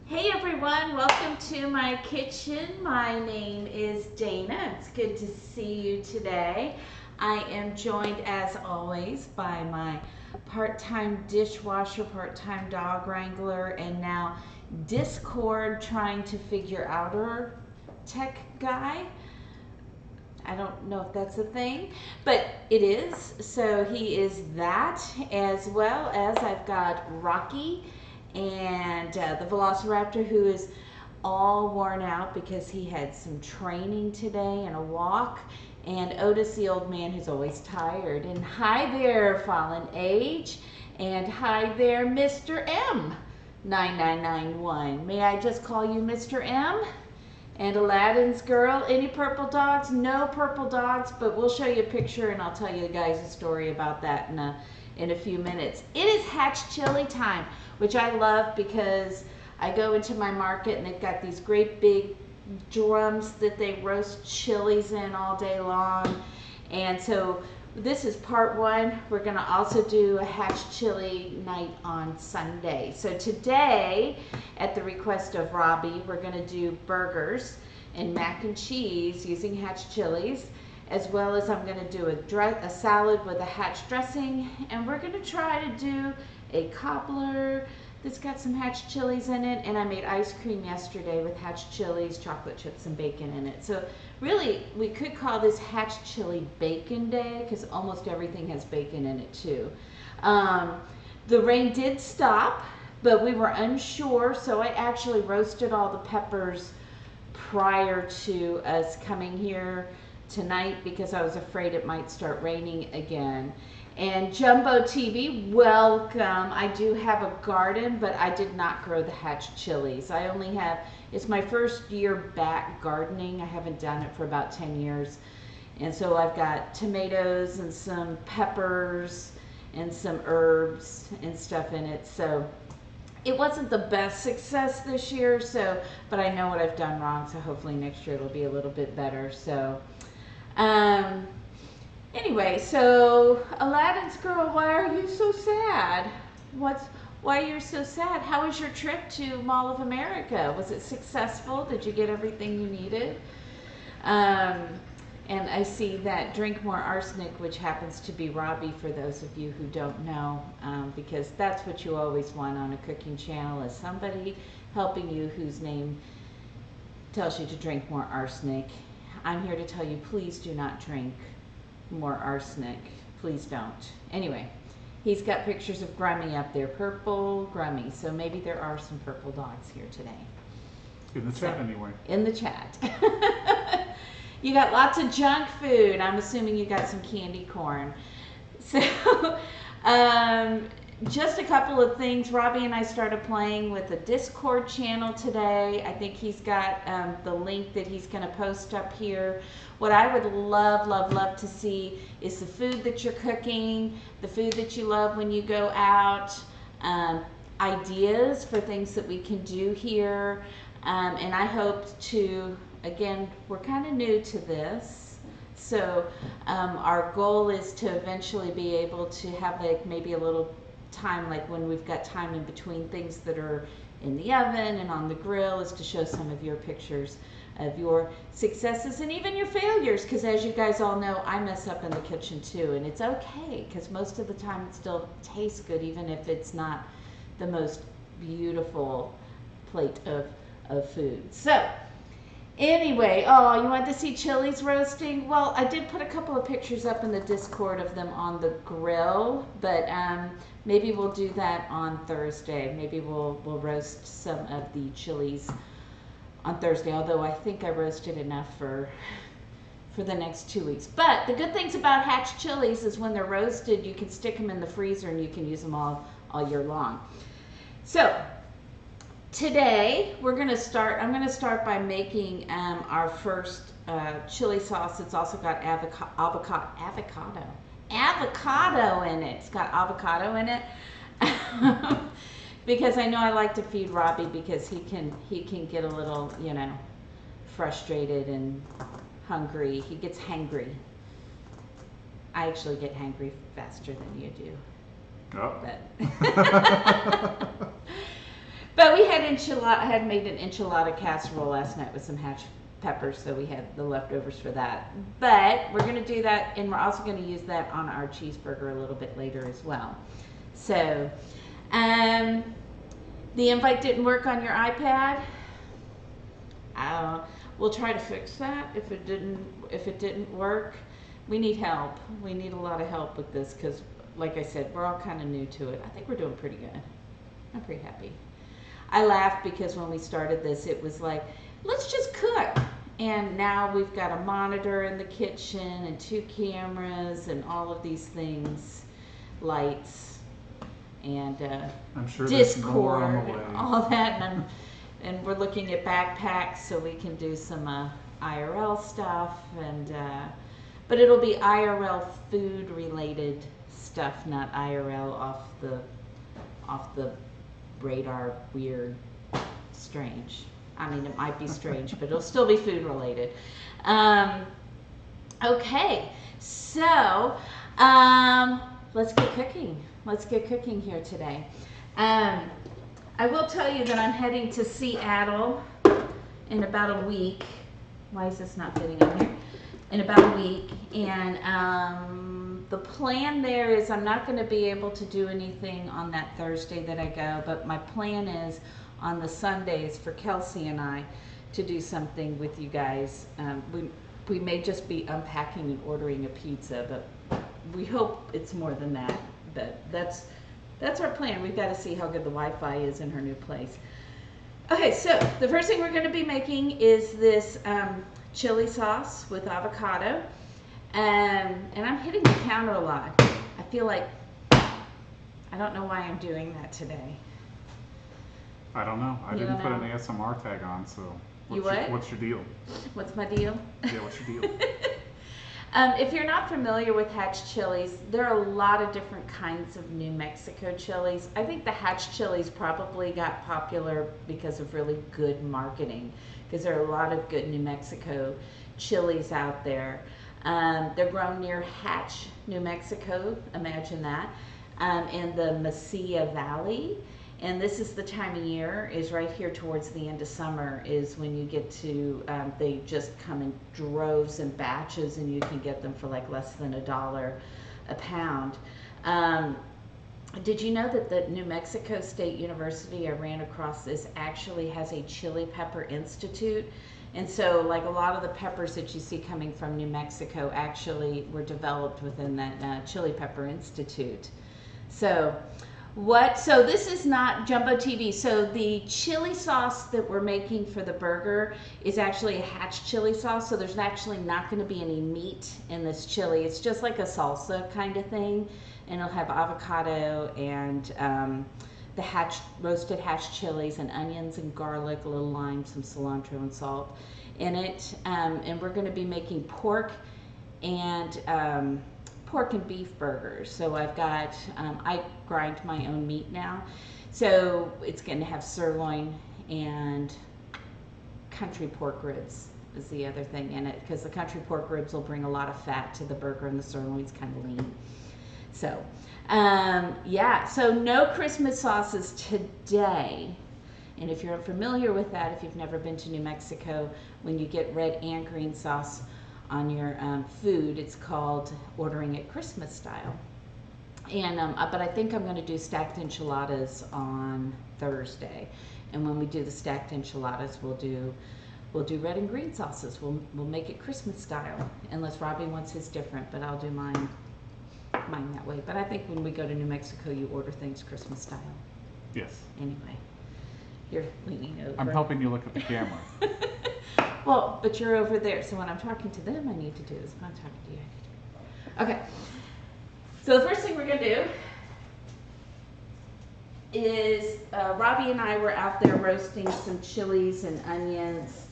Hey everyone, welcome to my kitchen. My name is Dana. It's good to see you today. I am joined as always by my part-time dishwasher, part-time dog wrangler, and now Discord trying to figure out our tech guy. I don't know if that's a thing, but it is. So he is that, as well as I've got Rocky and the Velociraptor, who is all worn out because he had some training today and a walk. And Otis, the old man, who's always tired. And hi there, Fallen Age. And hi there, Mr. M. 9991. May I just call you Mr. M? And Aladdin's girl. Any purple dogs? No purple dogs, but we'll show you a picture and I'll tell you guys a story about that in a few minutes. It is hatch chili time, which I love because I go into my market and they've got these great big drums that they roast chilies in all day long. And so this is part one. We're going to also do a hatch chili night on Sunday. So today, at the request of Robbie, we're going to do burgers and mac and cheese using hatch chilies, as well as I'm going to do a salad with a hatch dressing, and we're going to try to do a cobbler that's got some hatch chilies in it, and I made ice cream yesterday with hatch chilies, chocolate chips, and bacon in it. So really, we could call this hatch chili bacon day because almost everything has bacon in it too. The rain did stop, but we were unsure, so I actually roasted all the peppers prior to us coming here tonight because I was afraid it might start raining again. And Jumbo TV, welcome. I do have a garden, but I did not grow the hatch chilies. I only have, it's my first year back gardening. I haven't done it for about 10 years. And so I've got tomatoes and some peppers and some herbs and stuff in it. So it wasn't the best success this year, but I know what I've done wrong, so hopefully next year it'll be a little bit better. So, anyway, so Aladdin's girl, why are you so sad? Why you're so sad? How was your trip to Mall of America? Was it successful? Did you get everything you needed? And I see that Drink More Arsenic, which happens to be Robbie for those of you who don't know, because that's what you always want on a cooking channel, is somebody helping you whose name tells you to drink more arsenic. I'm here to tell you, please do not drink more arsenic. Please don't. Anyway, he's got pictures of Grummy up there, purple Grummy. So maybe there are some purple dogs here today. In the chat anyway. In the chat. You got lots of junk food. I'm assuming you got some candy corn. So, just a couple of things. Robbie and I started playing with a Discord channel today. I think he's got the link that he's going to post up here. What I would love, love, love to see is the food that you're cooking, the food that you love when you go out, ideas for things that we can do here. And I hope to, again, we're kind of new to this. So our goal is to eventually be able to have like maybe a little time, like when we've got time in between things that are in the oven and on the grill, is to show some of your pictures of your successes and even your failures, because as you guys all know, I mess up in the kitchen too, and it's okay because most of the time it still tastes good even if it's not the most beautiful plate of food. So anyway, oh, you want to see chilies roasting? Well, I did put a couple of pictures up in the Discord of them on the grill, but maybe we'll do that on Thursday. Maybe we'll roast some of the chilies on Thursday, although I think I roasted enough for the next 2 weeks. But the good things about hatch chilies is when they're roasted, you can stick them in the freezer and you can use them all year long. So today I'm going to start by making our first chili sauce. It's also got avocado in it. It's got avocado in it. Because I know I like to feed Robbie because he can get a little, frustrated and hungry. He gets hangry. I actually get hangry faster than you do. Oh. But we had enchilada. I had made an enchilada casserole last night with some hatch peppers, so we had the leftovers for that. But we're going to do that, and we're also going to use that on our cheeseburger a little bit later as well. So, the invite didn't work on your iPad. We'll try to fix that. If it didn't work, we need help. We need a lot of help with this because, like I said, we're all kind of new to it. I think we're doing pretty good. I'm pretty happy. I laughed because when we started this, it was like, let's just cook. And now we've got a monitor in the kitchen and 2 cameras and all of these things, lights and I'm sure there's more Discord on the way. and all that. And we're looking at backpacks so we can do some IRL stuff. But it'll be IRL food related stuff, not IRL off the radar, weird, strange. I mean, it might be strange, but it'll still be food related. Okay, so let's get cooking. Let's get cooking here today. I will tell you that I'm heading to Seattle in about a week. Why is this not fitting in here? In about a week, and the plan there is I'm not going to be able to do anything on that Thursday that I go, but my plan is on the Sundays for Kelsey and I to do something with you guys. We may just be unpacking and ordering a pizza, but we hope it's more than that. But that's our plan. We've got to see how good the Wi-Fi is in her new place. Okay, so the first thing we're going to be making is this chili sauce with avocado. And I'm hitting the counter a lot. I feel like, I don't know why I'm doing that today. I don't know. I You didn't don't put know? an ASMR tag on, so what's your deal? What's my deal? Yeah, what's your deal? If you're not familiar with hatch chilies, there are a lot of different kinds of New Mexico chilies. I think the hatch chilies probably got popular because of really good marketing, because there are a lot of good New Mexico chilies out there. They're grown near Hatch, New Mexico, imagine that, in the Mesilla Valley. And this is the time of year, is right here towards the end of summer, is when you get to, they just come in droves and batches, and you can get them for like less than $1 a pound. Did you know that the New Mexico State University I ran across this actually has a chili pepper institute? And so like a lot of the peppers that you see coming from New Mexico actually were developed within that Chili Pepper Institute. So this is not Jumbo TV. So the chili sauce that we're making for the burger is actually a hatch chili sauce. So there's actually not going to be any meat in this chili. It's just like a salsa kind of thing. And it'll have avocado and the roasted hatch chilies and onions and garlic, a little lime, some cilantro and salt in it. And we're going to be making pork and beef burgers. So I've got, I grind my own meat now. So it's going to have sirloin and country pork ribs is the other thing in it, because the country pork ribs will bring a lot of fat to the burger and the sirloin's kind of lean. So, yeah, so no Christmas sauces today. And if you're unfamiliar with that, if you've never been to New Mexico, when you get red and green sauce on your food, it's called ordering it Christmas style. And but I think I'm going to do stacked enchiladas on Thursday. And when we do the stacked enchiladas, we'll do red and green sauces. We'll make it Christmas style, unless Robbie wants his different, but I'll do mine that way. But I think when we go to New Mexico, you order things Christmas style. Yes. Anyway, you're leaning over. I'm helping you look at the camera. Well, but you're over there, so when I'm talking to them, I need to do this. When I'm talking to you, I need to do it. Okay. So the first thing we're going to do is Robbie and I were out there roasting some chilies and onions,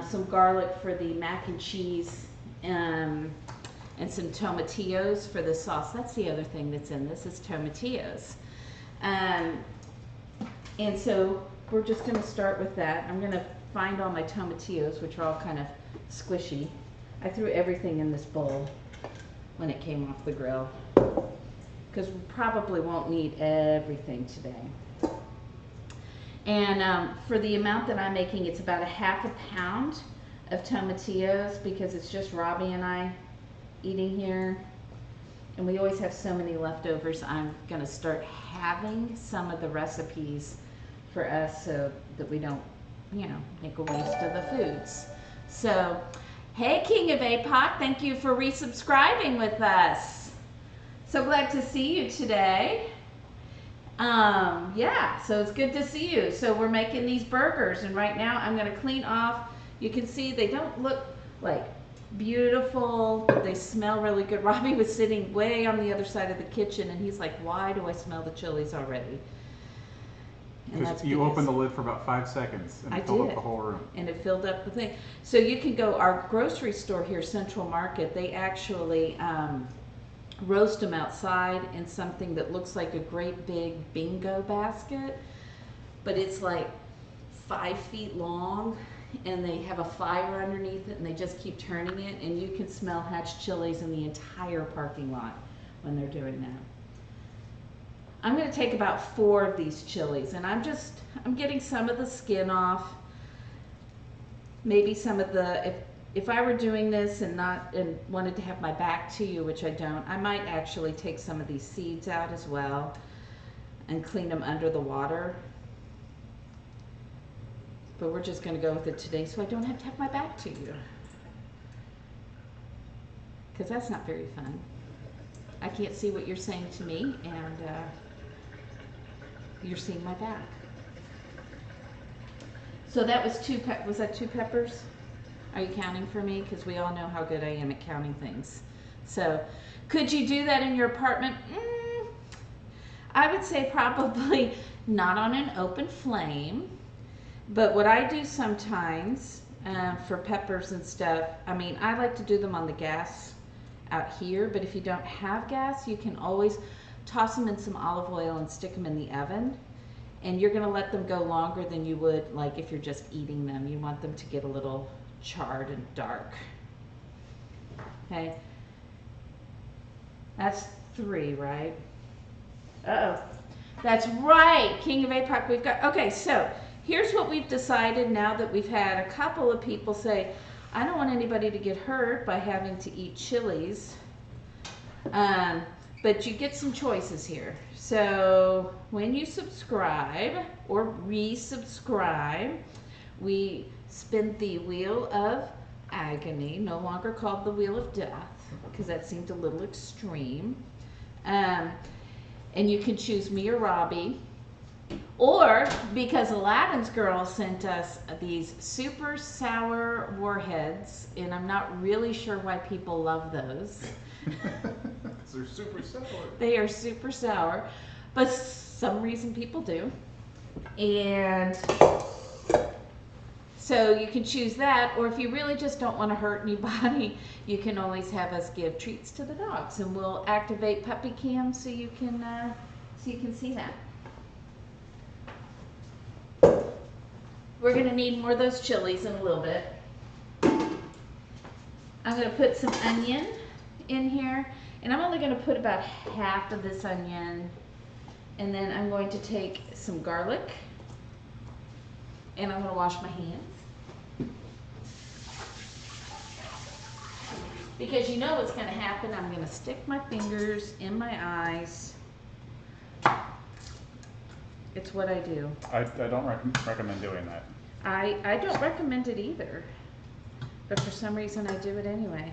some garlic for the mac and cheese, and some tomatillos for the sauce. That's the other thing that's in this, is tomatillos. And so we're just going to start with that. I'm going to find all my tomatillos, which are all kind of squishy. I threw everything in this bowl when it came off the grill, because we probably won't need everything today. And for the amount that I'm making, it's about a half a pound of tomatillos because it's just Robbie and I eating here. And we always have so many leftovers. I'm going to start having some of the recipes for us so that we don't, you know, make a waste of the foods. So, hey, King of APOC, thank you for resubscribing with us. So glad to see you today. Yeah, so it's good to see you. So we're making these burgers, and right now I'm going to clean off. You can see they don't look like beautiful, but they smell really good. Robbie was sitting way on the other side of the kitchen, and he's like, why do I smell the chilies already? Because you opened the lid for about 5 seconds, and it filled up the whole room. And it filled up the thing. So you can go, our grocery store here, Central Market, they actually roast them outside in something that looks like a great big bingo basket, but it's like 5 feet long, and they have a fire underneath it, and they just keep turning it, and you can smell hatch chilies in the entire parking lot when they're doing that. I'm going to take about 4 of these chilies, and I'm getting some of the skin off, maybe some of the, if I were doing this and wanted to have my back to you, which I don't, I might actually take some of these seeds out as well and clean them under the water. But we're just going to go with it today so I don't have to have my back to you. Because that's not very fun. I can't see what you're saying to me, and you're seeing my back. So that was was that 2 peppers? Are you counting for me? Because we all know how good I am at counting things. So, could you do that in your apartment? I would say probably not on an open flame. But what I do sometimes for peppers and stuff, I mean, I like to do them on the gas out here. But if you don't have gas, you can always toss them in some olive oil and stick them in the oven. And you're going to let them go longer than you would like if you're just eating them. You want them to get a little charred and dark. Okay, that's 3, right? Uh-oh, that's right, King of APOC. We've got, okay, so here's what we've decided now that we've had a couple of people say, I don't want anybody to get hurt by having to eat chilies, but you get some choices here. So when you subscribe or resubscribe, we spin the wheel of agony, no longer called the wheel of death, because that seemed a little extreme. And you can choose me or Robbie, or because Aladdin's girl sent us these super sour warheads, and I'm not really sure why people love those. They're super sour. They are super sour, but some reason people do. And so you can choose that, or if you really just don't want to hurt anybody, you can always have us give treats to the dogs, and we'll activate puppy cam so you can see that. We're gonna need more of those chilies in a little bit. I'm gonna put some onion in here, and I'm only going to put about half of this onion, and then I'm going to take some garlic, and I'm going to wash my hands, because you know what's going to happen. I'm going to stick my fingers in my eyes. It's what I do. I don't recommend doing that. I don't recommend it either, but for some reason I do it anyway.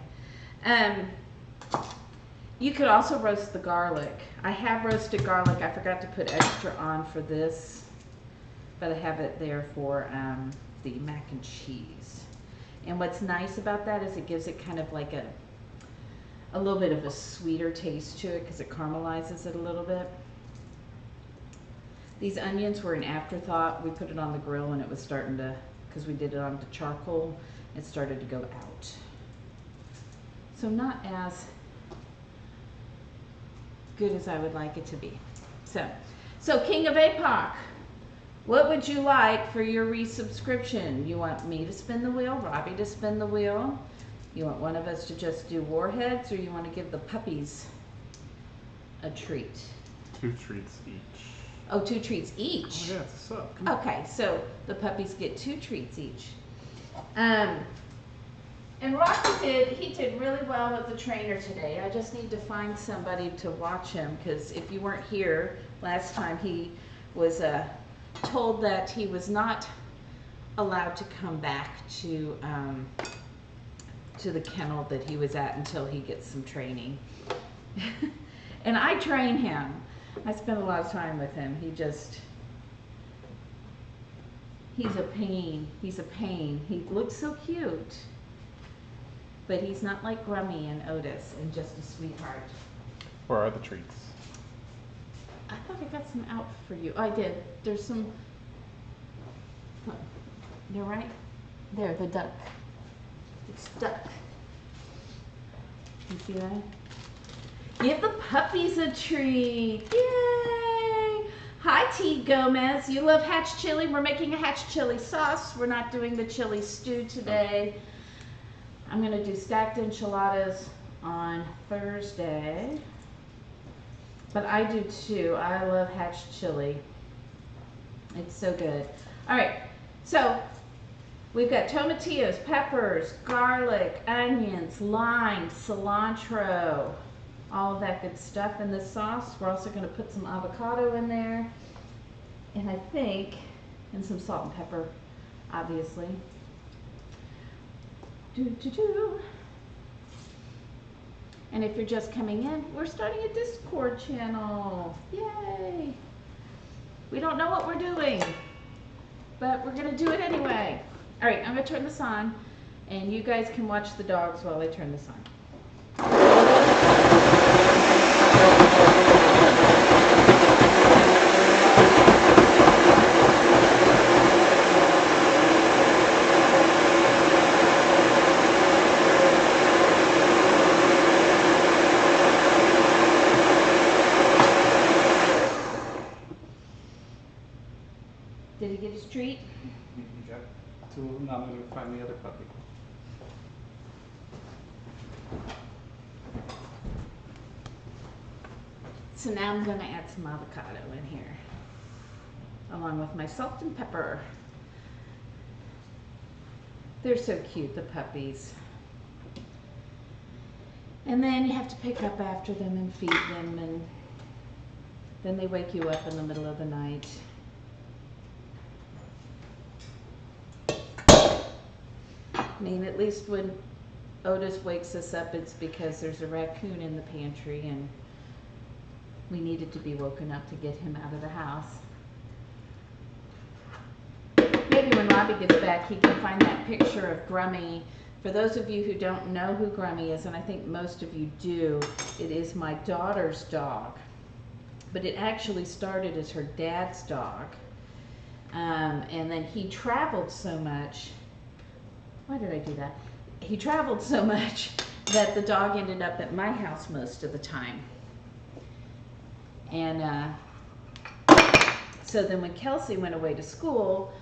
You could also roast the garlic. I have roasted garlic. I forgot to put extra on for this, but I have it there for the mac and cheese. And what's nice about that is it gives it kind of like a little bit of a sweeter taste to it because it caramelizes it a little bit. These onions were an afterthought. We put it on the grill when it was starting to, because we did it on the charcoal, it started to go out. So not as good as I would like it to be. So King of APOC, what would you like for your resubscription? You want me to spin the wheel, Robbie to spin the wheel? You want one of us to just do warheads, or you want to give the puppies a treat? 2 treats each. Oh, 2 treats each. Oh, yeah, so. Okay, so the puppies get 2 treats each. And Rocky did really well with the trainer today. I just need to find somebody to watch him, because if you weren't here last time, he was told that he was not allowed to come back to the kennel that he was at until he gets some training. And I train him. I spend a lot of time with him. He's a pain. He's a pain. He looks so cute. But he's not like Grummy and Otis and just a sweetheart. Where are the treats? I thought I got some out for you. Oh, I did. There's some. Look, they're right there, the duck. It's stuck. You see that? Give the puppies a treat. Yay! Hi, T. Gomez. You love hatch chili? We're making a hatch chili sauce. We're not doing the chili stew today. I'm going to do stacked enchiladas on Thursday. But I do too. I love hatch chili. It's so good. All right. So we've got tomatillos, peppers, garlic, onions, lime, cilantro, all of that good stuff in this sauce. We're also going to put some avocado in there. And I think, and some salt and pepper, obviously. And if you're just coming in, we're starting a Discord channel. Yay! We don't know what we're doing, but we're gonna do it anyway. All right, I'm gonna turn this on, and you guys can watch the dogs while I turn this on. Did he get his treat? He got 2 of them. Now I'm going to find the other puppy. So now I'm going to add some avocado in here, along with my salt and pepper. They're so cute, the puppies. And then you have to pick up after them and feed them, and then they wake you up in the middle of the night. I mean, at least when Otis wakes us up, it's because there's a raccoon in the pantry and we needed to be woken up to get him out of the house. Maybe when Robbie gets back, he can find that picture of Grummy. For those of you who don't know who Grummy is, and I think most of you do, it is my daughter's dog. But it actually started as her dad's dog. And then he traveled so much. Why did I do that? He traveled so much that the dog ended up at my house most of the time. And so then when Kelsey went away to school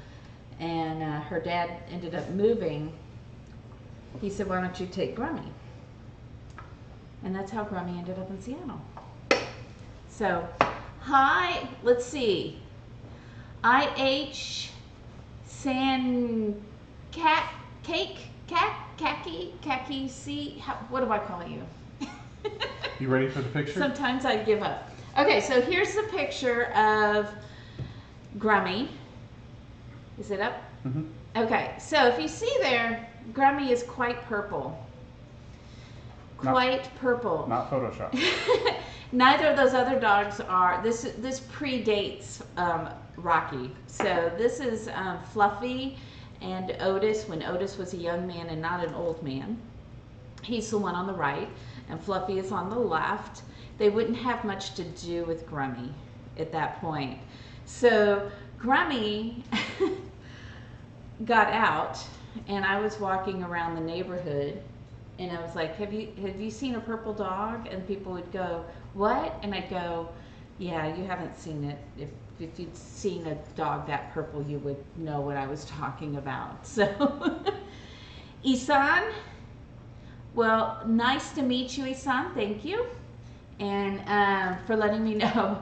and her dad ended up moving, he said, why don't you take Grummy? And that's how Grummy ended up in Seattle. So, hi, let's see. IH San Cat Cake Khaki C. What do I call you? You ready for the picture? Sometimes I give up. Okay, so here's the picture of Grummy. Is it up? Mm-hmm. Okay, so if you see there, Grummy is quite purple. Quite purple. Not Photoshop. Neither of those other dogs are. This predates Rocky. So this is Fluffy and Otis when Otis was a young man and not an old man. He's the one on the right, and Fluffy is on the left. They wouldn't have much to do with Grummy at that point. So Grummy got out, and I was walking around the neighborhood, and I was like, have you seen a purple dog? And people would go, what? And I'd go, yeah, you haven't seen it. If you'd seen a dog that purple, you would know what I was talking about. So, Isan, well, nice to meet you, Isan. Thank you. And for letting me know.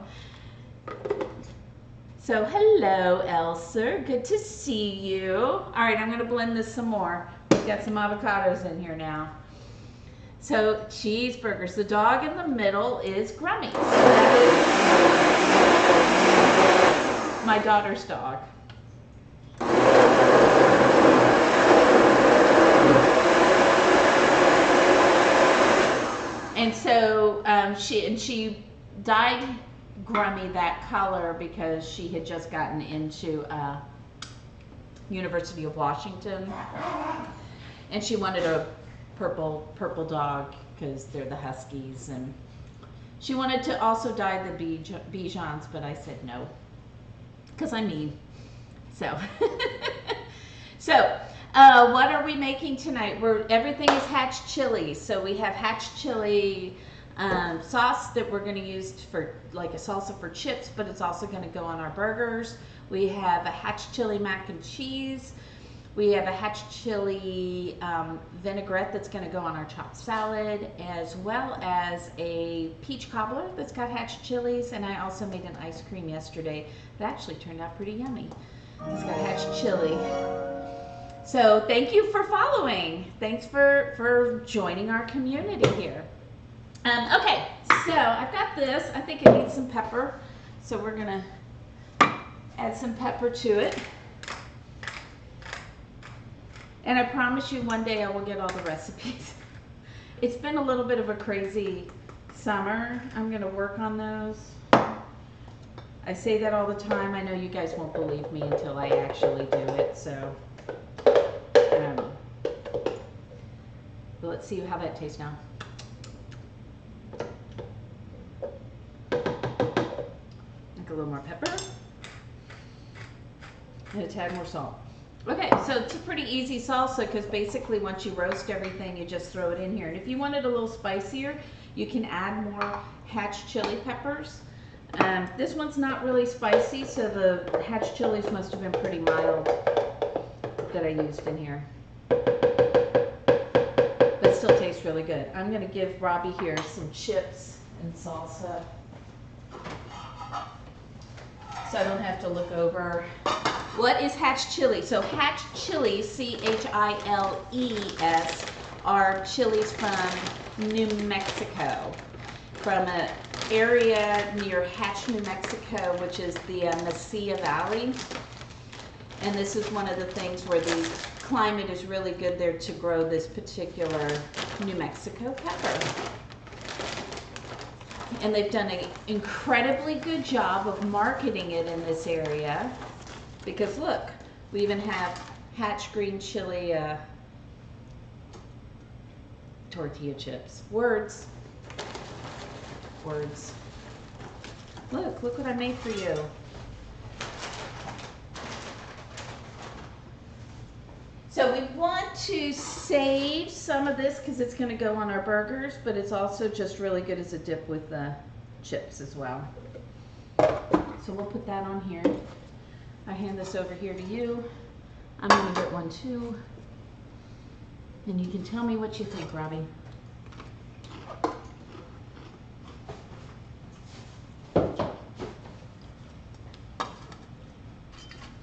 So hello, Elsa. Good to see you. All right, I'm going to blend this some more. We've got some avocados in here now. So cheeseburgers. The dog in the middle is Grummy. So that is my daughter's dog. And so she dyed Grummy that color because she had just gotten into University of Washington, and she wanted a purple dog because they're the Huskies, and she wanted to also dye the Bijans, but I said no because I'm mean. So what are we making tonight? Everything is hatch chili. So we have hatch chili sauce that we're going to use for like a salsa for chips, but it's also going to go on our burgers. We have a hatch chili mac and cheese. We have a hatch chili vinaigrette that's going to go on our chopped salad, as well as a peach cobbler that's got hatch chilies. And I also made an ice cream yesterday that actually turned out pretty yummy. It's got hatch chili. So thank you for following. Thanks for joining our community here. Okay, so I've got this. I think it needs some pepper. So we're going to add some pepper to it. And I promise you one day I will get all the recipes. It's been a little bit of a crazy summer. I'm going to work on those. I say that all the time. I know you guys won't believe me until I actually do it. So but let's see how that tastes now. Like a little more pepper and a tad more salt. Okay, so it's a pretty easy salsa because basically once you roast everything, you just throw it in here. And if you want it a little spicier, you can add more hatch chili peppers. This one's not really spicy, so the hatch chilies must have been pretty mild that I used in here. But still tastes really good. I'm going to give Robbie here some chips and salsa, so I don't have to look over. What is hatch chili? So hatch chilies, C-H-I-L-E-S, are chilies from New Mexico, from an area near Hatch, New Mexico, which is the Mesilla Valley. And this is one of the things where the climate is really good there to grow this particular New Mexico pepper. And they've done an incredibly good job of marketing it in this area. Because look, we even have hatch green chili tortilla chips. Words. Look what I made for you. So we want to save some of this because it's going to go on our burgers, but it's also just really good as a dip with the chips as well. So we'll put that on here. I hand this over here to you. I'm going to get one too. And you can tell me what you think, Robbie.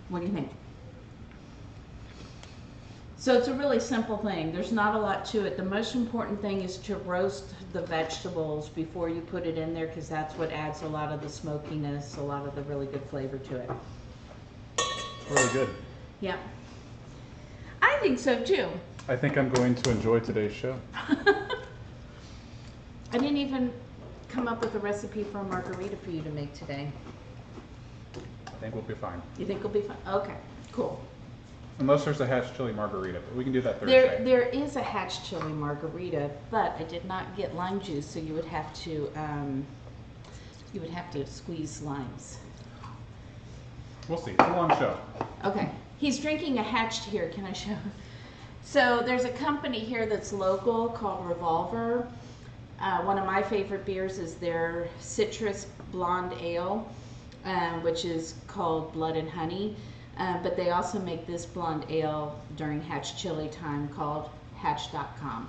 What do you think? So it's a really simple thing. There's not a lot to it. The most important thing is to roast the vegetables before you put it in there because that's what adds a lot of the smokiness, a lot of the really good flavor to it. Really good. Yeah. I think so too. I think I'm going to enjoy today's show. I didn't even come up with a recipe for a margarita for you to make today. I think we'll be fine. You think we'll be fine? Okay, cool. Unless there's a hatch chili margarita, but we can do that Thursday. There is a hatch chili margarita, but I did not get lime juice, so you would have to squeeze limes. We'll see. It's a long show. Okay. He's drinking a hatched here. Can I show? So there's a company here that's local called Revolver. One of my favorite beers is their citrus blonde ale, which is called Blood and Honey. But they also make this blonde ale during hatch chili time called hatch.com.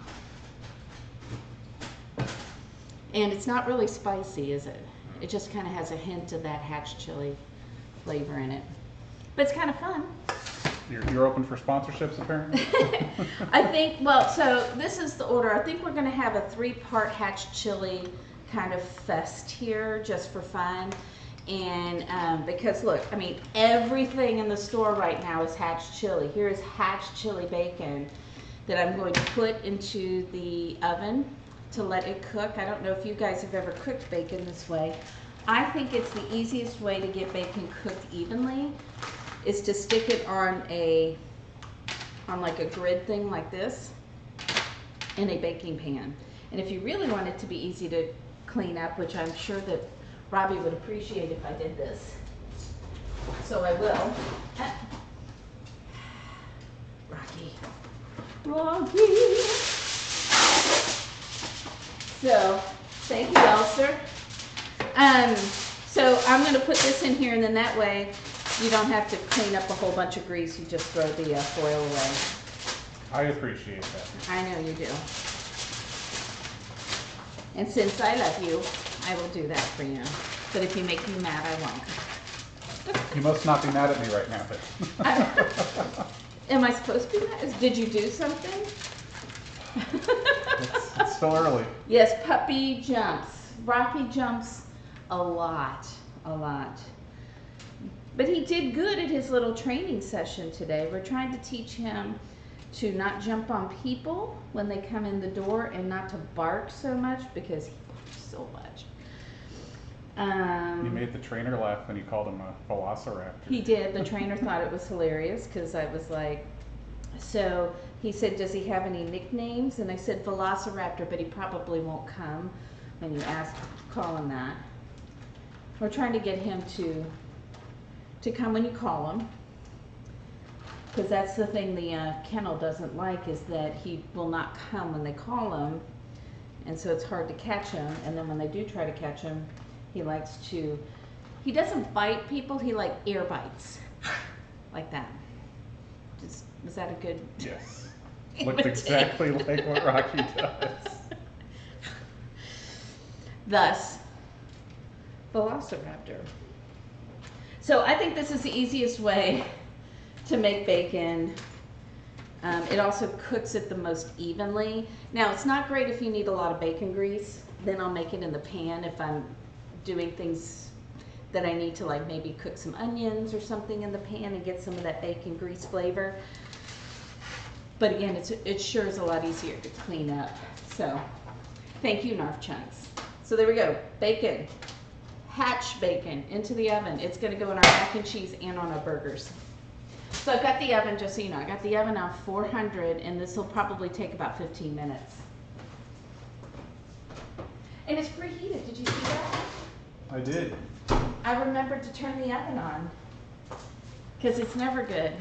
And it's not really spicy, is it? It just kind of has a hint of that hatch chili flavor in it. But it's kind of fun. You're open for sponsorships, apparently? I think, well, so this is the order. I think we're going to have a 3-part hatch chili kind of fest here just for fun. And because look, I mean, everything in the store right now is hatch chili. Here is hatch chili bacon that I'm going to put into the oven to let it cook. I don't know if you guys have ever cooked bacon this way. I think it's the easiest way to get bacon cooked evenly is to stick it on like a grid thing like this in a baking pan. And if you really want it to be easy to clean up, which I'm sure that Robbie would appreciate if I did this, so I will. Rocky. So, thank you, Elser. So I'm going to put this in here, and then that way you don't have to clean up a whole bunch of grease. You just throw the foil away. I appreciate that. I know you do. And since I love you, I will do that for you. But if you make me mad, I won't. You must not be mad at me right now, but... Am I supposed to be mad? Did you do something? It's still early. Yes, puppy jumps. Rocky jumps a lot. But he did good at his little training session today. We're trying to teach him to not jump on people when they come in the door and not to bark so much because he barks so much. You made the trainer laugh when you called him a velociraptor. He did. The trainer thought it was hilarious because I was like, so he said, does he have any nicknames? And I said velociraptor, but he probably won't come when you call him that. We're trying to get him to come when you call him, because that's the thing the kennel doesn't like, is that he will not come when they call him, and so it's hard to catch him. And then when they do try to catch him, he doesn't bite people, he like ear bites like that. Was that a good? Yes. Looked exactly like what Rocky does. Thus, velociraptor. So I think this is the easiest way to make bacon. It also cooks it the most evenly. Now, it's not great if you need a lot of bacon grease. Then I'll make it in the pan if I'm doing things that I need to, like maybe cook some onions or something in the pan and get some of that bacon grease flavor. But again, it sure is a lot easier to clean up. So thank you, Narf Chunks. So there we go, bacon. Hatch bacon into the oven. It's going to go in our mac and cheese and on our burgers. So I've got the oven, just so you know, I got the oven on 400, and this will probably take about 15 minutes. And it's preheated. Did you see that? I did. I remembered to turn the oven on because it's never good.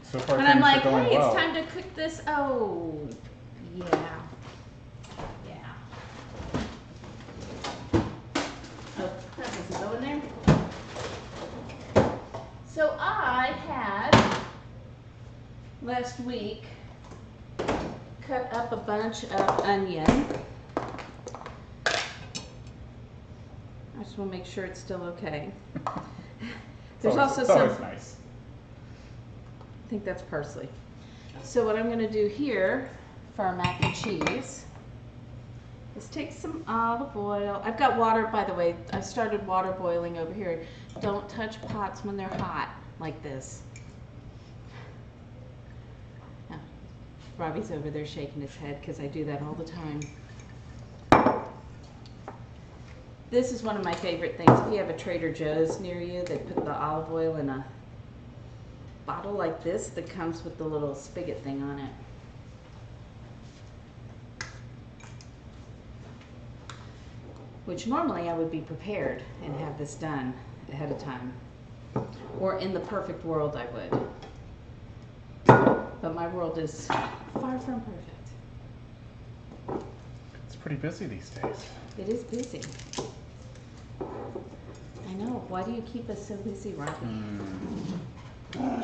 So far, and I'm like, are going hey, well. It's time to cook this. Oh, yeah. Oh, that doesn't go in there. So I had, last week, cut up a bunch of onion. I just want to make sure it's still okay. There's also it's some, always nice. I think that's parsley. So what I'm going to do here for our mac and cheese is take some olive oil. I've got water, by the way. I've started water boiling over here. Don't touch pots when they're hot like this. Now, Robbie's over there shaking his head because I do that all the time. This is one of my favorite things. If you have a Trader Joe's near you, they put the olive oil in a bottle like this that comes with the little spigot thing on it. Which normally I would be prepared and have this done ahead of time. Or in the perfect world I would. But my world is far from perfect. It's pretty busy these days. It is busy. I know. Why do you keep us so busy, Robbie?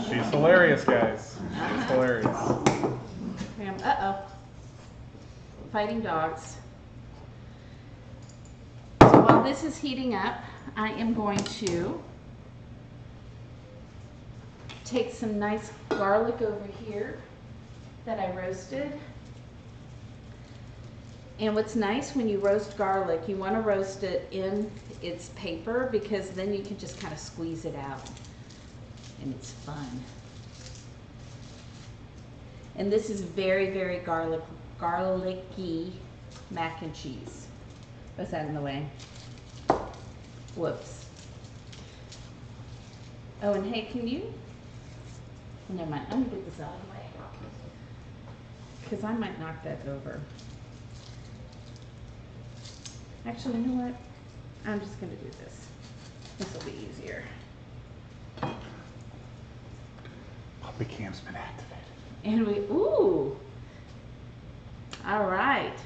She's hilarious, guys. She's hilarious. Uh-oh. Fighting dogs. So while this is heating up, I am going to take some nice garlic over here that I roasted. And what's nice when you roast garlic, you want to roast it in its paper because then you can just kind of squeeze it out and it's fun. And this is very, very garlicky mac and cheese. What's that in the way? Whoops. Oh, and hey, can you? Never mind, I'm gonna get this out of the way because I might knock that over. Actually, you know what? I'm just gonna do this. This will be easier. Puppy cam's been activated. And ooh. All right.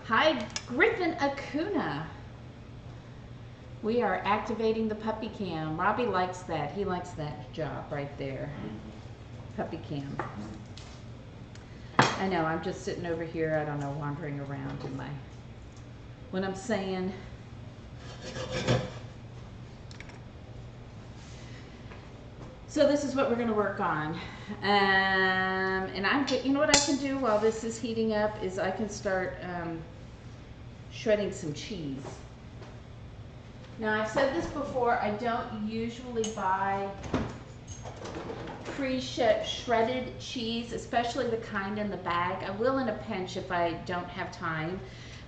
Hi, Griffin Acuna. We are activating the puppy cam. Robbie likes that. He likes that job right there. Puppy cam. I know, I'm just sitting over here, I don't know, wandering around in my, when I'm saying, so this is what we're going to work on. And you know what I can do while this is heating up is I can start shredding some cheese. Now I've said this before, I don't usually buy pre-shredded cheese, especially the kind in the bag. I will in a pinch if I don't have time,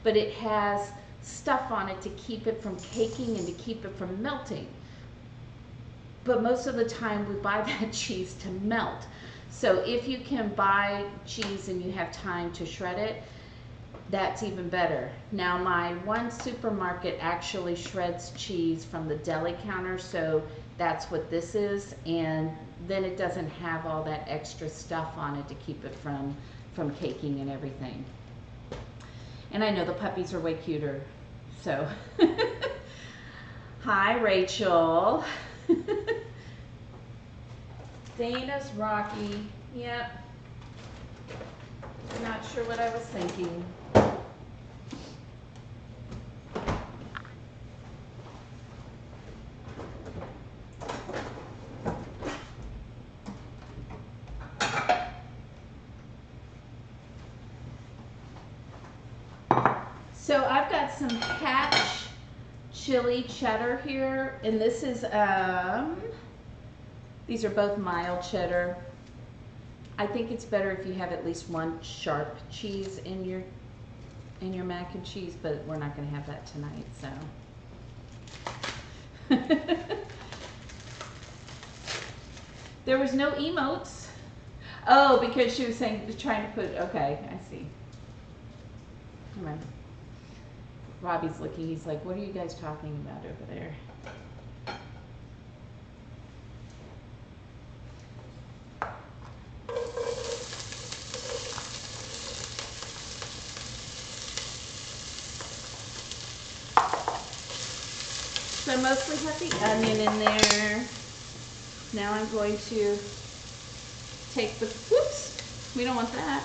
but it has stuff on it to keep it from caking and to keep it from melting. But most of the time we buy that cheese to melt. So if you can buy cheese and you have time to shred it, that's even better. Now my one supermarket actually shreds cheese from the deli counter, so that's what this is, and then it doesn't have all that extra stuff on it to keep it from caking and everything. And I know the puppies are way cuter, so. Hi, Rachel. Dana's Rocky. Yep. Not sure what I was thinking. So I've got some Hatch chili cheddar here, and this is these are both mild cheddar. I think it's better if you have at least one sharp cheese in your mac and cheese, but we're not going to have that tonight, so. There was no emotes. Oh, because she was saying, trying to put, okay, I see. Come on. Robbie's looking, he's like, what are you guys talking about over there? So I mostly have the onion in there. Now I'm going to take the, whoops, we don't want that.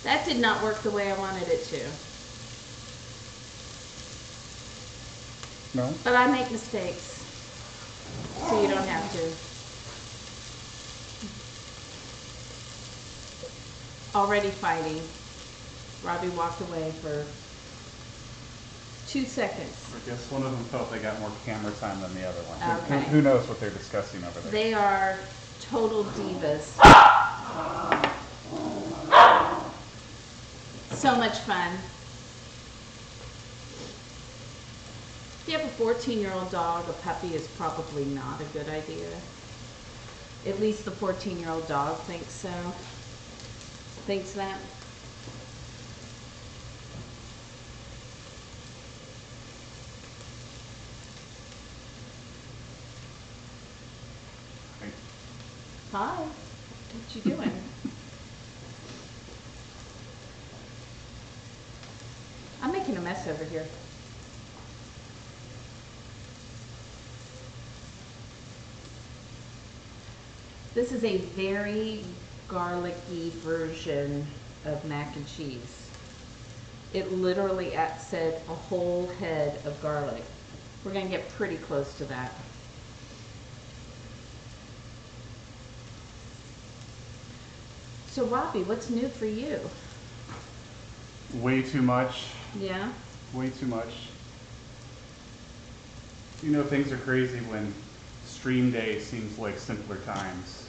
That did not work the way I wanted it to. No? But I make mistakes, so you don't have to. Already fighting. Robbie walked away for 2 seconds. I guess one of them felt they got more camera time than the other one. Okay. Who knows what they're discussing over there? They are total divas. So much fun. If you have a 14-year-old dog, a puppy is probably not a good idea. At least the 14-year-old dog thinks so. Thinks that. Hi. What you doing? I'm making a mess over here. This is a very garlicky version of mac and cheese. It literally said a whole head of garlic. We're going to get pretty close to that. So Robbie, what's new for you? Way too much. Yeah? Way too much. You know, things are crazy when stream day seems like simpler times.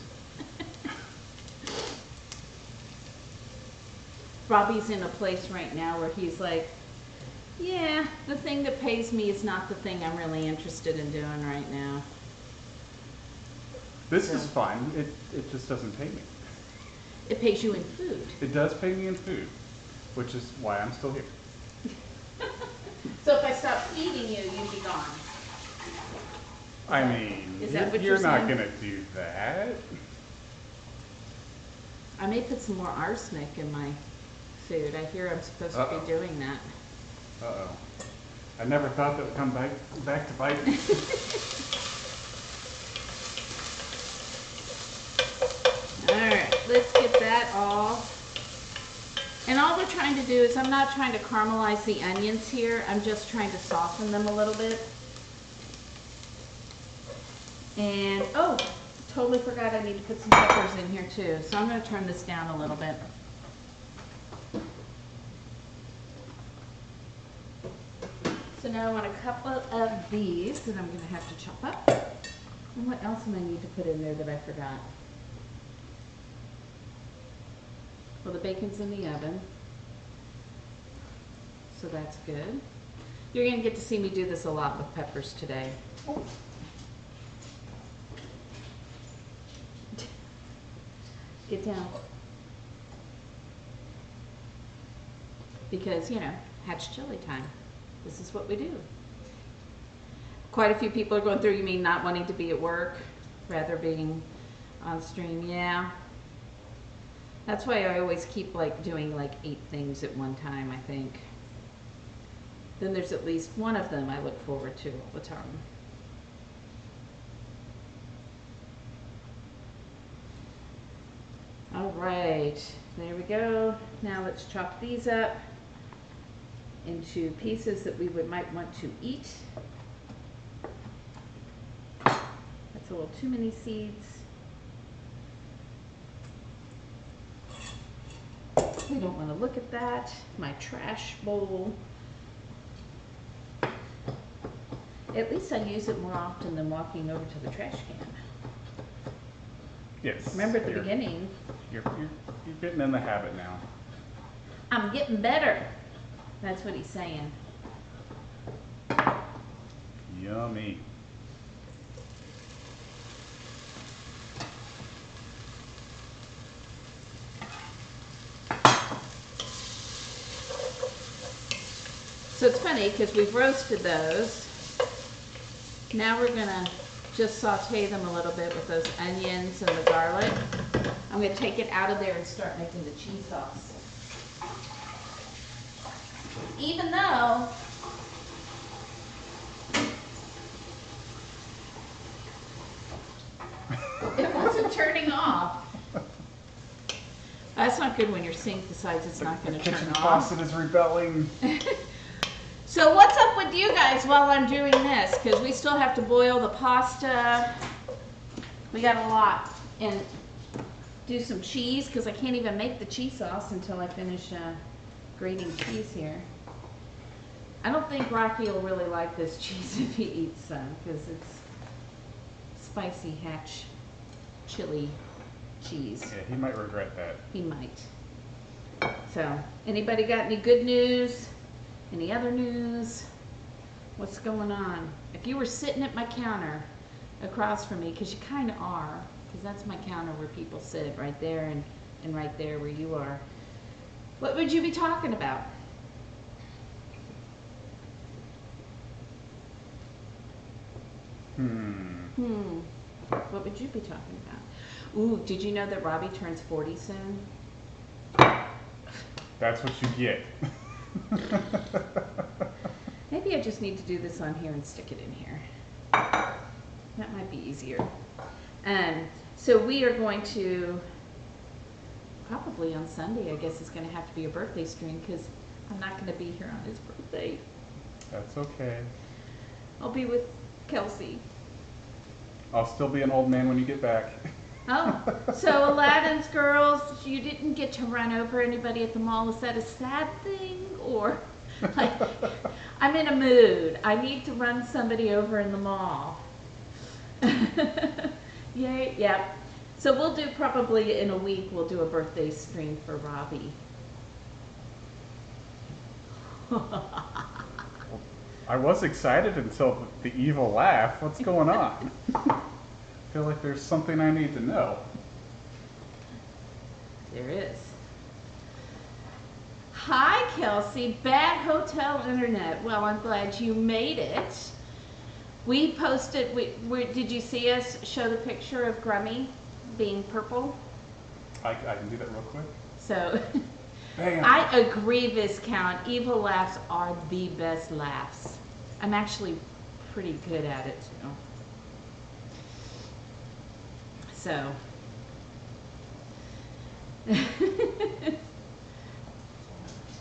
Robbie's in a place right now where he's like, yeah, the thing that pays me is not the thing I'm really interested in doing right now. This is fun. It just doesn't pay me. It pays you in food. It does pay me in food, which is why I'm still here. So if I stop feeding you, you'd be gone. I mean, Is that what you're not saying? gonna do that. I may put some more arsenic in my food. I hear I'm supposed to be doing that. Uh-oh. I never thought that would come back to bite me. Alright, let's get that all. And all we're trying to do is, I'm not trying to caramelize the onions here. I'm just trying to soften them a little bit. And, oh, totally forgot I need to put some peppers in here too. So I'm going to turn this down a little bit. So now I want a couple of these that I'm going to have to chop up. And what else do I need to put in there that I forgot? Well, the bacon's in the oven, so that's good. You're going to get to see me do this a lot with peppers today. Oh. Get down. Because, you know, hatch chili time. This is what we do. Quite a few people are going through, you mean not wanting to be at work, rather being on stream. Yeah. That's why I always keep like doing like 8 things at one time, I think. Then there's at least one of them I look forward to all the time. All right, there we go. Now let's chop these up into pieces that we might want to eat. That's a little too many seeds. We don't want to look at that. My trash bowl. At least I use it more often than walking over to the trash can. Yes. Remember at the beginning. You're getting in the habit now. I'm getting better. That's what he's saying. Yummy. So it's funny because we've roasted those. Now we're gonna just saute them a little bit with those onions and the garlic. I'm gonna take it out of there and start making the cheese sauce. Even though it wasn't turning off. That's not good when your sink decides it's not going to turn Kitchen off. faucet is rebelling. So what's up with you guys while I'm doing this? Because we still have to boil the pasta. We got a lot. And do some cheese, because I can't even make the cheese sauce until I finish grating cheese here. I don't think Rocky will really like this cheese if he eats some, because it's spicy hatch chili cheese. Yeah, he might regret that. He might. So, anybody got any good news? Any other news? What's going on? If you were sitting at my counter across from me, because you kind of are, because that's my counter where people sit, right there and right there where you are, what would you be talking about? What would you be talking about? Ooh, did you know that Robbie turns 40 soon? That's what you get. Maybe I just need to do this on here and stick it in here. That might be easier. So we are going to, probably on Sunday, I guess it's going to have to be a birthday stream, because I'm not going to be here on his birthday. That's okay. I'll be with Kelsey. I'll still be an old man when you get back. Oh, so Aladdin's girls, you didn't get to run over anybody at the mall. Is that a sad thing? Or, like, I'm in a mood. I need to run somebody over in the mall. Yay, yeah. So we'll do probably in a week, we'll do a birthday stream for Robbie. I was excited until the evil laugh. What's going on? I feel like there's something I need to know. There is. Hi, Kelsey. Bad hotel internet. Well, I'm glad you made it. We posted, did you see us show the picture of Grummy being purple? I can do that real quick. So, Bam. I agree, Viscount. Evil laughs are the best laughs. I'm actually pretty good at it, too. So.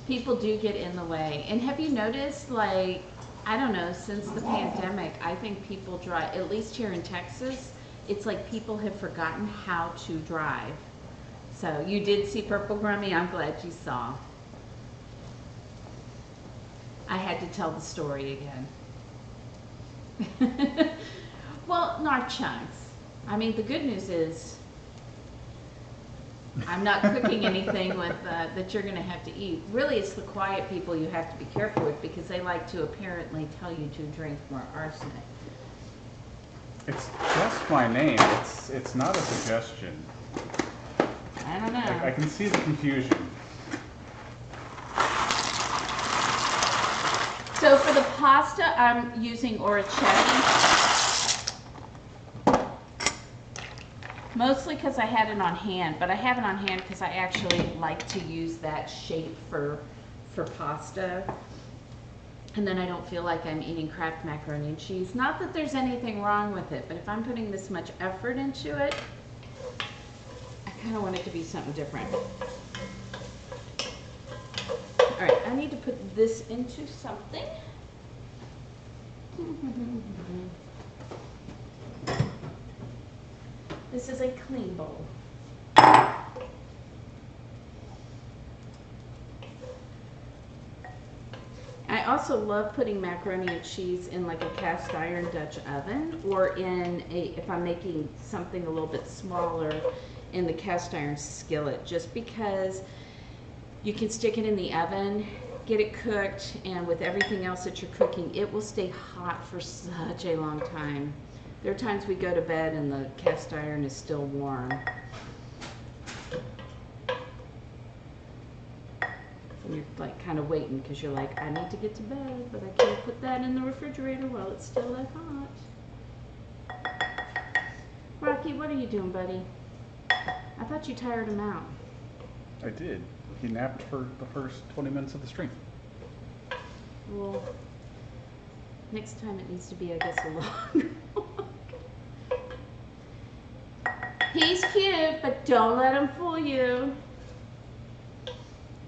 People do get in the way. And have you noticed, like, I don't know, since the pandemic, I think people drive, at least here in Texas, it's like people have forgotten how to drive. So you did see Purple Grummy? I'm glad you saw. I had to tell the story again. Well, not chunks. I mean, the good news is I'm not cooking anything with that you're going to have to eat. Really, it's the quiet people you have to be careful with because they like to apparently tell you to drink more arsenic. It's just my name. It's not a suggestion. I don't know. I can see the confusion. So for the pasta, I'm using orecchiette. Mostly because I had it on hand, but I have it on hand because I actually like to use that shape for pasta. And then I don't feel like I'm eating Kraft macaroni and cheese. Not that there's anything wrong with it, but if I'm putting this much effort into it, I kind of want it to be something different. All right, I need to put this into something. This is a clean bowl. I also love putting macaroni and cheese in like a cast iron Dutch oven, or in a, if I'm making something a little bit smaller, in the cast iron skillet, just because you can stick it in the oven, get it cooked, and with everything else that you're cooking, it will stay hot for such a long time. There are times we go to bed and the cast iron is still warm. And you're like kind of waiting because you're like, I need to get to bed, but I can't put that in the refrigerator while it's still that hot. Rocky, what are you doing, buddy? I thought you tired him out. I did. He napped for the first 20 minutes of the stream. Well, next time it needs to be, I guess, a longer one. He's cute, but don't let him fool you.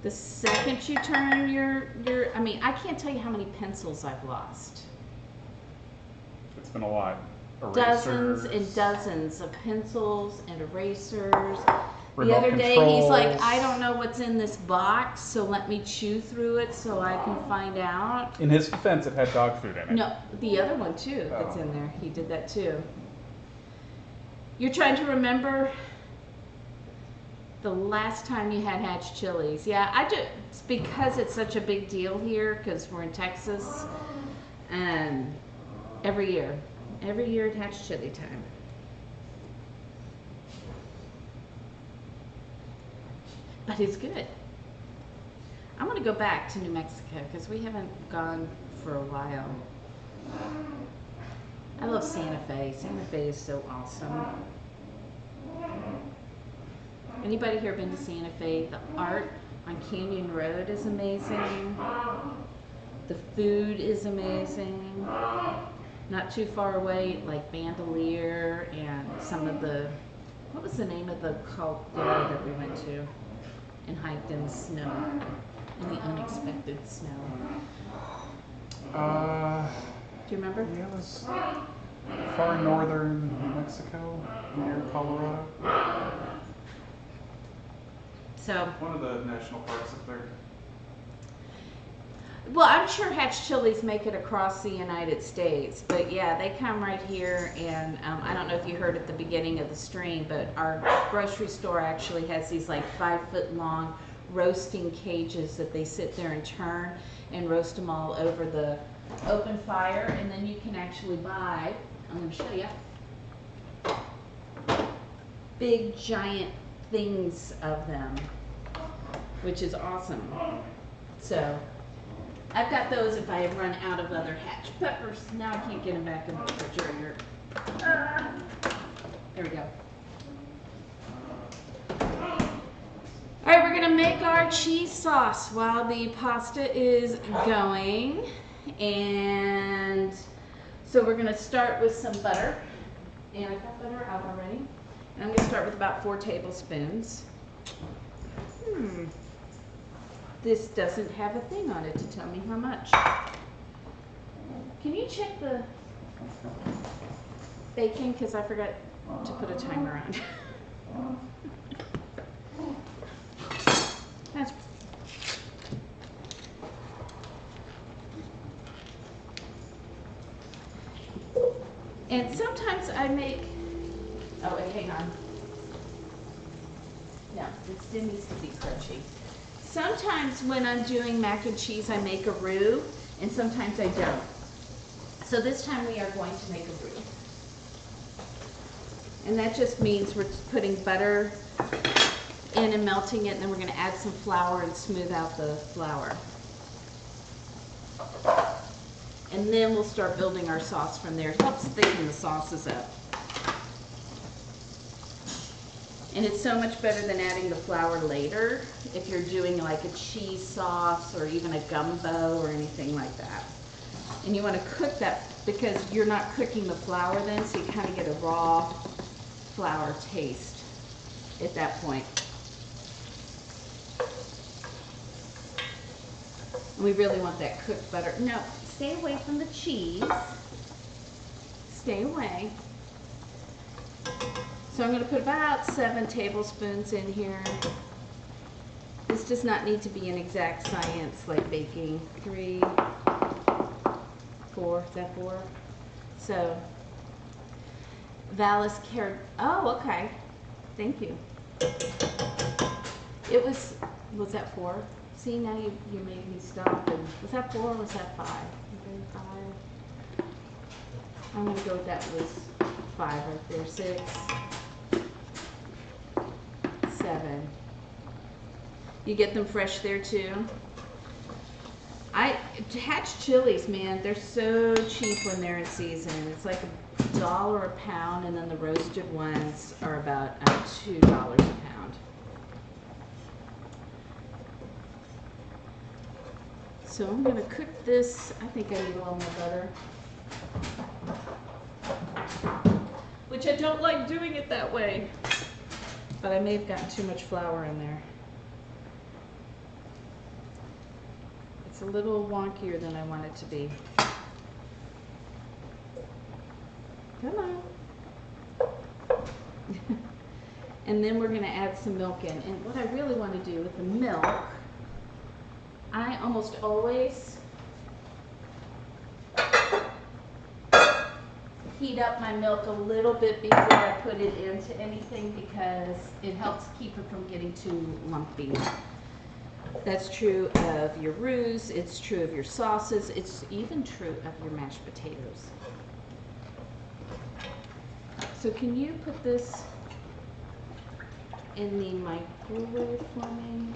The second you turn your, I mean, I can't tell you how many pencils I've lost. It's been a lot. Dozens and dozens of pencils and erasers. The Remote other day controls. he's like, I don't know what's in this box, so let me chew through it so I can find out. In his defense, it had dog food in it. No, the other one too that's in there. He did that too. You're trying to remember the last time you had hatch chilies. Yeah, I just, it's because it's such a big deal here because we're in Texas, and every year at hatch chili time. But it's good. I'm gonna go back to New Mexico because we haven't gone for a while. I love Santa Fe. Santa Fe is so awesome. Anybody here been to Santa Fe? The art on Canyon Road is amazing. The food is amazing. Not too far away, like Bandelier and some of the, what was the name of the cult there that we went to and hiked in the snow, in the unexpected snow? Do Do you remember? Yeah, it was far northern New Mexico, near Colorado. So, One of the national parks up there. well, I'm sure hatch chilies make it across the United States, but yeah, they come right here. And I don't know if you heard at the beginning of the stream, but our grocery store actually has these like 5-foot long roasting cages that they sit there and turn and roast them all over the open fire. And then you can actually buy, I'm going to show you, big giant things of them, which is awesome. So I've got those if I run out of other hatch peppers. Now I can't get them back in the refrigerator. There we go. All right, we're gonna make our cheese sauce while the pasta is going. And so we're gonna start with some butter. And I've got butter out already. And I'm gonna start with about 4 tablespoons. This doesn't have a thing on it to tell me how much. Can you check the baking? Because I forgot to put a timer on. That's and sometimes I make, oh wait, hang on. No, this still needs to be crunchy. Sometimes when I'm doing mac and cheese, I make a roux, and sometimes I don't. So this time we are going to make a roux. And that just means we're putting butter in and melting it, and then we're going to add some flour and smooth out the flour. And then we'll start building our sauce from there. It helps thicken the sauces up. And it's so much better than adding the flour later if you're doing like a cheese sauce or even a gumbo or anything like that. And you want to cook that because you're not cooking the flour then, so you kind of get a raw flour taste at that point. And we really want that cooked butter. No, stay away from the cheese. Stay away. So I'm going to put about 7 tablespoons in here. This does not need to be an exact science like baking. 3, 4, is that 4? So, Valis cared, oh, okay. Thank you. It was that 4? See, now you made me stop. And was that 4 or was that 5? Okay, 5. I'm going to go with that was 5 right there. 6. 7. You get them fresh there too. Hatch chilies, man, they're so cheap when they're in season. It's like $1 a pound, and then the roasted ones are about $2 a pound. So I'm gonna cook this. I think I need a little more butter. Which I don't like doing it that way. But I may have gotten too much flour in there. It's a little wonkier than I want it to be. Come on. And then we're going to add some milk in. And what I really want to do with the milk, I almost always heat up my milk a little bit before I put it into anything because it helps keep it from getting too lumpy. That's true of your roux, it's true of your sauces, it's even true of your mashed potatoes. So can you put this in the microwave for me?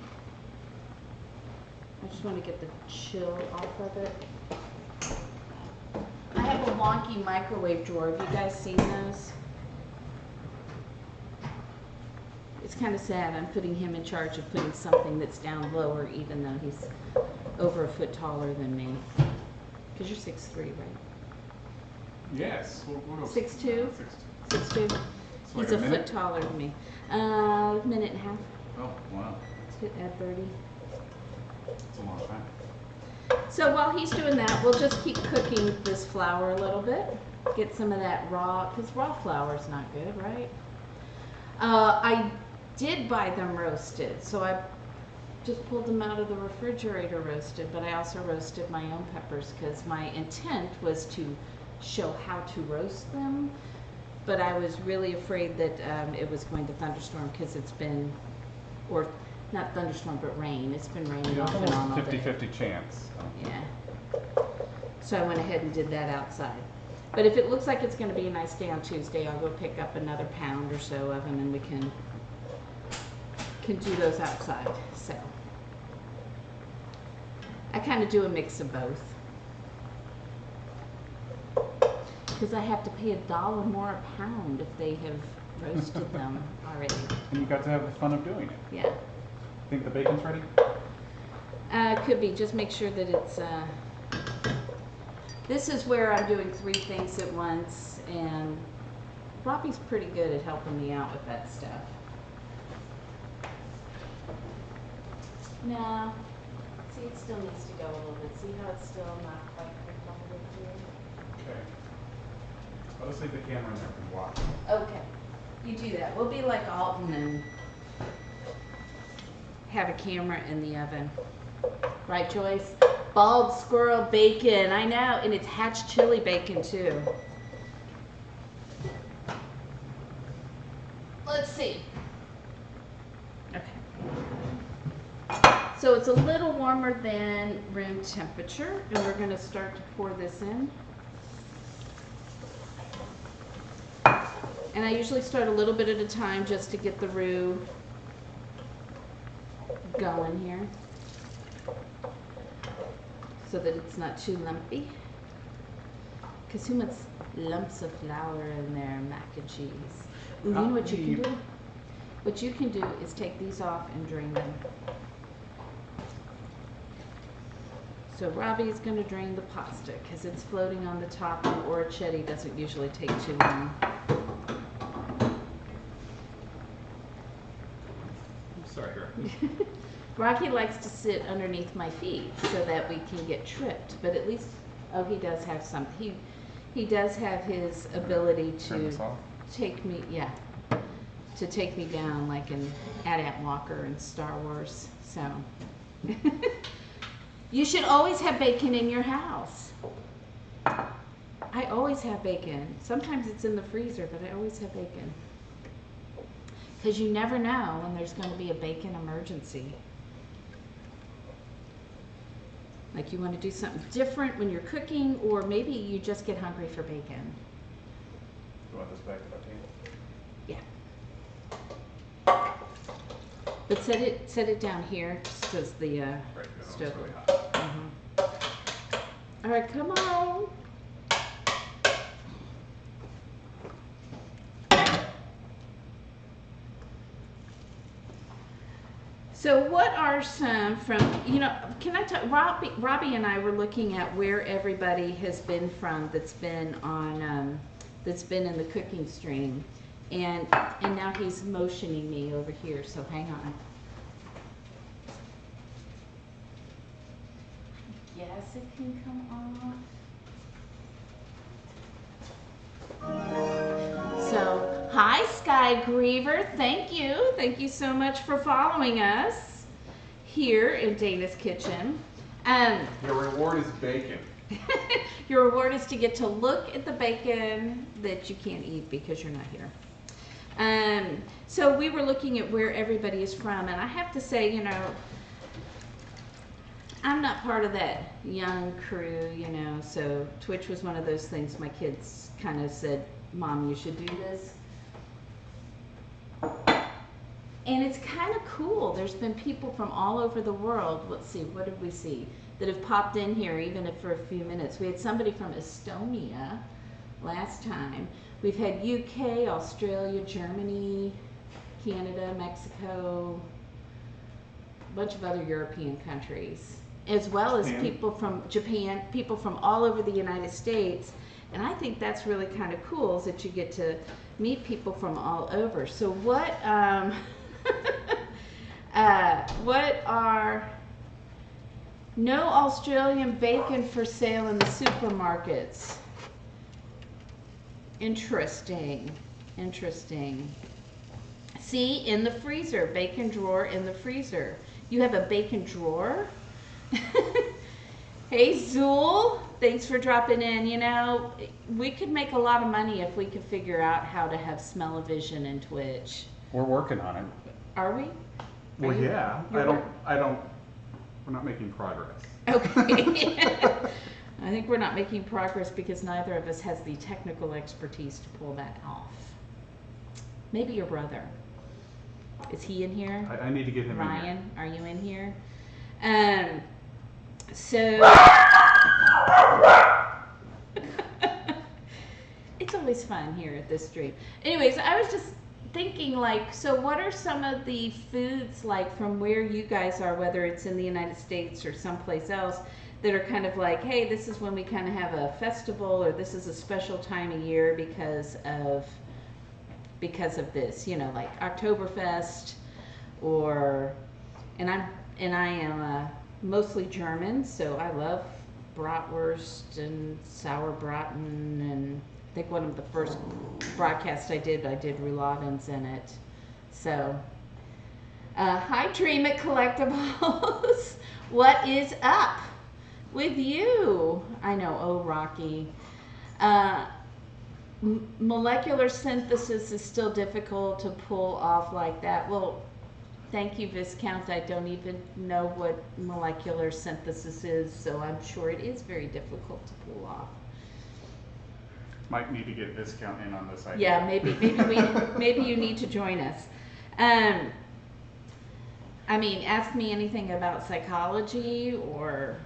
I just want to get the chill off of it. I have a wonky microwave drawer. Have you guys seen those? It's kind of sad. I'm putting him in charge of putting something that's down lower, even though he's over a foot taller than me. Because you're 6'3", right? Yes. 6'2"? 6'2". He's a foot taller than me. Minute and a half. Oh, wow. Let's hit add 30. It's a long time. So while he's doing that, we'll just keep cooking this flour a little bit. Get some of that raw, because raw flour is not good, right? I did buy them roasted, so I just pulled them out of the refrigerator roasted, but I also roasted my own peppers because my intent was to show how to roast them, but I was really afraid that it was going to thunderstorm because it's been, or not thunderstorm, but rain. It's been raining off and on all day. 50-50 chance. So. Yeah. So I went ahead and did that outside. But if it looks like it's going to be a nice day on Tuesday, I'll go pick up another pound or so of them and we can do those outside. So I kind of do a mix of both. Because I have to pay $1 more a pound if they have roasted them already. And you got to have the fun of doing it. Yeah. Think the bacon's ready? Could be. Just make sure that it's... This is where I'm doing 3 things at once, and Robbie's pretty good at helping me out with that stuff. No. See, it still needs to go a little bit. See how it's still not quite cooked all the way through? Okay. I'll just leave the camera in there and watch. Okay. You do that. We'll be like Alton and have a camera in the oven. Right, Joyce? Bald squirrel bacon. I know. And it's hatch chili bacon, too. Let's see. Okay. So it's a little warmer than room temperature. And we're going to start to pour this in. And I usually start a little bit at a time just to get the roux going here, so that it's not too lumpy. Because who wants lumps of flour in their mac and cheese? Ooh, you know what you can do? What you can do is take these off and drain them. So Robbie's going to drain the pasta because it's floating on the top, and orecchiette doesn't usually take too long. Sorry, Rocky likes to sit underneath my feet so that we can get tripped, but at least, oh, he does have some, he does have his ability to take me, yeah, to take me down like in Ad Walker and Star Wars, so. You should always have bacon in your house. I always have bacon. Sometimes it's in the freezer, but I always have bacon. Because you never know when there's going to be a bacon emergency. Like you want to do something different when you're cooking, or maybe you just get hungry for bacon. You want this back to the Yeah. But set it down here because the stove. Really hot. All right, come on. So what are some from, you know, can I tell, Robbie and I were looking at where everybody has been from that's been on, that's been in the cooking stream. And now he's motioning me over here, so hang on. Yes, it can come off. So, hi Sky Griever, thank you. Thank you so much for following us here in Dana's Kitchen. Your reward is bacon. Your reward is to get to look at the bacon that you can't eat because you're not here. So we were looking at where everybody is from, and I have to say, you know, I'm not part of that young crew, you know, so Twitch was one of those things my kids kind of said, Mom, you should do this. And it's kind of cool. There's been people from all over the world. Let's see, what did we see? That have popped in here, even if for a few minutes. We had somebody from Estonia last time. We've had UK, Australia, Germany, Canada, Mexico, a bunch of other European countries, as well as people from Japan, people from all over the United States. And I think that's really kind of cool, is that you get to meet people from all over. So what No Australian bacon for sale in the supermarkets. Interesting. Interesting. See, in the freezer, bacon drawer in the freezer. You have a bacon drawer? Hey, Zool, thanks for dropping in. You know, we could make a lot of money if we could figure out how to have smell-o-vision in Twitch. We're working on it. Are we? Well, yeah. We're not making progress. Okay. I think we're not making progress because neither of us has the technical expertise to pull that off. Maybe your brother. Is he in here? I need to get him Ryan, in here. are you in here? So it's always fun here at this stream. Anyways, I was just thinking, like, so what are some of the foods, like, from where you guys are, whether it's in the United States or someplace else, that are kind of like, hey, this is when we kind of have a festival, or this is a special time of year because of this, you know, like Oktoberfest, or, and I am mostly German, so I love bratwurst and sauerbraten, and I think one of the first broadcasts I did rouladens in it. So, hi Dream It Collectibles. What is up with you? I know, oh Rocky. Molecular synthesis is still difficult to pull off like that. Well, thank you, Viscount. I don't even know what molecular synthesis is, so I'm sure it is very difficult to pull off. Might need to get a discount in on this idea. Yeah, maybe you need to join us. I mean, ask me anything about psychology or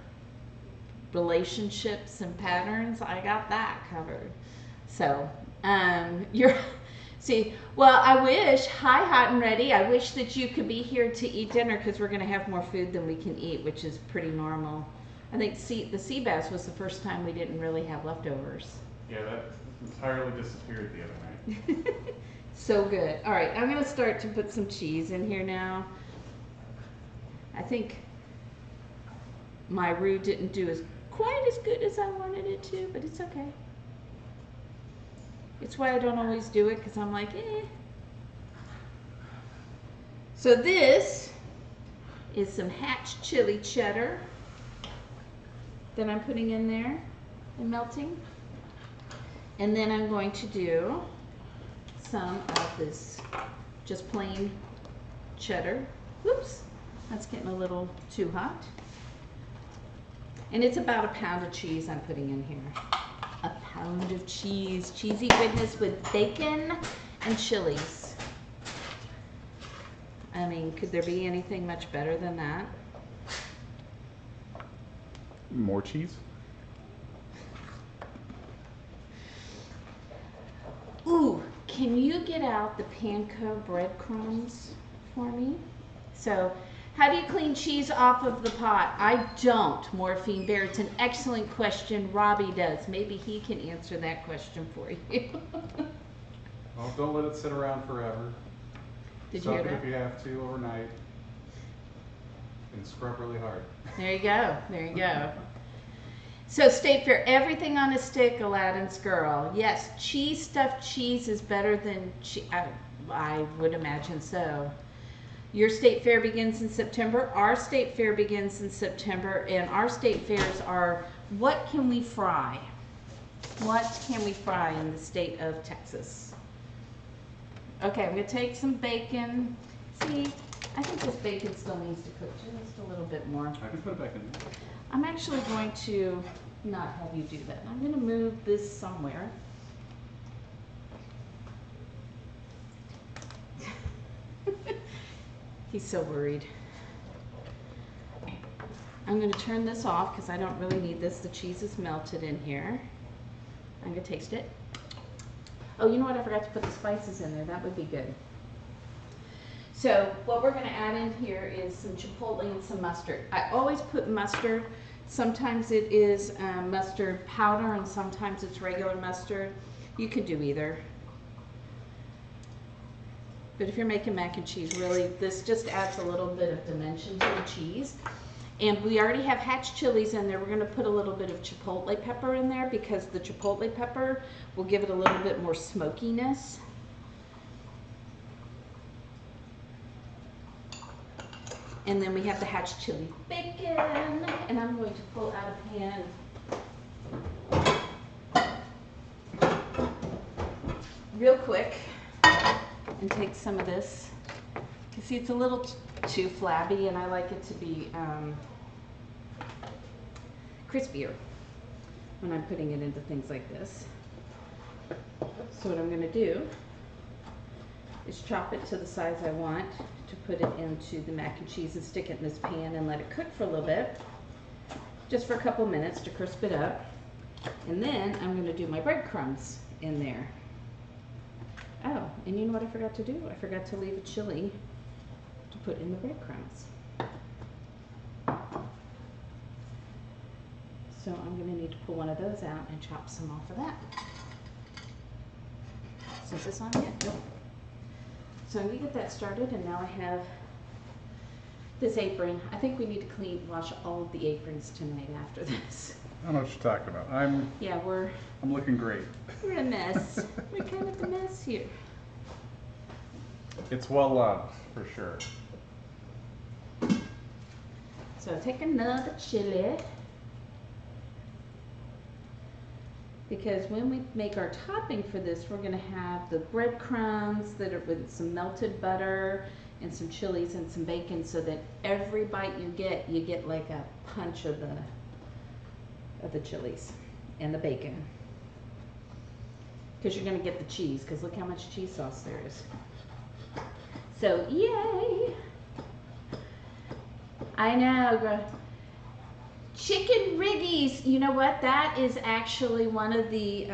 relationships and patterns. I got that covered. So, see, well, I wish, hi Hot and Ready, I wish that you could be here to eat dinner, because we're going to have more food than we can eat, which is pretty normal. I think the sea bass was the first time we didn't really have leftovers. Yeah, that entirely disappeared the other night. So good. All right, I'm going to start to put some cheese in here now. I think my roux didn't do quite as good as I wanted it to, but it's okay. It's why I don't always do it, because I'm like, eh. So this is some hatch chili cheddar that I'm putting in there and melting. And then I'm going to do some of this just plain cheddar. Whoops, that's getting a little too hot. And it's about a pound of cheese I'm putting in here. A pound of cheese, cheesy goodness with bacon and chilies. I mean, could there be anything much better than that? More cheese? Ooh, can you get out the panko breadcrumbs for me? So, how do you clean cheese off of the pot? I don't, Morphine Bear. It's an excellent question. Robbie does. Maybe he can answer that question for you. Well, don't let it sit around forever. Did you hear Soak it that? if you have to overnight. And scrub really hard. There you go. There you go. So, State Fair, everything on a stick, Aladdin's girl. Yes, cheese, stuffed cheese is better than I would imagine so. Your state fair begins in September. Our state fair begins in September, and our state fairs are, what can we fry? What can we fry in the state of Texas? Okay, I'm going to take some bacon. See, I think this bacon still needs to cook just a little bit more. I can put it back in there. I'm actually going to not have you do that. I'm going to move this somewhere. He's so worried. I'm going to turn this off because I don't really need this. The cheese is melted in here. I'm going to taste it. Oh, you know what? I forgot to put the spices in there. That would be good. So what we're going to add in here is some chipotle and some mustard. I always put mustard. Sometimes it is mustard powder and sometimes it's regular mustard. You could do either. But if you're making mac and cheese, really, this just adds a little bit of dimension to the cheese. And we already have hatch chilies in there. We're going to put a little bit of chipotle pepper in there because the chipotle pepper will give it a little bit more smokiness. And then we have the hatch chili bacon. And I'm going to pull out a pan real quick and take some of this. You see, it's a little too flabby, and I like it to be crispier when I'm putting it into things like this. So what I'm going to do is chop it to the size I want to put it into the mac and cheese and stick it in this pan and let it cook for a little bit, just for a couple minutes to crisp it up. And then I'm going to do my breadcrumbs in there. Oh, and you know what I forgot to do? I forgot to leave a chili to put in the breadcrumbs. So I'm going to need to pull one of those out and chop some off of that. Is this on yet? Nope. So I'm going to get that started, and now I have this apron. I think we need to wash all of the aprons tonight after this. I don't know what you're talking about. I'm looking great. We're a mess. We're kind of a mess here. It's well loved, for sure. So take another chili, because when we make our topping for this, we're going to have the breadcrumbs that are with some melted butter and some chilies and some bacon, so that every bite you get like a punch of the chilies and the bacon. Because you're going to get the cheese, because look how much cheese sauce there is. So, yay! I know. Chicken riggies. You know what? That is actually one of the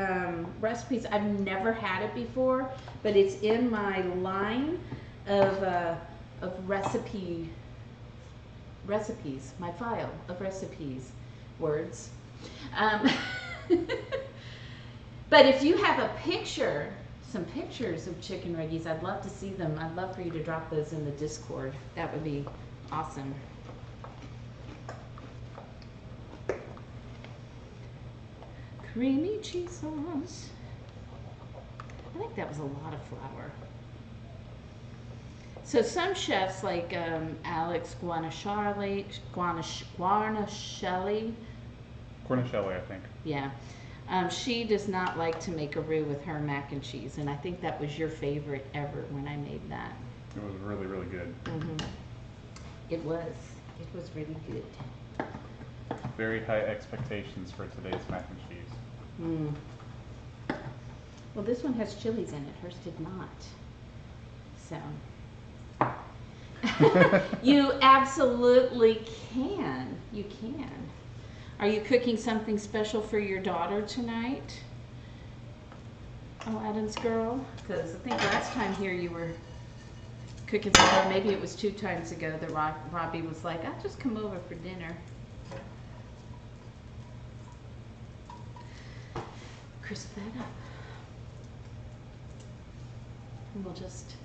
recipes. I've never had it before, but it's in my line of recipes, my file of recipes, words. But if you have a picture, some pictures of chicken riggies, I'd love to see them. I'd love for you to drop those in the Discord. That would be awesome. Creamy cheese sauce. I think that was a lot of flour. So some chefs like Alex Guarnaschelli, Guarnaschelli, I think. Yeah. She does not like to make a roux with her mac and cheese, and I think that was your favorite ever when I made that. It was really, really good. Mm-hmm. It was really good. Very high expectations for today's mac and cheese. Mm. Well, this one has chilies in it. Hers did not. So. You absolutely can. You can. Are you cooking something special for your daughter tonight? Oh, Adam's girl? Because I think last time here you were cooking for her. Maybe it was 2 times ago that Robbie was like, I'll just come over for dinner. Crisp that up. And we'll just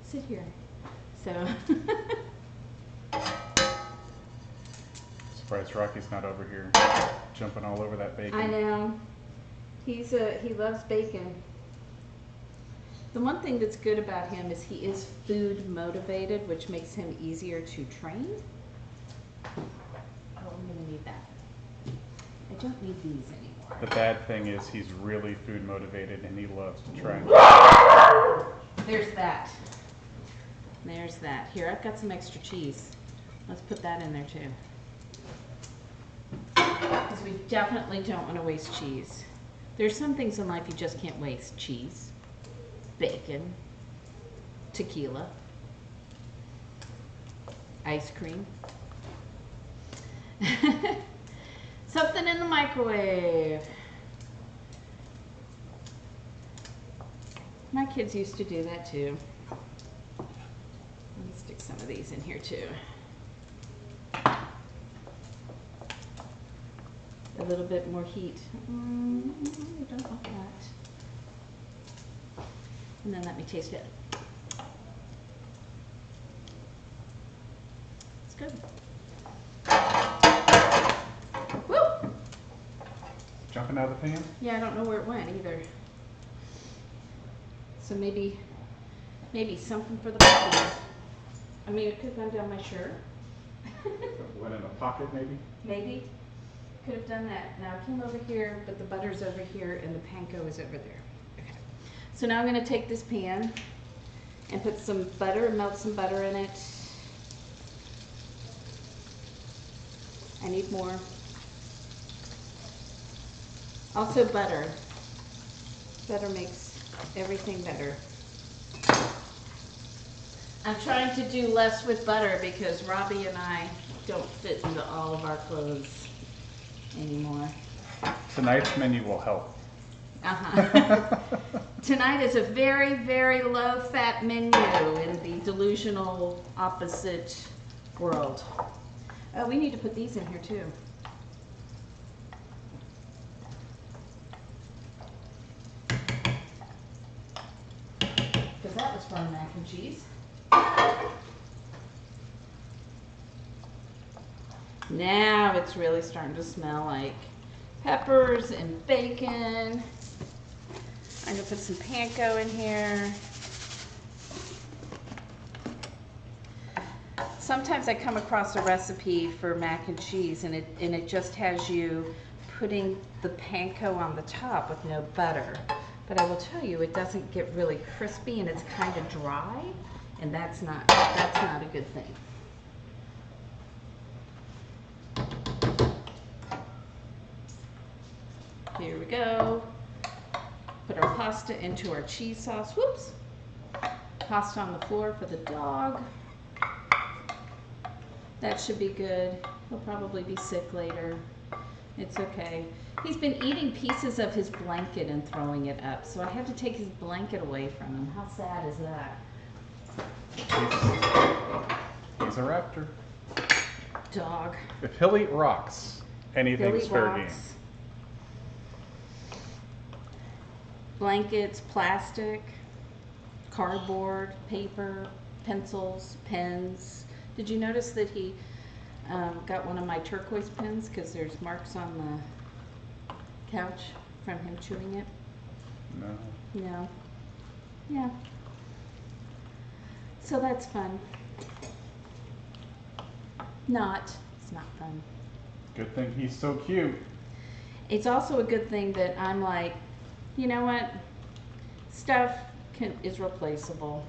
sit here. So. Surprised Rocky's not over here jumping all over that bacon. I know. He loves bacon. The one thing that's good about him is he is food motivated, which makes him easier to train. Oh, I'm gonna need that. I don't need these anymore. The bad thing is he's really food motivated and he loves to try. There's that. There's that. Here, I've got some extra cheese. Let's put that in there too. Because we definitely don't want to waste cheese. There's some things in life you just can't waste. Cheese, bacon, tequila, ice cream. Something in the microwave. My kids used to do that too. Let me stick some of these in here too. A little bit more heat. I don't want that. And then let me taste it. It's good. jumping out of the pan? Yeah, I don't know where it went either. So maybe something for the puppies. I mean, it could have gone down my shirt. Went in a pocket, maybe? Maybe. Could have done that. Now I came over here, but the butter's over here and the panko is over there. Okay. So now I'm going to take this pan and put some butter, melt some butter in it. I need more. Also butter. Butter makes everything better. I'm trying to do less with butter because Robbie and I don't fit into all of our clothes anymore. Tonight's menu will help. Tonight is a very, very low-fat menu in the delusional opposite world. Oh, we need to put these in here too. Because that was for our mac and cheese. Now it's really starting to smell like peppers and bacon. I'm gonna put some panko in here. Sometimes I come across a recipe for mac and cheese and it just has you putting the panko on the top with no butter. But I will tell you, it doesn't get really crispy and it's kind of dry, and that's not a good thing. Here we go. Put our pasta into our cheese sauce. Whoops. Pasta on the floor for the dog. That should be good. He'll probably be sick later. It's okay. He's been eating pieces of his blanket and throwing it up, so I had to take his blanket away from him. How sad is that? He's a raptor. Dog. If he'll eat rocks, anything's fair game. Blankets, plastic, cardboard, paper, pencils, pens. Did you notice that he got one of my turquoise pens because there's marks on the couch from him chewing it? No. No. Yeah. So that's fun. It's not fun. Good thing he's so cute. It's also a good thing that I'm like, you know what? Stuff is replaceable.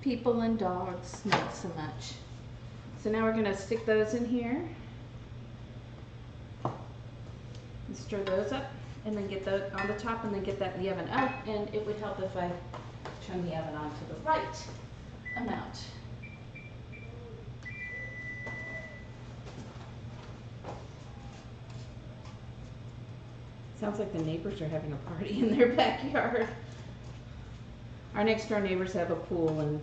People and dogs, not so much. So now we're going to stick those in here. And stir those up. And then get those on the top and then get that in the oven. Oh, and it would help if I turn the oven on to the right amount. Sounds like the neighbors are having a party in their backyard. Our next door neighbors have a pool and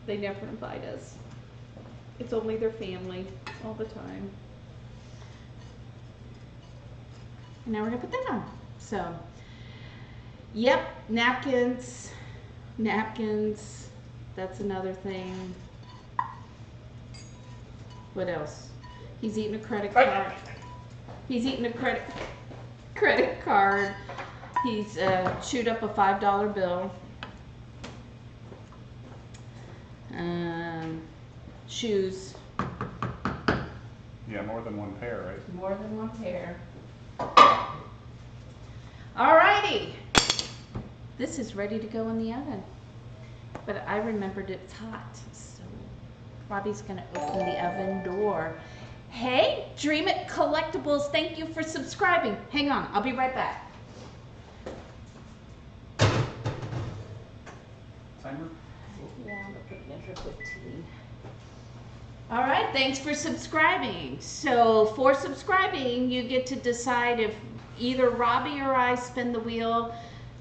they never invite us. It's only their family all the time. And now we're gonna put that on. So, yep, napkins. That's another thing. What else? He's eating a credit card. He's eating a credit card. He's chewed up a $5 bill. Shoes. Yeah, more than one pair, right? More than one pair. Alrighty. This is ready to go in the oven. But I remembered it's hot, so Robbie's gonna open the oven door. Hey, Dream It Collectibles, thank you for subscribing. Hang on, I'll be right back. Timer? Yeah, I'm gonna put it in for 15. All right, thanks for subscribing. So for subscribing, you get to decide if either Robbie or I spin the wheel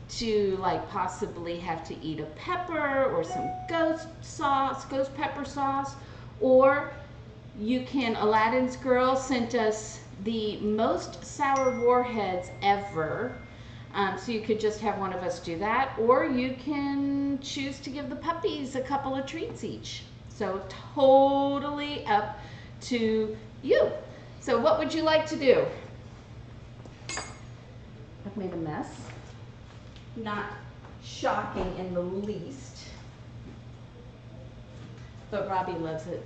to like possibly have to eat a pepper or some ghost pepper sauce, or you can, Aladdin's girl sent us the most sour warheads ever. So you could just have one of us do that, or you can choose to give the puppies a couple of treats each. So totally up to you. So what would you like to do? I've made a mess. Not shocking in the least. But Robbie loves it.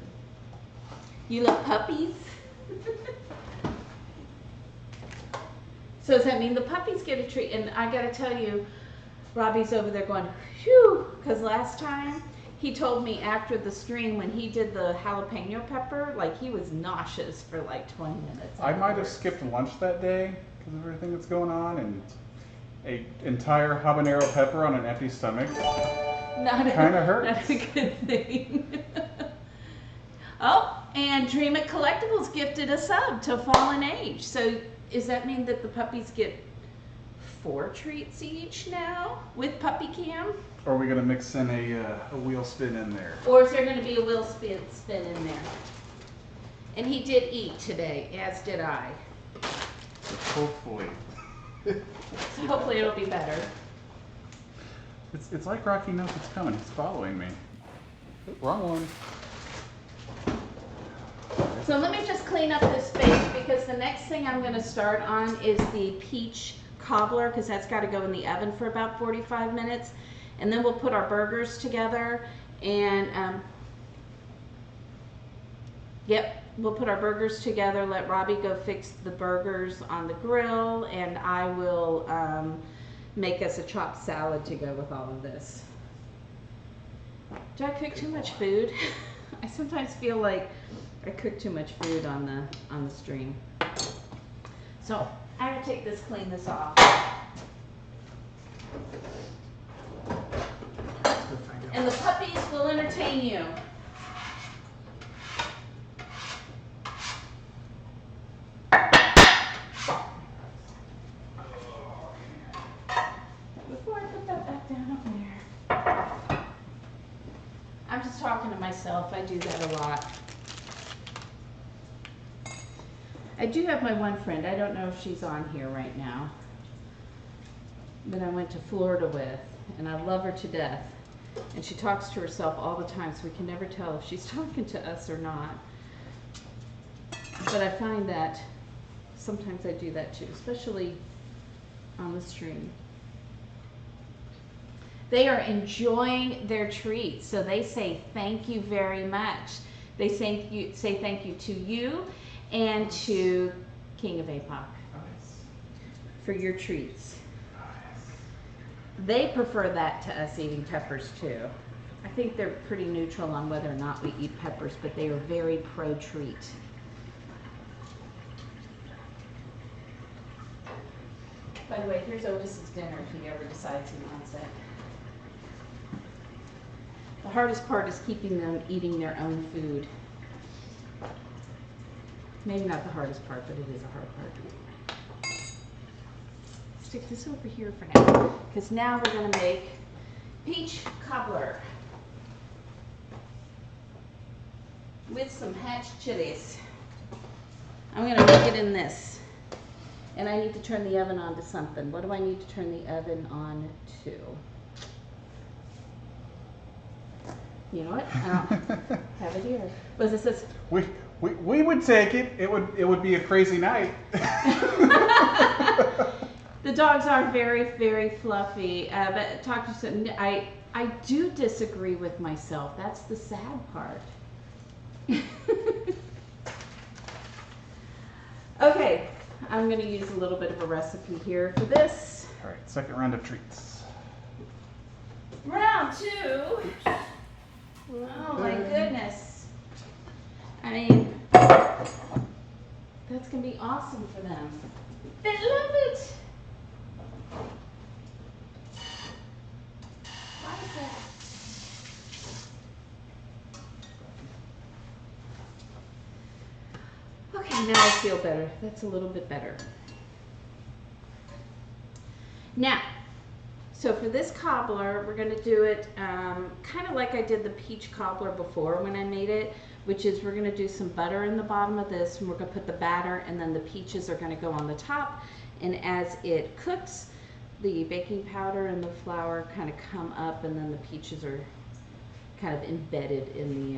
You love puppies? So does that mean the puppies get a treat? And I gotta tell you, Robbie's over there going, phew, because last time he told me after the stream when he did the jalapeno pepper, like he was nauseous for like 20 minutes. I might have skipped lunch that day because of everything that's going on, and an entire habanero pepper on an empty stomach kind of hurts. Not a good thing. Oh, and Dream It Collectibles gifted a sub to Fallen Age. So does that mean that the puppies get 4 treats each now with Puppy Cam? Or are we gonna mix in a wheel spin in there? Or is there going to be a wheel spin in there? And he did eat today, as did I. Hopefully. So hopefully it'll be better. It's like Rocky knows it's coming. He's following me. Wrong one. So let me just clean up this space because the next thing I'm going to start on is the peach cobbler because that's got to go in the oven for about 45 minutes. And then we'll put our burgers together and, we'll put our burgers together, let Robbie go fix the burgers on the grill, and I will make us a chopped salad to go with all of this. Do I cook too much food? I sometimes feel like I cook too much food on the stream. So I'm gonna take this, clean this off. And the puppies will entertain you. Before I put that back down up there. I'm just talking to myself. I do that a lot. I do have my one friend. I don't know if she's on here right now. That I went to Florida with, and I love her to death. And she talks to herself all the time, so we can never tell if she's talking to us or not. But I find that sometimes I do that too, especially on the stream. They are enjoying their treats, so they say thank you very much. They say thank you to you and to King of APOC for your treats. They prefer that to us eating peppers too. I think they're pretty neutral on whether or not we eat peppers, but they are very pro-treat. By the way, here's Otis's dinner if he ever decides he wants it. The hardest part is keeping them eating their own food. Maybe not the hardest part, but it is a hard part. Stick this over here for now, because now we're going to make peach cobbler with some hatch chilies. I'm going to make it in this, and I need to turn the oven on to something. What do I need to turn the oven on to? You know what? I don't have it here. What does it say? We would take it. It would be a crazy night. The dogs are very, very fluffy, but talk to some. I do disagree with myself. That's the sad part. Okay, I'm going to use a little bit of a recipe here for this. All right, second round of treats. Round 2. Oh my goodness. I mean, that's going to be awesome for them. They love it. Why is that? Okay, now I feel better. That's a little bit better. Now, so for this cobbler, we're going to do it kind of like I did the peach cobbler before when I made it, which is we're going to do some butter in the bottom of this, and we're going to put the batter, and then the peaches are going to go on the top. And as it cooks, the baking powder and the flour kind of come up, and then the peaches are kind of embedded in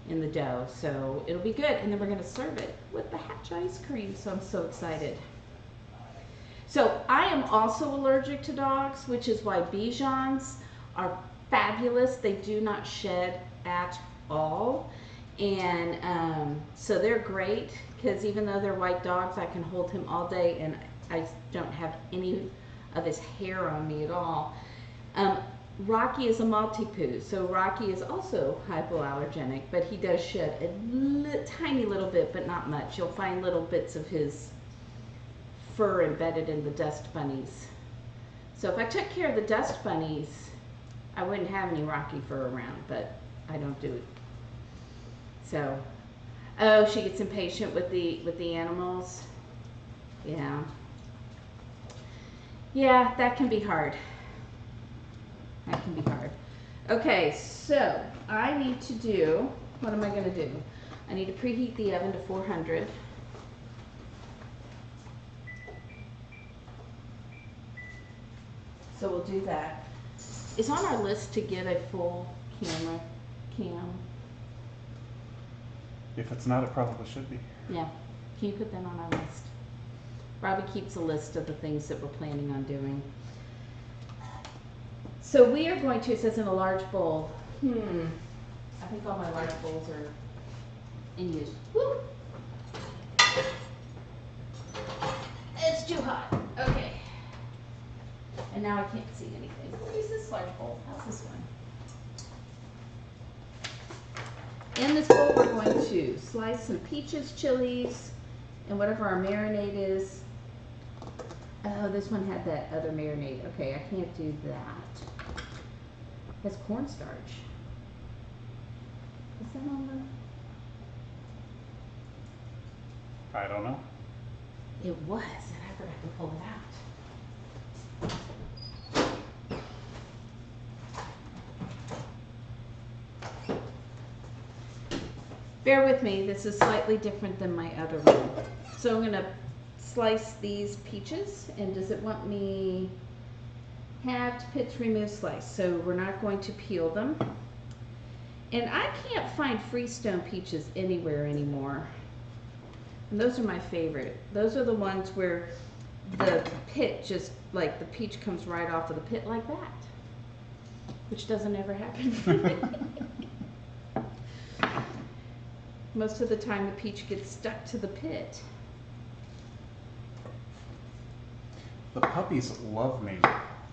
in the dough. So it'll be good. And then we're going to serve it with the Hatch ice cream. So I'm so excited. So I am also allergic to dogs, which is why Bijans are fabulous. They do not shed at all. And so they're great because even though they're white dogs, I can hold him all day and I don't have any of his hair on me at all. Rocky is a Maltipoo, so Rocky is also hypoallergenic, but he does shed a tiny little bit, but not much. You'll find little bits of his fur embedded in the dust bunnies. So if I took care of the dust bunnies, I wouldn't have any Rocky fur around, but I don't do it. So, oh, she gets impatient with the animals. Yeah. Yeah, that can be hard. That can be hard. Okay, so I need to do, what am I going to do? I need to preheat the oven to 400. So we'll do that. It's on our list to get a full camera cam. If it's not, it probably should be. Yeah. Can you put that on our list? Robbie keeps a list of the things that we're planning on doing. So we are going to, it says in a large bowl. I think all my large bowls are in use. Woo! It's too hot. Okay. And now I can't see anything. What is this large bowl? How's this one? In this bowl, we're going to slice some peaches, chilies, and whatever our marinade is. Oh, this one had that other marinade. Okay, I can't do that. It has cornstarch. Is that on the... I don't know. It was, and I forgot to pull it out. Bear with me, this is slightly different than my other one. So I'm gonna slice these peaches, and does it want me halved, pits, remove, slice? So we're not going to peel them. And I can't find Freestone peaches anywhere anymore. And those are my favorite. Those are the ones where the pit just, like the peach comes right off of the pit like that. Which doesn't ever happen. Most of the time the peach gets stuck to the pit. The puppies love me.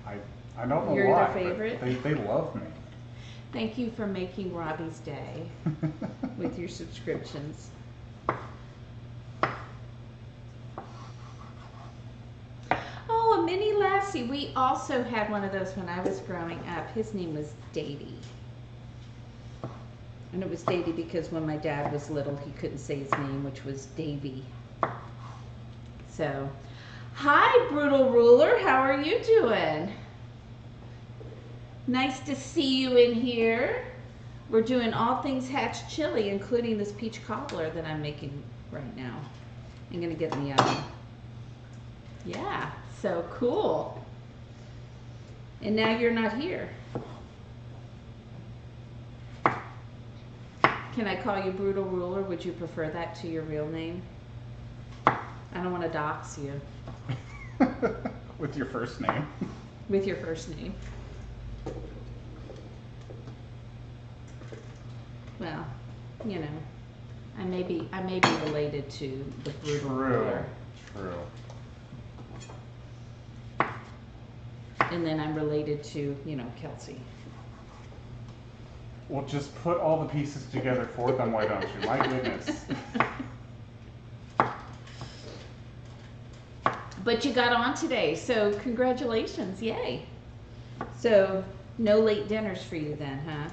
I don't know You're why. their favorite? But they love me. Thank you for making Robbie's day with your subscriptions. Oh, a mini Lassie. We also had one of those when I was growing up. His name was Davy. And it was Davy because when my dad was little, he couldn't say his name, which was Davy. So, hi, Brutal Ruler. How are you doing? Nice to see you in here. We're doing all things Hatch chili, including this peach cobbler that I'm making right now. I'm going to get in the oven. Yeah, so cool. And now you're not here. Can I call you Brutal Ruler? Would you prefer that to your real name? I don't want to dox you. With your first name. With your first name. Well, you know, I may be related to the Brutal Ruler. True. And then I'm related to, you know, Kelsey. Well, just put all the pieces together for them, why don't you? My goodness. But you got on today, so congratulations, yay. So, no late dinners for you then, huh?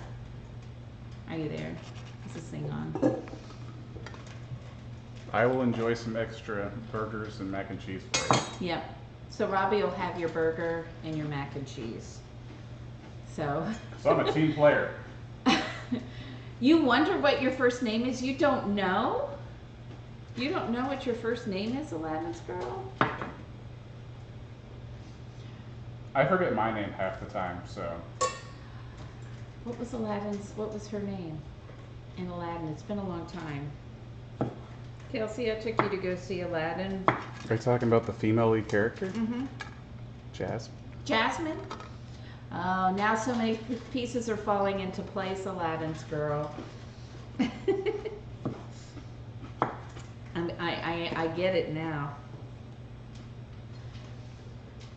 Are you there? Is this thing on? I will enjoy some extra burgers and mac and cheese for you. Yep. So Robbie will have your burger and your mac and cheese. So I'm a team player. You wonder what your first name is? You don't know? You don't know what your first name is, Aladdin's girl? I forget my name half the time, so. What was her name? And Aladdin. It's been a long time. Kelsey, I took you to go see Aladdin. Are you talking about the female lead character? Mm-hmm. Jasmine? Oh, now so many pieces are falling into place, Aladdin's girl. I get it now.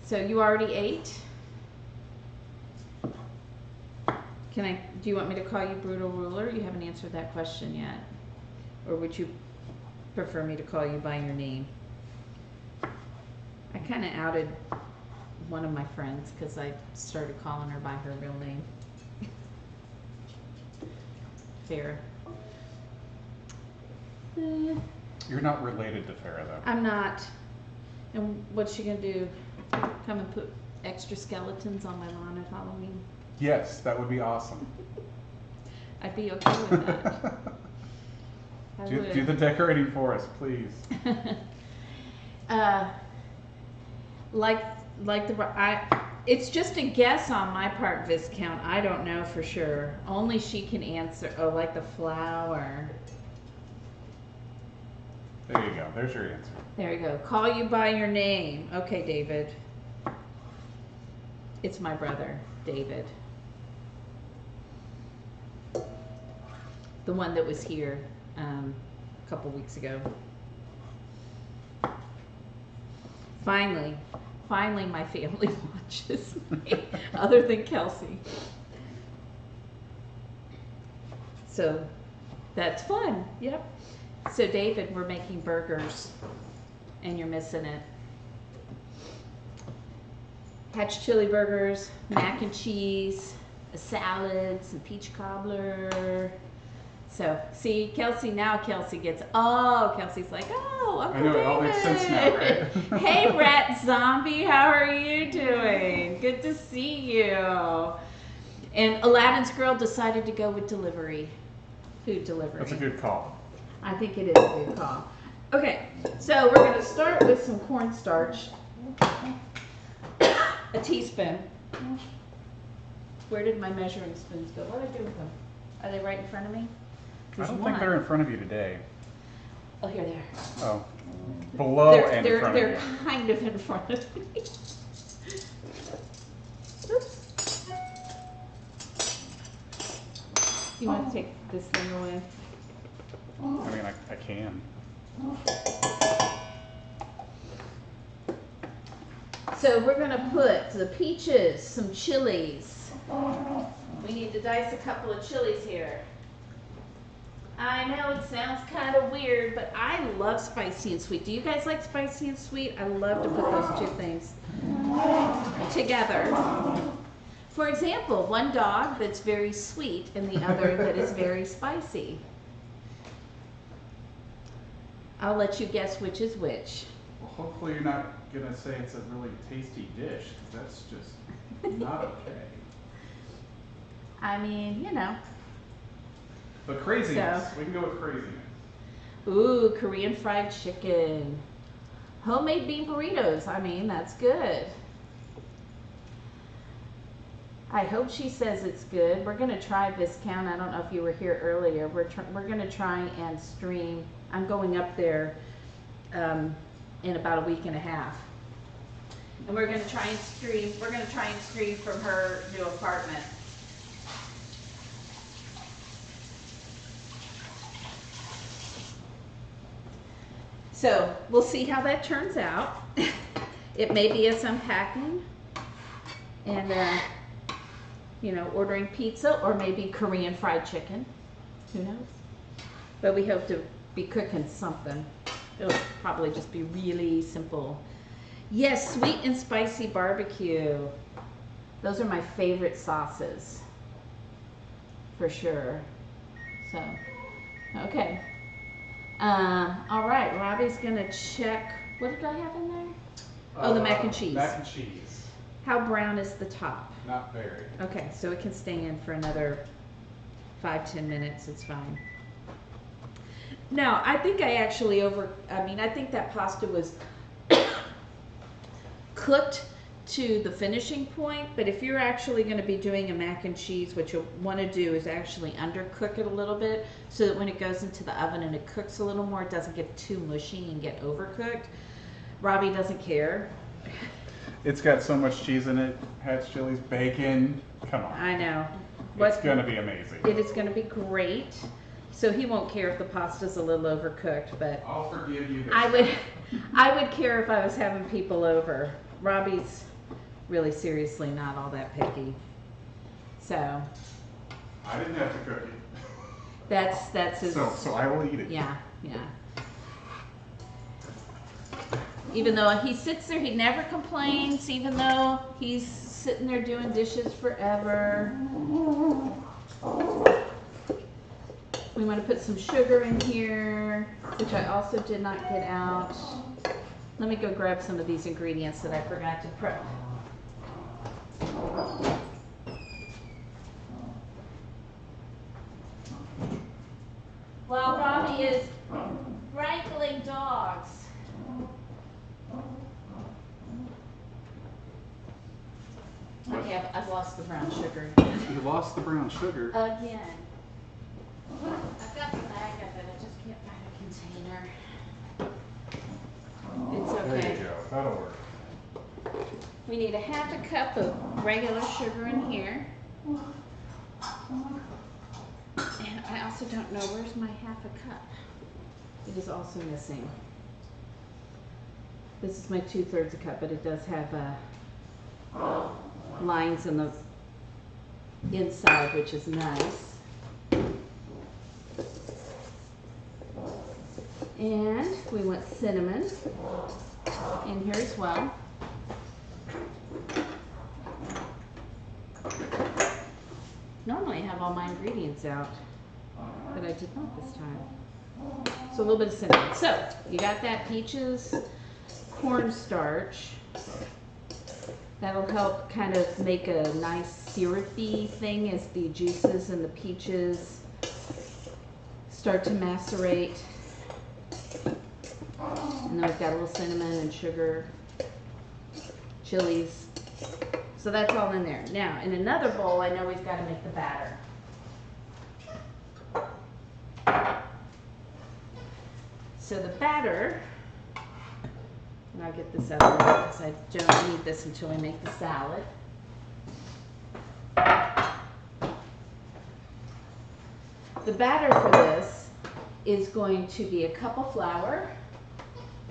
So you already ate? Do you want me to call you Brutal Ruler? You haven't answered that question yet. Or would you prefer me to call you by your name? I kind of outed one of my friends because I started calling her by her real name. Farrah. You're not related to Farrah, though. I'm not. And what's she gonna do? Come and put extra skeletons on my lawn at Halloween? Yes, that would be awesome. I'd be okay with that. Do the decorating for us, please. It's just a guess on my part, Viscount. I don't know for sure. Only she can answer. Oh, like the flower. There you go. There's your answer. There you go. Call you by your name. Okay, David. It's my brother, David. The one that was here a couple weeks ago. Finally, my family watches me, other than Kelsey. So that's fun. Yep. So David, we're making burgers, and you're missing it. Hatch chili burgers, mac and cheese, a salad, some peach cobbler. So, see, Kelsey gets, Kelsey's like, Uncle David. I know, it all makes sense now, right? Hey, Rat Zombie, how are you doing? Good to see you. And Aladdin's girl decided to go with delivery, food delivery. That's a good call. I think it is a good call. Okay, so we're going to start with some cornstarch. A teaspoon. Where did my measuring spoons go? What did I do with them? Are they right in front of me? I don't think they're in front of you today. Oh, here they are. Oh, below and in front of you. They're kind of in front of me. Oops. You want to take this thing away? I mean, I can. So we're going to put the peaches, some chilies. We need to dice a couple of chilies here. I know it sounds kind of weird, but I love spicy and sweet. Do you guys like spicy and sweet? I love to put those two things together. For example, one dog that's very sweet and the other that is very spicy. I'll let you guess which is which. Well, hopefully you're not going to say it's a really tasty dish, because that's just not okay. I mean, you know. But craziness. So, we can go with craziness. Ooh, Korean fried chicken. Homemade bean burritos. I mean, that's good. I hope she says it's good. We're going to try Viscount. I don't know if you were here earlier. We're going to try and stream. I'm going up there in about a week and a half. And we're going to try and stream. We're going to try and stream from her new apartment. So we'll see how that turns out. It may be us unpacking and you know, ordering pizza, or maybe Korean fried chicken. Who knows? But we hope to be cooking something. It'll probably just be really simple. Yes, sweet and spicy barbecue. Those are my favorite sauces, for sure. So, okay. All right, Robbie's gonna check. What did I have in there? Oh, the mac and cheese. Mac and cheese. How brown is the top? Not very. Okay, so it can stay in for another 5-10 minutes. It's fine. Now, I think I think that pasta was cooked to the finishing point, but if you're actually going to be doing a mac and cheese, what you'll want to do is actually undercook it a little bit so that when it goes into the oven and it cooks a little more, it doesn't get too mushy and get overcooked. Robbie doesn't care. It's got so much cheese in it, Hatch chilies, bacon. Come on. I know. It's going to be amazing. It is going to be great. So he won't care if the pasta's a little overcooked, but I'll forgive you this I would care if I was having people over. Robbie's really seriously not all that picky. So I didn't have to cook it. that's his. So I will eat it. Yeah. Even though he sits there, he never complains, even though he's sitting there doing dishes forever. We want to put some sugar in here, which I also did not get out. Let me go grab some of these ingredients that I forgot to prep. While Robbie is wrangling dogs. Okay, I've lost the brown sugar again. You lost the brown sugar? Again. I've got the bag of it, I just can't find a container. It's okay. There you go, that'll work. We need a half a cup of regular sugar in here. And I also don't know, where's my half a cup? It is also missing. This is my 2/3 a cup, but it does have lines in the inside, which is nice. And we want cinnamon in here as well. Normally I have all my ingredients out, but I did not this time. So a little bit of cinnamon. So you got that peaches cornstarch. That'll help kind of make a nice syrupy thing as the juices and the peaches start to macerate. And then we've got a little cinnamon and sugar, chilies. So that's all in there. Now, in another bowl, I know we've got to make the batter. So the batter, and I'll get this out of the way because I don't need this until we make the salad. The batter for this is going to be a cup of flour,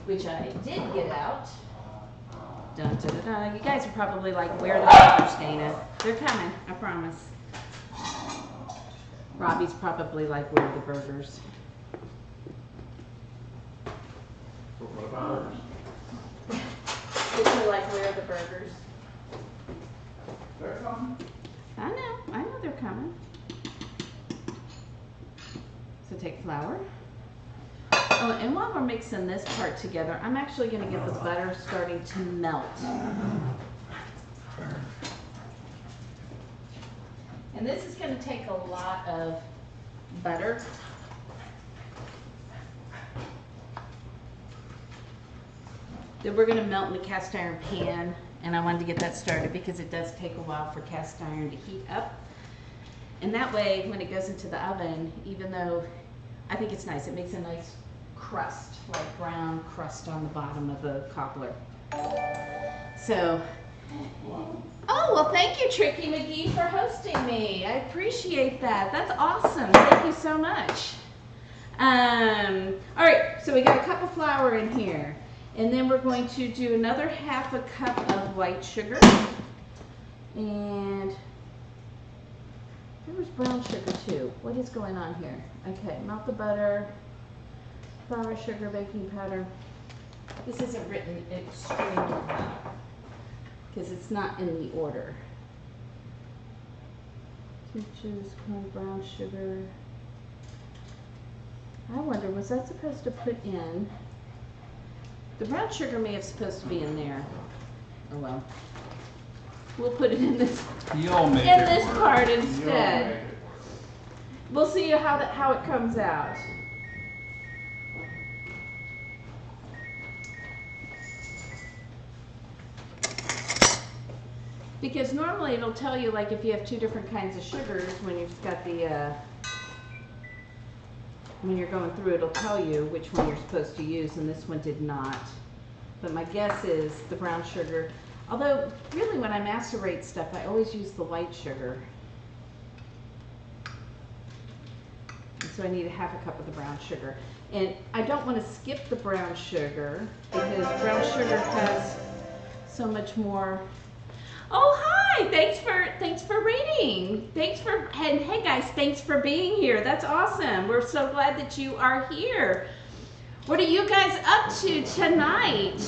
which I did get out. Dun, dun, dun, dun. You guys are probably like, where are the burgers, Dana? They're coming, I promise. Robbie's probably like, where are the burgers? What about burgers? People are like, where are the burgers? They're coming. I know they're coming. So take flour. Oh, and while we're mixing this part together, I'm actually going to get the butter starting to melt. And this is going to take a lot of butter. That we're going to melt in the cast iron pan, and I wanted to get that started because it does take a while for cast iron to heat up. And that way, when it goes into the oven, even though I think it's nice, it makes a nice crust, like brown crust on the bottom of the cobbler. So, oh, well, thank you, Tricky McGee, for hosting me. I appreciate that. That's awesome. Thank you so much. All right, so we got a cup of flour in here. And then we're going to do another half a cup of white sugar. And there was brown sugar too. What is going on here? Okay, melt the butter, flour, sugar, baking powder. This isn't written extremely well because it's not in the order. Peaches, corn, brown sugar. I wonder, was that supposed to put in? The brown sugar may have supposed to be in there. Oh well. We'll put it in this part instead. We'll see how it comes out. Because normally it'll tell you, like, if you have two different kinds of sugars, when you've got the, when you're going through, it'll tell you which one you're supposed to use, and this one did not. But my guess is the brown sugar, although really when I macerate stuff, I always use the white sugar. And so I need a half a cup of the brown sugar. And I don't want to skip the brown sugar because brown sugar has so much more. Oh, hi! Thanks for reading. And hey guys, thanks for being here. That's awesome. We're so glad that you are here. What are you guys up to tonight?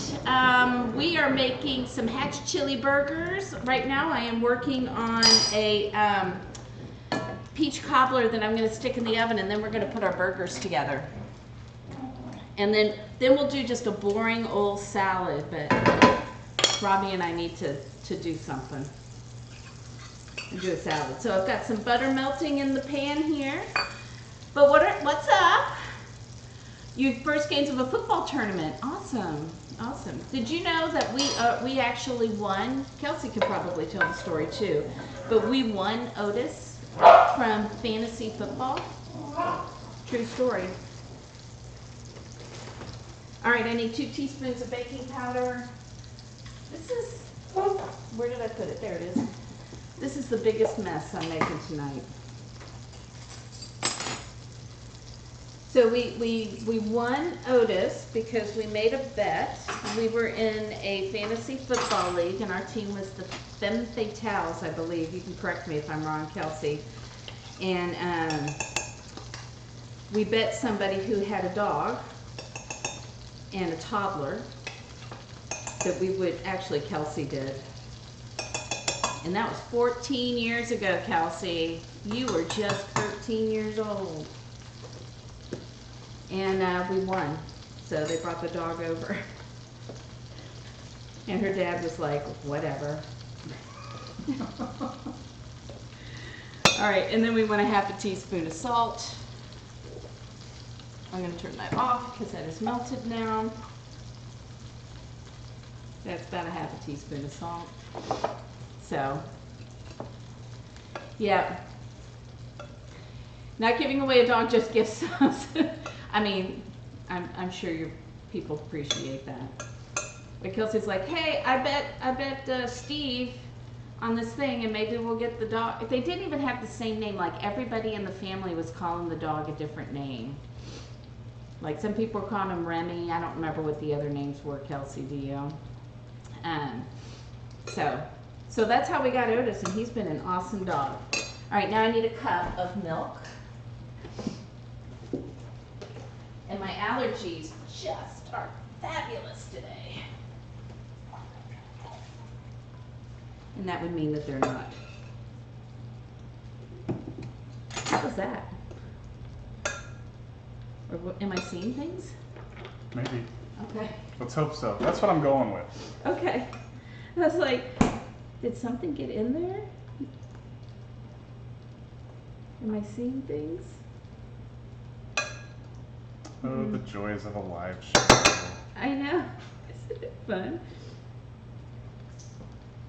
We are making some hatch chili burgers. Right now I am working on a peach cobbler that I'm going to stick in the oven, and then we're going to put our burgers together. And then we'll do just a boring old salad, but Robbie and I need to do something and do a salad. So I've got some butter melting in the pan here. But what's up? You first games of a football tournament. Awesome, awesome. Did you know that we actually won? Kelsey could probably tell the story too, but we won Otis from fantasy football. True story. All right, I need 2 teaspoons of baking powder. This is, where did I put it? There it is. This is the biggest mess I'm making tonight. So we won Otis because we made a bet. We were in a fantasy football league, and our team was the Femme Fatales, I believe. You can correct me if I'm wrong, Kelsey. And we bet somebody who had a dog and a toddler that we would, actually Kelsey did. And that was 14 years ago, Kelsey. You were just 13 years old. And we won. So they brought the dog over. And her dad was like, whatever. All right, and then we want a half a teaspoon of salt. I'm going to turn that off because that is melted now. That's about a half a teaspoon of salt. So, yeah. Not giving away a dog just gift us. I mean, I'm sure your people appreciate that. But Kelsey's like, hey, I bet Steve on this thing, and maybe we'll get the dog. They didn't even have the same name. Like, everybody in the family was calling the dog a different name. Like, some people were calling him Remy. I don't remember what the other names were, Kelsey, do you? So that's how we got Otis, and he's been an awesome dog. All right, now I need a cup of milk. And my allergies just are fabulous today. And that would mean that they're not. What was that? Or what, am I seeing things? Maybe. Okay. Let's hope so. That's what I'm going with. Okay. I was like, did something get in there? Am I seeing things? Oh, the joys of a live show. I know. Isn't it fun?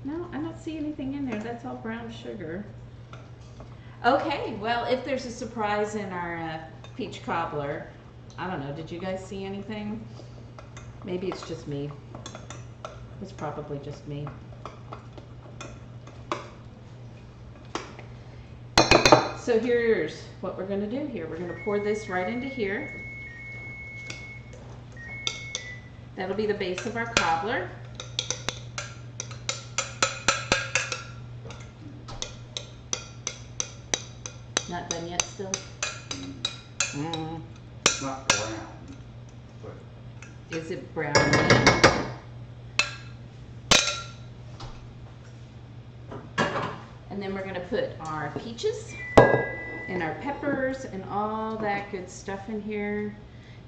No, I don't see anything in there. That's all brown sugar. Okay, well, if there's a surprise in our peach cobbler, I don't know. Did you guys see anything? Maybe it's just me. It's probably just me. So here's what we're going to do here. We're going to pour this right into here. That'll be the base of our cobbler. Not done yet still? It's not brown, but... Is it brown now? And then we're going to put our peaches and our peppers and all that good stuff in here.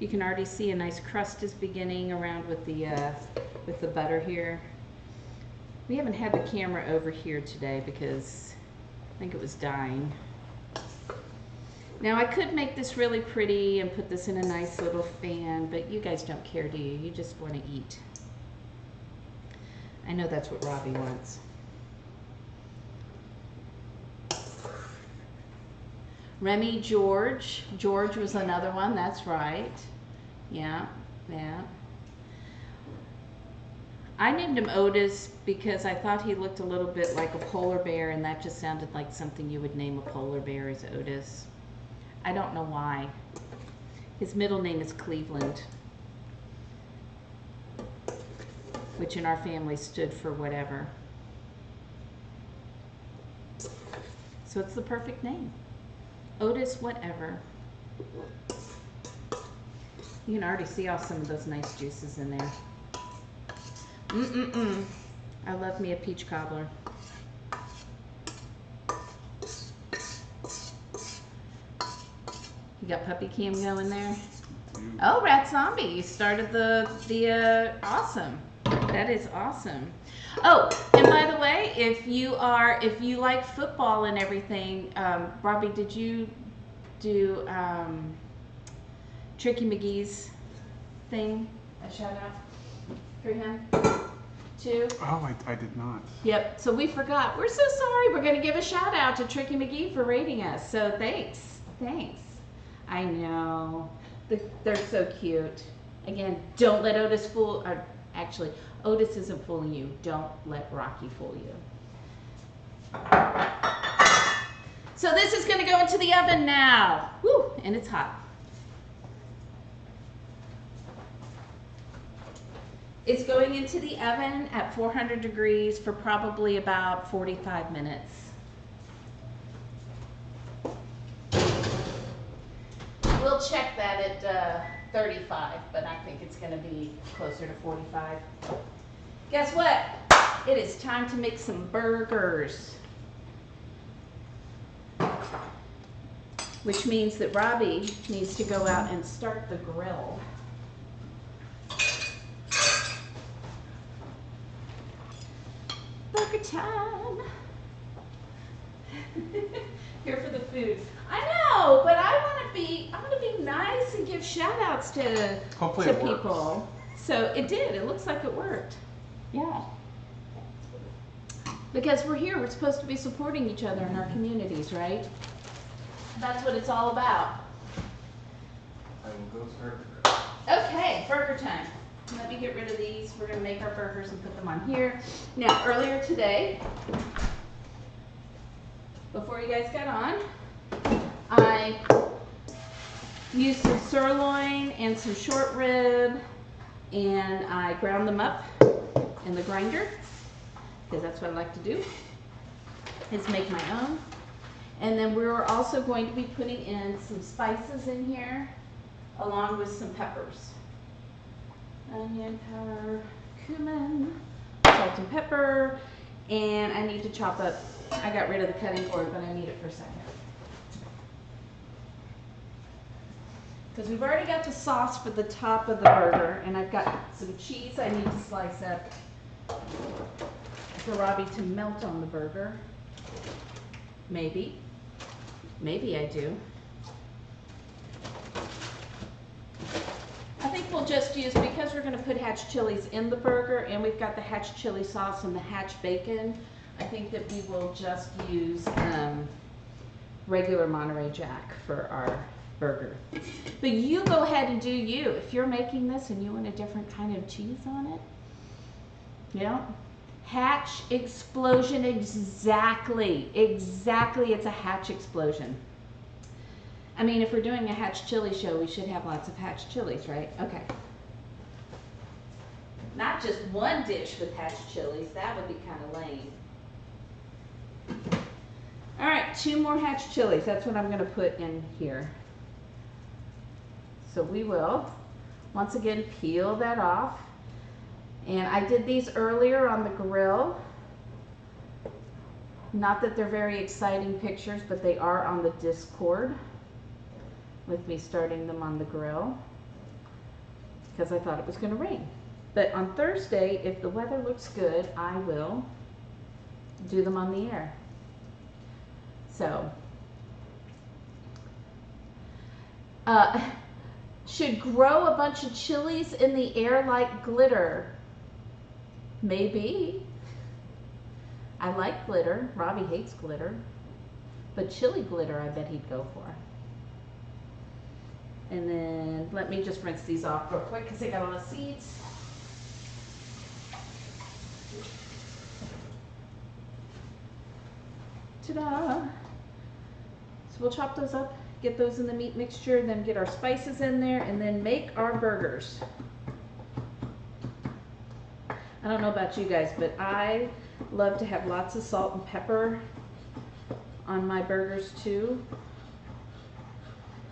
You can already see a nice crust is beginning around with the butter here. We haven't had the camera over here today because I think it was dying. Now I could make this really pretty and put this in a nice little fan, but you guys don't care, do you? You just want to eat. I know that's what Robbie wants. Remy George. George was another one, that's right. Yeah, yeah. I named him Otis because I thought he looked a little bit like a polar bear, and that just sounded like something you would name a polar bear, is Otis. I don't know why. His middle name is Cleveland, which in our family stood for whatever. So it's the perfect name. Otis whatever. You can already see all some of those nice juices in there. I love me a peach cobbler. You got puppy cam going there? Oh, Rat Zombie, you started the awesome. That is awesome. Oh, and by the way, if you like football and everything, Robbie, did you do Tricky McGee's thing? A shout out for him too? Oh, I did not. Yep. So we forgot. We're so sorry. We're gonna give a shout out to Tricky McGee for rating us. So thanks. I know. They're so cute. Again, don't let Otis fool. Or actually, Otis isn't fooling you. Don't let Rocky fool you. So this is going to go into the oven now. Woo, and it's hot. It's going into the oven at 400 degrees for probably about 45 minutes. We'll check that at 35, but I think it's going to be closer to 45. Guess what? It is time to make some burgers. Which means that Robbie needs to go out and start the grill. Burger time. Here for the food. I know, but I want to be nice and give shout outs to people. So it did. It looks like it worked. Yeah. Because we're here, we're supposed to be supporting each other in our communities, right? That's what it's all about. I will go start the grill. Okay, burger time. Let me get rid of these. We're going to make our burgers and put them on here. Now, earlier today, before you guys got on, I used some sirloin and some short rib, and I ground them up in the grinder, because that's what I like to do, is make my own. And then we're also going to be putting in some spices in here, along with some peppers. Onion powder, cumin, salt and pepper, and I need to chop up, I got rid of the cutting board, but I need it for a second. Because we've already got the sauce for the top of the burger, and I've got some cheese I need to slice up for Robbie to melt on the burger. Maybe I do. I think we'll just use, because we're going to put hatch chilies in the burger, and we've got the hatch chili sauce and the hatch bacon, I think that we will just use regular Monterey Jack for our burger. But you go ahead and do you. If you're making this and you want a different kind of cheese on it, yeah. Hatch explosion, exactly, it's a hatch explosion. I mean, if we're doing a hatch chili show, we should have lots of hatch chilies, right? Okay. Not just one dish with hatch chilies, that would be kind of lame. All right, 2 more hatch chilies, that's what I'm going to put in here. So we will, once again, peel that off. And I did these earlier on the grill. Not that they're very exciting pictures, but they are on the Discord with me starting them on the grill, because I thought it was going to rain. But on Thursday, if the weather looks good, I will do them on the air. So, should grow a bunch of chilies in the air like glitter. Maybe. I like glitter. Robbie hates glitter. But chili glitter, I bet he'd go for. And then let me just rinse these off real quick because they got all the seeds. Ta-da! So we'll chop those up, get those in the meat mixture, then get our spices in there, and then make our burgers. I don't know about you guys, but I love to have lots of salt and pepper on my burgers too.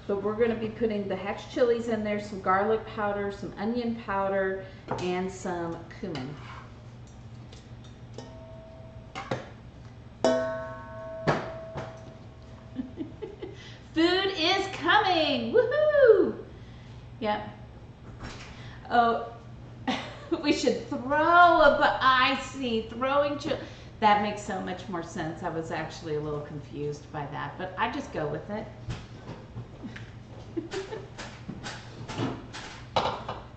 But we're going to be putting the hatch chilies in there, some garlic powder, some onion powder, and some cumin. Food is coming! Woohoo! Yep. Oh, we should I see, throwing chili. That makes so much more sense. I was actually a little confused by that, but I just go with it.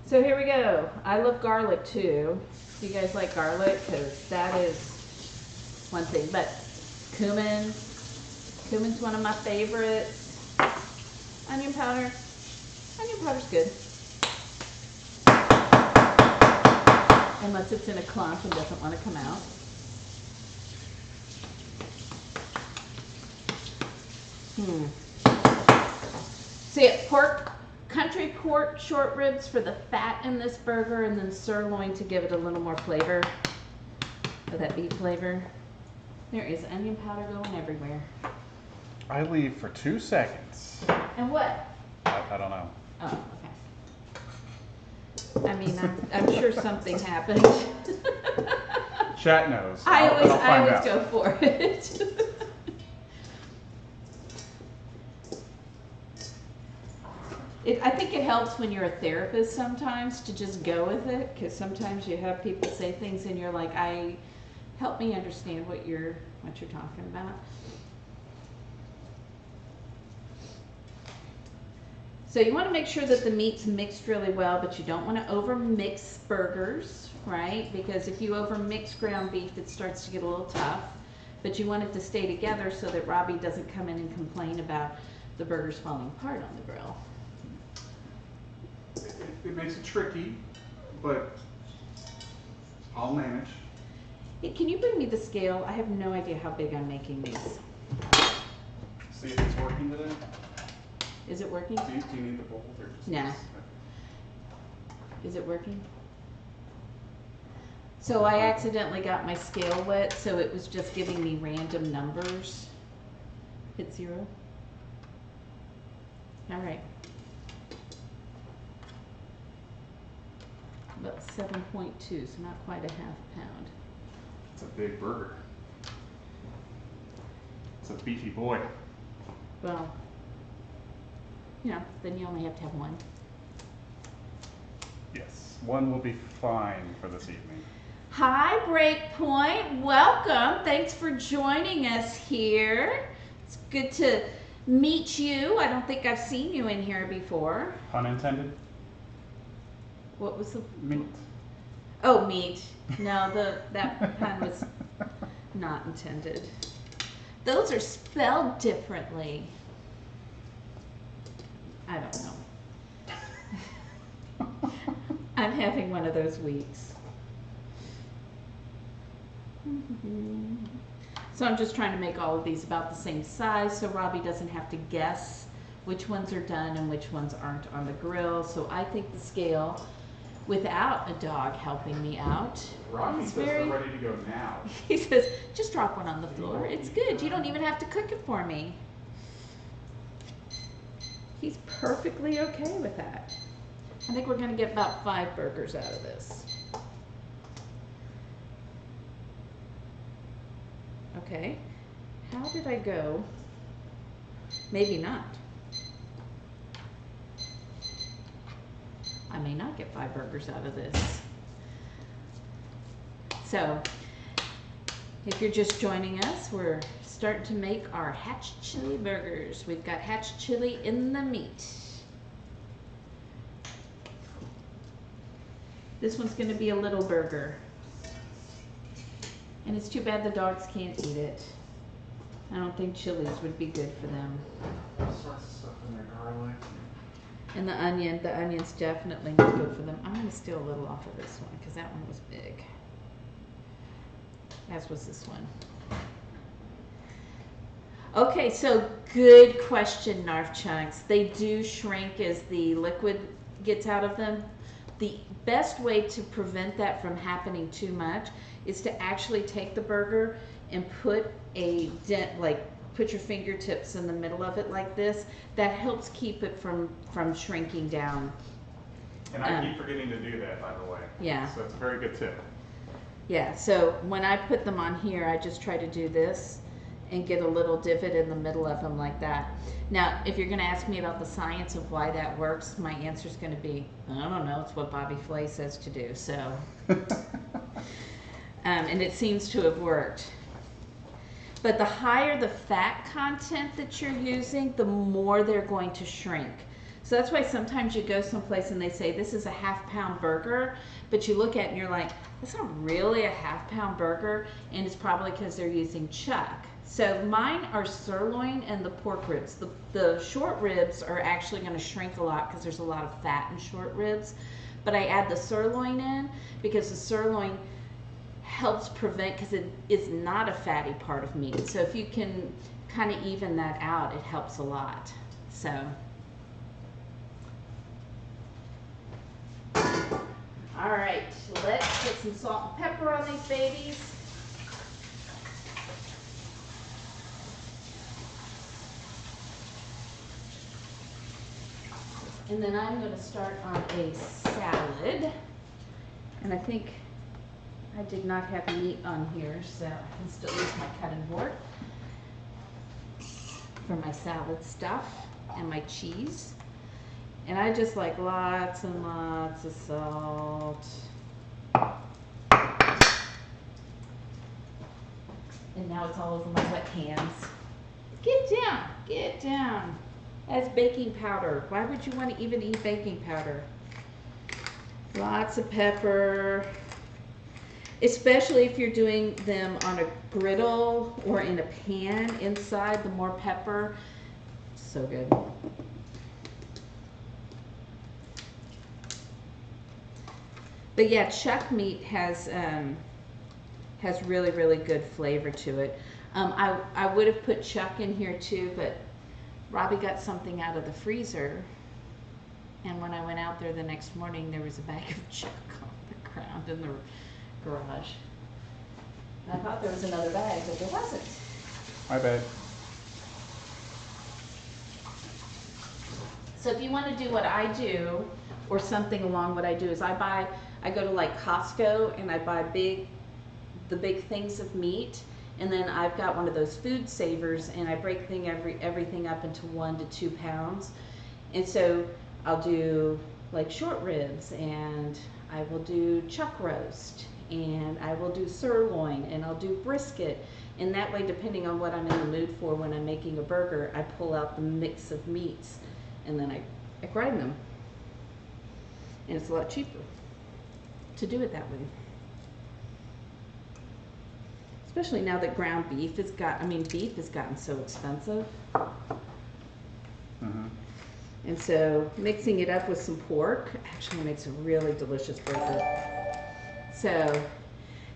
So here we go. I love garlic too. Do you guys like garlic? Because that is one thing. But cumin's one of my favorites. Onion powder's good. Unless it's in a clump and doesn't want to come out. So yeah, country pork short ribs for the fat in this burger, and then sirloin to give it a little more flavor, or that beef flavor. There is onion powder going everywhere. I leave for 2 seconds. And what? I don't know. Oh, okay. I mean, I'm sure something happened. Chat knows. I always go for it. I think it helps when you're a therapist sometimes to just go with it, because sometimes you have people say things and you're like, help me understand what you're talking about. So you want to make sure that the meat's mixed really well, but you don't want to over mix burgers, right? Because if you over mix ground beef, it starts to get a little tough. But you want it to stay together so that Robbie doesn't come in and complain about the burgers falling apart on the grill. It makes it tricky, but I'll manage. Hey, can you bring me the scale? I have no idea how big I'm making these. See if it's working today. Is it working? Do you need the bowl? Or just No. Is it working? So I accidentally got my scale wet, so it was just giving me random numbers. Hit 0. All right. About 7.2, so not quite a half pound. It's a big burger. It's a beefy boy. Well, then you only have to have one. Yes, one will be fine for this evening. Hi, Breakpoint. Welcome. Thanks for joining us here. It's good to meet you. I don't think I've seen you in here before. Pun intended? What was the meat? Oh, meat. No, that pun was not intended. Those are spelled differently. I don't know. I'm having one of those weeks. So I'm just trying to make all of these about the same size so Robbie doesn't have to guess which ones are done and which ones aren't on the grill. So I think the scale, without a dog helping me out, Robbie says they're ready to go now. He says, just drop one on the floor. It's good. You don't even have to cook it for me. He's perfectly okay with that. I think we're going to get about 5 burgers out of this. Okay. How did I go? Maybe not. I may not get 5 burgers out of this. So, if you're just joining us, we're starting to make our hatch chili burgers. We've got hatch chili in the meat. This one's going to be a little burger. And it's too bad the dogs can't eat it. I don't think chilies would be good for them. All sorts of stuff in there, garlic. And the onion's definitely not good for them. I'm going to steal a little off of this one because that one was big. As was this one. Okay, so good question, Narf Chunks. They do shrink as the liquid gets out of them. The best way to prevent that from happening too much is to actually take the burger and put a dent, like put your fingertips in the middle of it like this. That helps keep it from shrinking down. And I keep forgetting to do that, by the way. Yeah. So it's a very good tip. Yeah, so when I put them on here, I just try to do this and get a little divot in the middle of them like that. Now, if you're going to ask me about the science of why that works, my answer is going to be, I don't know, it's what Bobby Flay says to do, so. And it seems to have worked. But the higher the fat content that you're using, the more they're going to shrink. So that's why sometimes you go someplace and they say, this is a half-pound burger, but you look at it and you're like, that's not really a half-pound burger, and it's probably because they're using chuck. So mine are sirloin and the pork ribs. The short ribs are actually going to shrink a lot because there's a lot of fat in short ribs. But I add the sirloin in because the sirloin helps prevent, because it is not a fatty part of meat. So if you can kind of even that out, it helps a lot. So. All right, let's put some salt and pepper on these babies. And then I'm going to start on a salad. And I think I did not have meat on here, so I can still use my cutting board for my salad stuff and my cheese. And I just like lots and lots of salt. And now it's all over my wet hands. Get down, get down. That's baking powder. Why would you want to even eat baking powder? Lots of pepper. Especially if you're doing them on a griddle or in a pan inside, the more pepper, so good. But yeah, chuck meat has really, really good flavor to it. I would have put chuck in here too, but Robbie got something out of the freezer, and when I went out there the next morning, there was a bag of chuck on the ground in the garage. And I thought there was another bag, but there wasn't. My bad. So if you want to do what I do, or something along what I do, is I go to like Costco and I buy the big things of meat, and then I've got one of those food savers, and I break everything up into 1 to 2 pounds. And so I'll do like short ribs, and I will do chuck roast, and I will do sirloin, and I'll do brisket. And that way, depending on what I'm in the mood for when I'm making a burger, I pull out the mix of meats, and then I grind them. And it's a lot cheaper to do it that way. Especially now that ground beef has beef has gotten so expensive. Mm-hmm. And so mixing it up with some pork actually makes a really delicious burger. So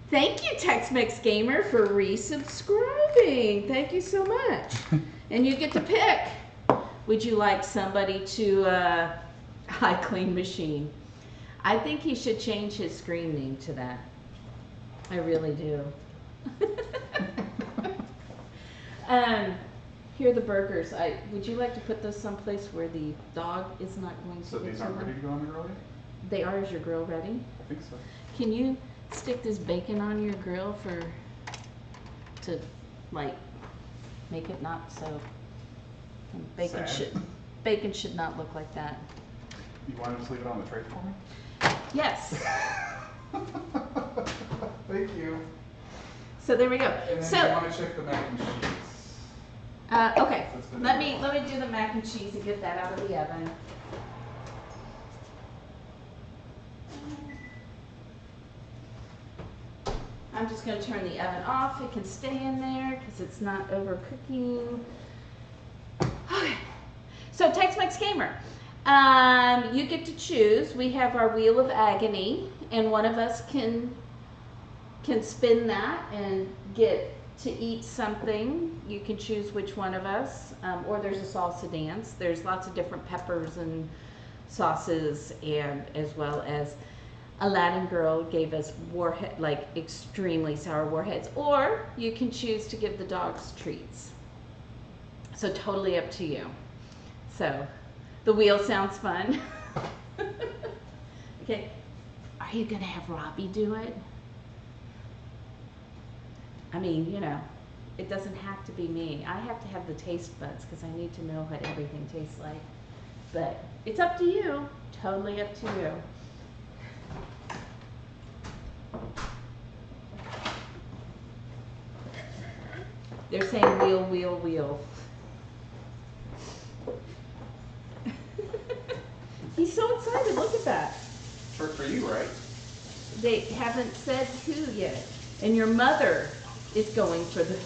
thank you, Tex-Mex Gamer, for resubscribing. Thank you so much. And you get to pick. Would you like somebody to high clean machine? I think he should change his screen name to that. I really do. Here are the burgers. Would you like to put those someplace where the dog is not going to So get these to aren't them? ready to go on the grill yet? They are. Is your grill ready? I think so. Can you stick this bacon on your grill to like make it not so bacon should not look like that. You want to just leave it on the tray for me? Yes. Thank you. So there we go. And then So you want to check the mac and cheese. okay. Let me do the mac and cheese and get that out of the oven. I'm I'm just going to turn the oven off. It can stay in there because it's not overcooking. Okay. So Tex-Mex Gamer, you get to choose. We have our Wheel of Agony, and one of us can spin that and get to eat something. You can choose which one of us, or there's a salsa dance. There's lots of different peppers and sauces, and as well as Aladdin Girl gave us warhead, like extremely sour warheads, or you can choose to give the dogs treats. So totally up to you. So the wheel sounds fun. Okay, are you gonna have Robbie do it? I mean, you know, it doesn't have to be me. I have to have the taste buds because I need to know what everything tastes like. But it's up to you. Totally up to you. They're saying wheel, wheel, wheel. He's so excited. Look at that. For you, right? They haven't said who yet. And your mother is going for the...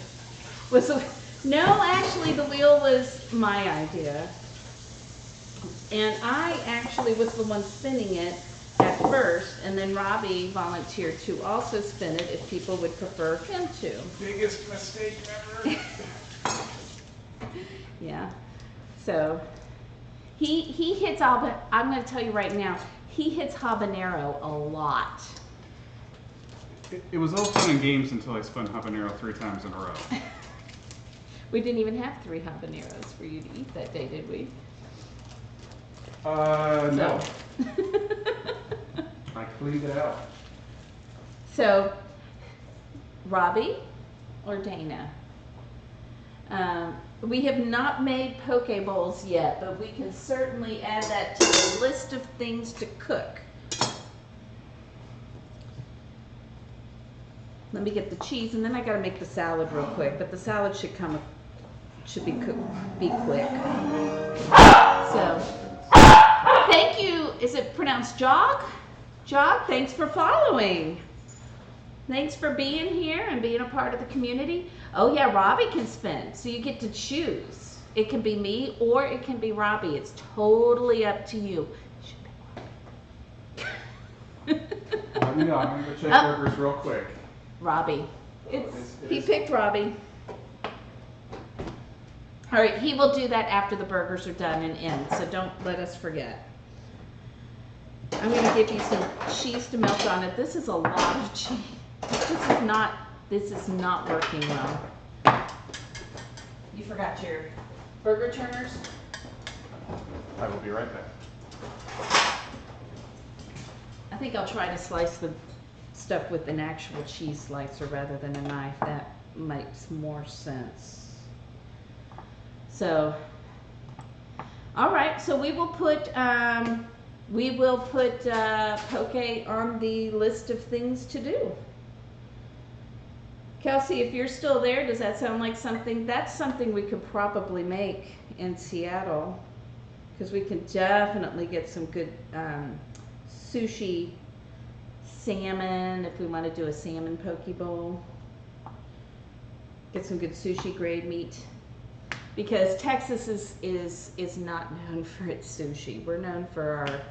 No, actually, the wheel was my idea. And I actually was the one spinning it at first, and then Robbie volunteered to also spin it if people would prefer him to. Biggest mistake ever. Yeah. So he hits I'm going to tell you right now, he hits habanero a lot. It was all fun and games until I spun habanero 3 times in a row. We didn't even have 3 habaneros for you to eat that day, did we? No. I cleaned it out. So, Robbie or Dana? We have not made poke bowls yet, but we can certainly add that to the list of things to cook. Let me get the cheese, and then I gotta make the salad real quick. But the salad should be quick. So, thank you. Is it pronounced Jog? Jog, thanks for following. Thanks for being here and being a part of the community. Oh yeah, Robbie can spin, so you get to choose. It can be me or it can be Robbie. It's totally up to you. Let me know. I'm gonna go check burgers real quick. Robbie. He picked Robbie. All right, he will do that after the burgers are done and end, so don't let us forget. I'm going to give you some cheese to melt on it. This is a lot of cheese. This is not working well. You forgot your burger turners? I will be right back. I think I'll try to slice the stuff with an actual cheese slicer rather than a knife. That makes more sense. So, all right. So we will put poke on the list of things to do. Kelsey, if you're still there, does that sound like something? That's something we could probably make in Seattle, because we can definitely get some good sushi salmon if we want to do a salmon poke bowl. Get some good sushi grade meat, because Texas is not known for its sushi. We're known for our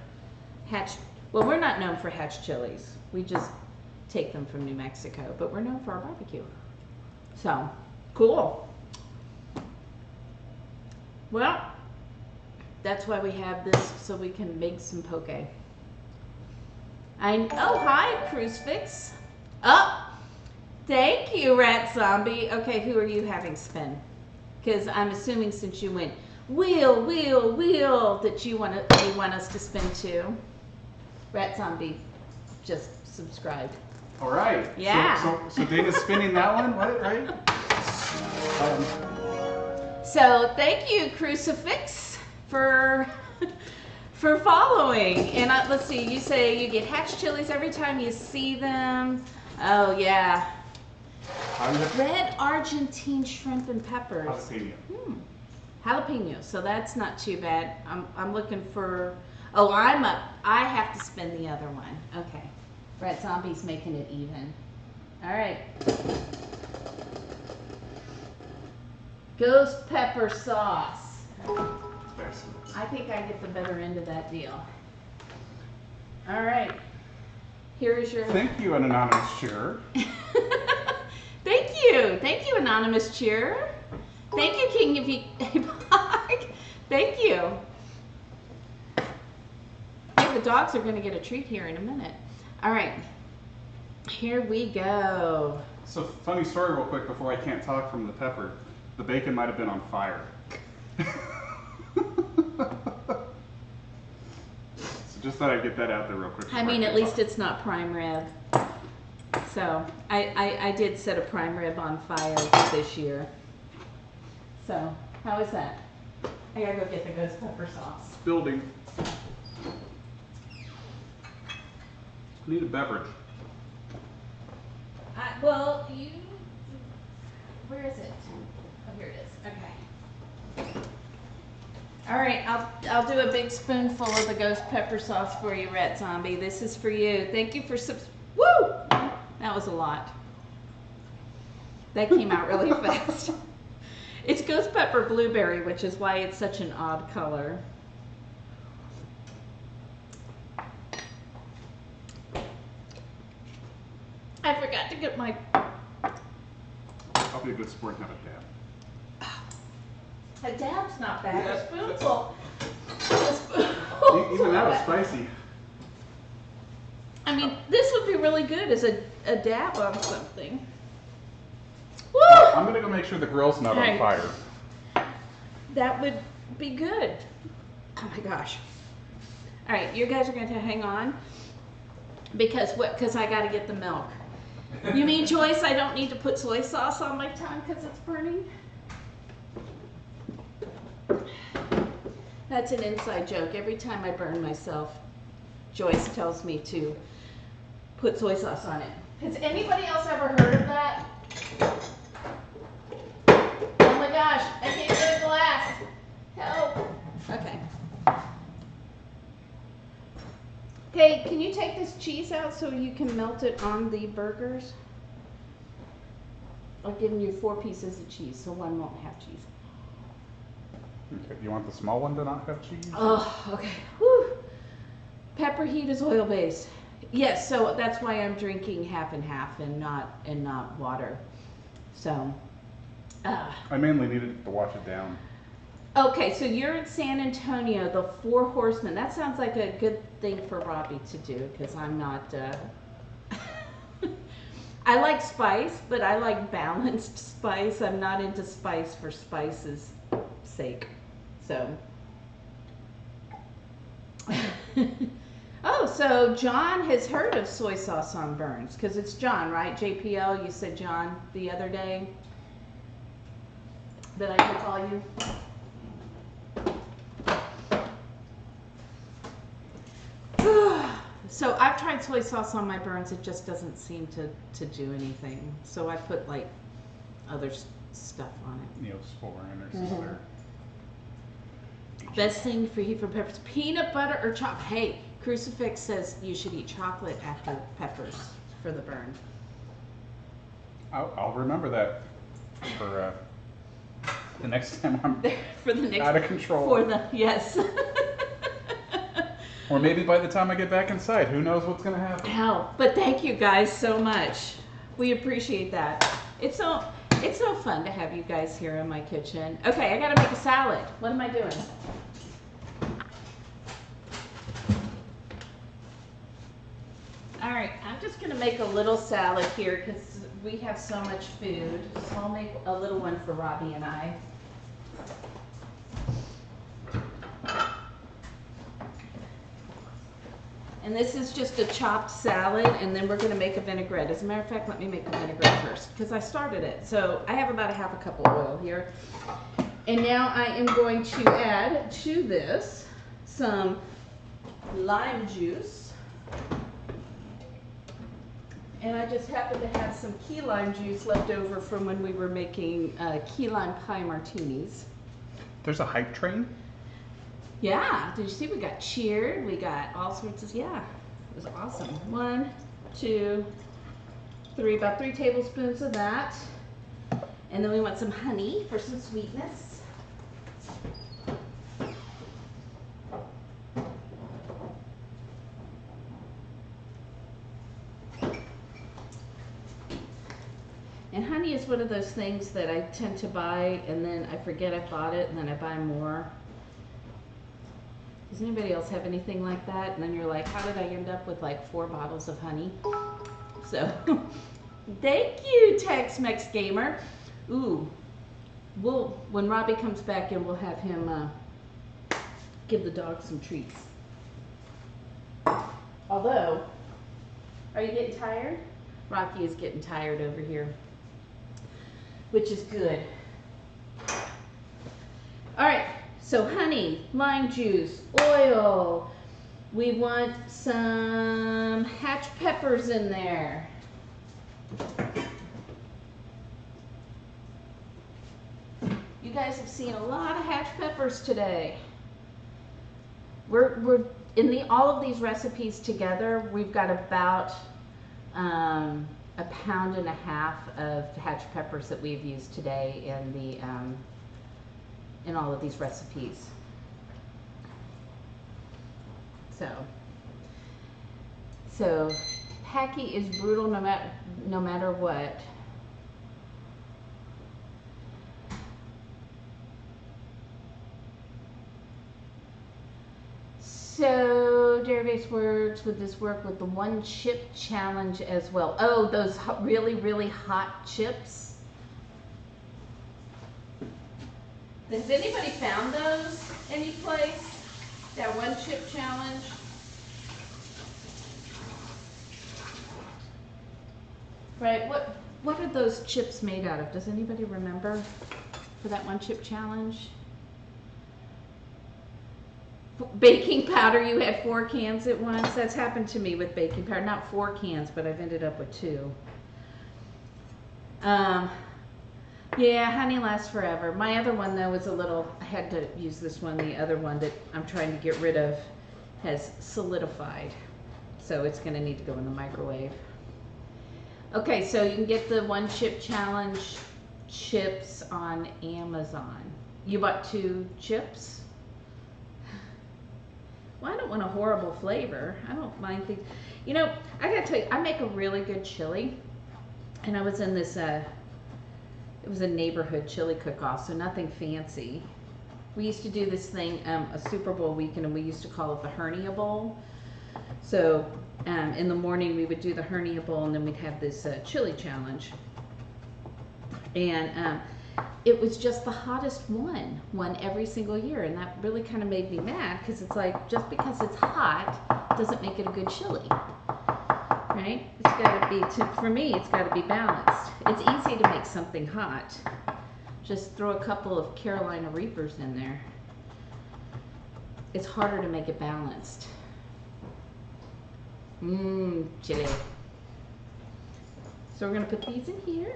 we're not known for hatch chilies. We just take them from New Mexico, but we're known for our barbecue. So, cool. Well, that's why we have this, so we can make some poke. Oh, hi, Crucifix. Oh, thank you, Rat Zombie. Okay, who are you having spin? Because I'm assuming since you went wheel, wheel, wheel, that you want us to spin too. Rat Zombie just subscribed. All right. Yeah. So Dana's spinning that one, right? So thank you, Crucifix, for following. And let's see, you say you get hatch chilies every time you see them. Oh yeah. Red Argentine shrimp and peppers. Jalapeno. Jalapeno. So that's not too bad. I'm looking for. Oh, I have to spin the other one. Okay. Rat Zombie's making it even. All right. Ghost pepper sauce. I think I get the better end of that deal. All right. Here is your... Thank you, an anonymous cheerer. Thank you, anonymous cheerer. Thank you, King of Epoch. Thank you. Yeah, the dogs are going to get a treat here in a minute. All right, here we go. So, funny story real quick before I can't talk from the pepper. The bacon might have been on fire. So just thought I'd get that out there real quick. I mean, at least it's not prime rib. So I did set a prime rib on fire this year. So how is that? I gotta go get the ghost pepper sauce. Building. Need a beverage. Well, you. Where is it? Oh, here it is. Okay. All right, I'll do a big spoonful of the ghost pepper sauce for you, Rat Zombie. This is for you. Thank you for Woo! That was a lot. That came out really fast. It's ghost pepper blueberry, which is why it's such an odd color. I forgot to get my... I'll be a good sport and have a dab. A dab's not bad. Yeah. A spoonful. Even that was spicy. I mean, this would be really good as a dab on something. Woo! I'm gonna go make sure the grill's not on fire. That would be good. Oh my gosh. All right, you guys are going to hang on because I got to get the milk. You mean, Joyce, I don't need to put soy sauce on my tongue because it's burning? That's an inside joke. Every time I burn myself, Joyce tells me to put soy sauce on it. Has anybody else ever heard of that? Oh my gosh, I can't get a glass. Help. Okay. Okay, can you take this cheese out so you can melt it on the burgers? I've given you 4 pieces of cheese, so one won't have cheese. Okay, do you want the small one to not have cheese? Oh, okay. Whew. Pepper heat is oil based. Yes, so that's why I'm drinking half and half and not water. So. I mainly needed to wash it down. Okay, so you're in San Antonio, the 4 Horsemen. That sounds like a good thing for Robbie to do because I'm not. I like spice, but I like balanced spice. I'm not into spice for spice's sake. So. Oh, so John has heard of soy sauce on burns because it's John, right? JPL, you said John the other day that I could call you. So I've tried soy sauce on my burns. It just doesn't seem to do anything. So I put like other stuff on it. Neosporin or some other. Best thing for heat for peppers, peanut butter or chocolate. Hey, Crucifix says you should eat chocolate after peppers for the burn. I'll remember that for the next time I'm for the next, out of control. For the yes. Or maybe by the time I get back inside, who knows what's gonna happen. Hell, but thank you guys so much. We appreciate that. It's so fun to have you guys here in my kitchen. Okay, I gotta make a salad. What am I doing? All right, I'm just gonna make a little salad here because we have so much food. So I'll make a little one for Robbie and I. And this is just a chopped salad, and then we're going to make a vinaigrette. As a matter of fact, let me make a vinaigrette first, because I started it. So I have about a half a cup of oil here. And now I am going to add to this some lime juice. And I just happen to have some key lime juice left over from when we were making key lime pie martinis. There's a hype train? Yeah, did you see? We got cheered, we got all sorts of, yeah, it was awesome. 1, 2, about 3 tablespoons of that. And then we want some honey for some sweetness. And honey is one of those things that I tend to buy and then I forget I bought it and then I buy more. Does anybody else have anything like that? And then you're like, how did I end up with like 4 bottles of honey? So, thank you, Tex-Mex Gamer. Ooh, when Robbie comes back in, we'll have him give the dog some treats. Although, are you getting tired? Rocky is getting tired over here, which is good. All right, so honey, lime juice, oil. We want some hatch peppers in there. You guys have seen a lot of hatch peppers today. We're in all of these recipes together. We've got about 1.5 pounds of hatch peppers that we've used today in all of these recipes. So Packy is brutal no matter what. So Dairy-Based Works, would this work with the 1 chip challenge as well? Oh, those really, really hot chips. Has anybody found those any place? That 1 chip challenge? Right, what are those chips made out of? Does anybody remember for that 1 chip challenge? Baking powder, you had 4 cans at once. That's happened to me with baking powder. Not 4 cans, but I've ended up with 2. Yeah, honey lasts forever. My other one though is I had to use this one. The other one that I'm trying to get rid of has solidified. So it's gonna need to go in the microwave. Okay, so you can get the 1 chip challenge chips on Amazon. You bought 2 chips? Well, I don't want a horrible flavor. I don't mind things. You know, I gotta tell you, I make a really good chili. And I was in this, it was a neighborhood chili cook-off, so nothing fancy. We used to do this thing, a Super Bowl weekend, and we used to call it the hernia bowl. So in the morning we would do the hernia bowl, and then we'd have this chili challenge. And it was just the hottest one every single year, and that really kind of made me mad, because it's like, just because it's hot doesn't make it a good chili, right? It's got to be, for me, it's got to be balanced. It's easy to make something hot. Just throw a couple of Carolina Reapers in there. It's harder to make it balanced. Chili. So we're going to put these in here.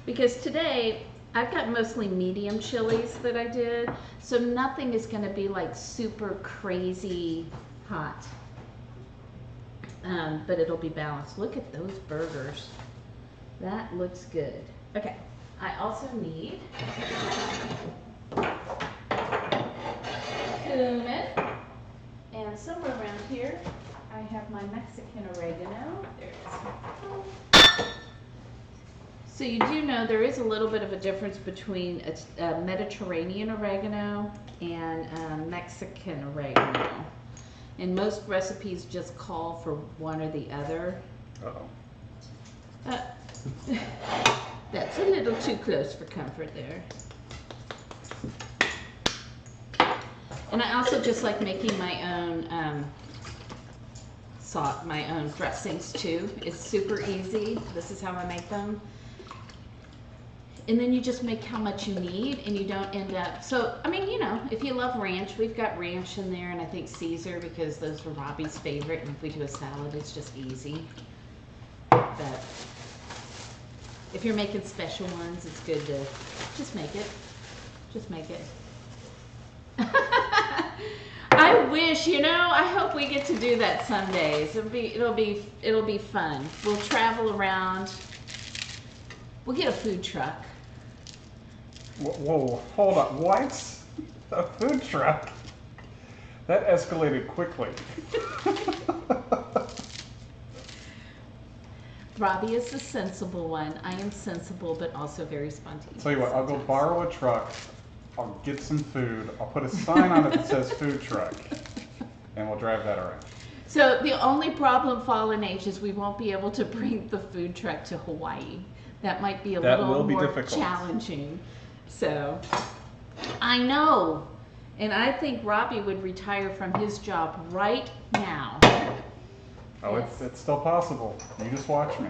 Because today, I've got mostly medium chilies that I did, so nothing is going to be like super crazy hot. But it'll be balanced. Look at those burgers. That looks good. Okay, I also need cumin, and somewhere around here, I have my Mexican oregano. There it is. So you do know there is a little bit of a difference between a Mediterranean oregano and Mexican oregano. And most recipes just call for one or the other. Uh-oh. That's a little too close for comfort there. And I also just like making my own my own dressings too. It's super easy. This is how I make them. And then you just make how much you need, and you don't end up, so, I mean, you know, if you love ranch, we've got ranch in there, and I think Caesar, because those were Robbie's favorite, and if we do a salad, it's just easy. But if you're making special ones, it's good to just make it. Just make it. I wish, you know, I hope we get to do that some days. It'll be fun. We'll travel around. We'll get a food truck. Whoa, hold on. What? A food truck? That escalated quickly. Robbie is the sensible one. I am sensible, but also very spontaneous. Tell you what, I'll go borrow a truck. I'll get some food. I'll put a sign on it that says food truck, and we'll drive that around. So the only problem, Fallen Age, is we won't be able to bring the food truck to Hawaii. That might be a little more challenging. So I know, and I think Robbie would retire from his job right now. Oh, yes. It's still possible. You just watch me.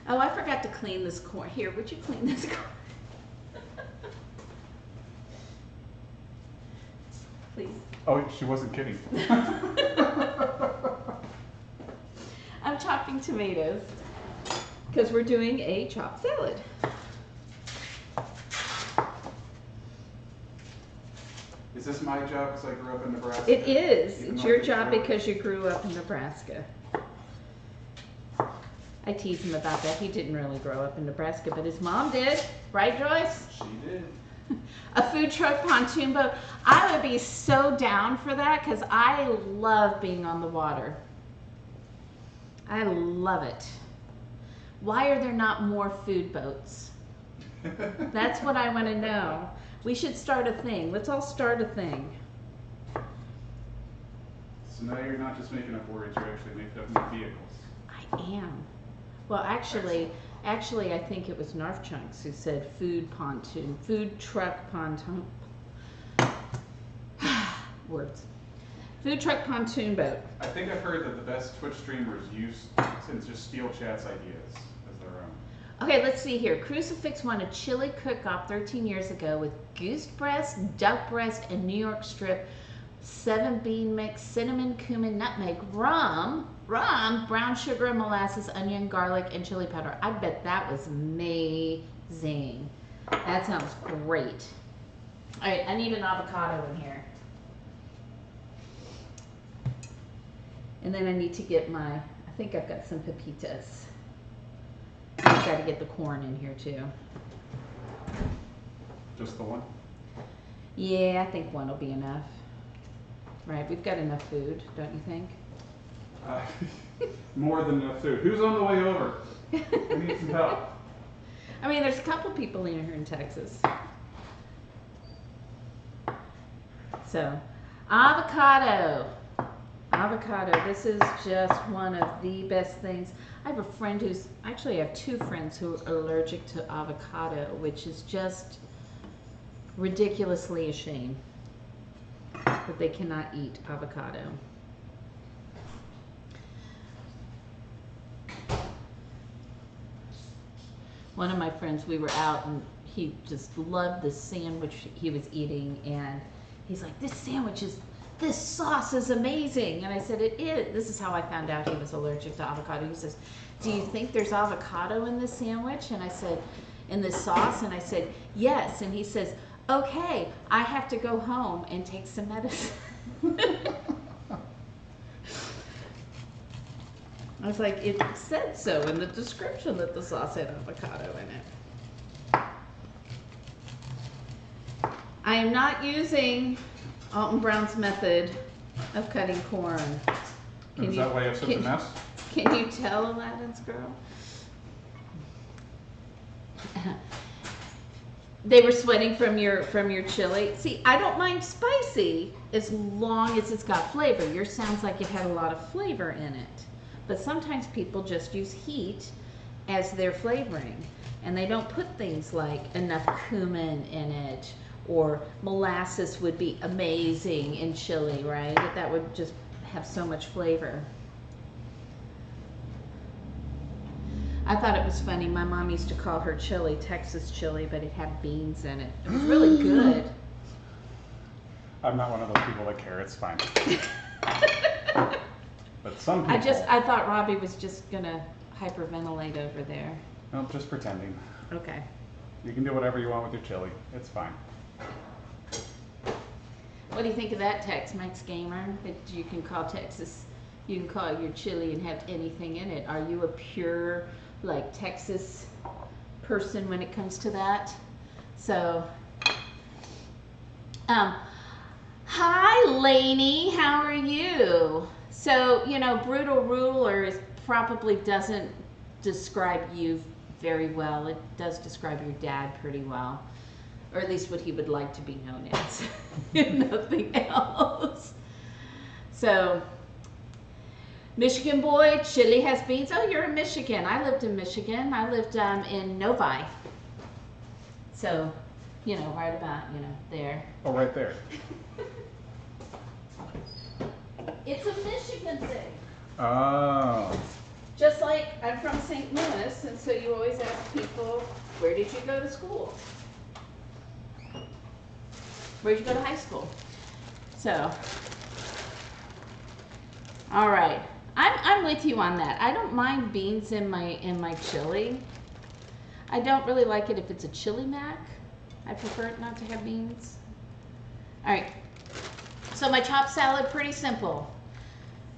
Oh, I forgot to clean this corn. Here, would you clean this corn? Please. Oh, she wasn't kidding. I'm chopping tomatoes because we're doing a chopped salad. Is this my job because I grew up in Nebraska? It is. It's your job because you grew up in Nebraska. I tease him about that. He didn't really grow up in Nebraska, but his mom did. Right, Joyce? She did. A food truck pontoon boat. I would be so down for that because I love being on the water. I love it. Why are there not more food boats? That's what I want to know. We should start a thing. Let's all start a thing. So now you're not just making up words, you're actually making up new vehicles. I am. Well, actually, I think it was Narf Chunks who said food truck pontoon. Words. Food truck pontoon boat. I think I've heard that the best Twitch streamers use and just steal chat's ideas as their own. Okay, let's see here. Crucifix won a Chile cook-off 13 years ago with goose breast, duck breast, and New York strip, 7 bean mix, cinnamon, cumin, nutmeg, rum, brown sugar, molasses, onion, garlic, and chili powder. I bet that was amazing. That sounds great. All right, I need an avocado in here. And then I need to get I think I've got some pepitas. I've got to get the corn in here too. Just the one? Yeah, I think one will be enough. Right, we've got enough food, don't you think? More than enough food. Who's on the way over? We need some help. I mean, there's a couple people in here in Texas. So, avocado. Avocado, this is just one of the best things. I have a friend actually I have 2 friends who are allergic to avocado, which is just ridiculously a shame that they cannot eat avocado. One of my friends, we were out and he just loved the sandwich he was eating, and he's like, this sauce is amazing. And I said, it is. This is how I found out he was allergic to avocado. He says, do you think there's avocado in this sandwich? And I said, in this sauce? And I said, yes. And he says, okay, I have to go home and take some medicine. I was like, it said so in the description that the sauce had avocado in it. I am not using Alton Brown's method of cutting corn. Is that why you have such a mess? Can you tell, Aladdin's girl? They were sweating from your chili. See, I don't mind spicy as long as it's got flavor. Yours sounds like it had a lot of flavor in it. But sometimes people just use heat as their flavoring, and they don't put things like enough cumin in it, or molasses would be amazing in chili, right? That would just have so much flavor. I thought it was funny. My mom used to call her chili Texas chili, but it had beans in it. It was really good. I'm not one of those people that care. It's fine. But some people... I thought Robbie was just going to hyperventilate over there. No, just pretending. Okay. You can do whatever you want with your chili. It's fine. What do you think of that, Tex-Mex gamer? That you can call Texas, you can call your chili and have anything in it. Are you a pure, like, Texas person when it comes to that? So, hi, Lainey, how are you? So, you know, brutal ruler probably doesn't describe you very well. It does describe your dad pretty well, or at least what he would like to be known as, if nothing else. So, Michigan boy, chili has beans. Oh, you're in Michigan. I lived in Michigan. I lived in Novi. So, you know, right about, you know, there. Oh, right there. It's a Michigan thing. Oh. Just like I'm from St. Louis, and so you always ask people, where did you go to school? Where did you go to high school? So, all right. I'm with you on that. I don't mind beans in my chili. I don't really like it if it's a chili mac. I prefer it not to have beans. All right. So my chopped salad, pretty simple.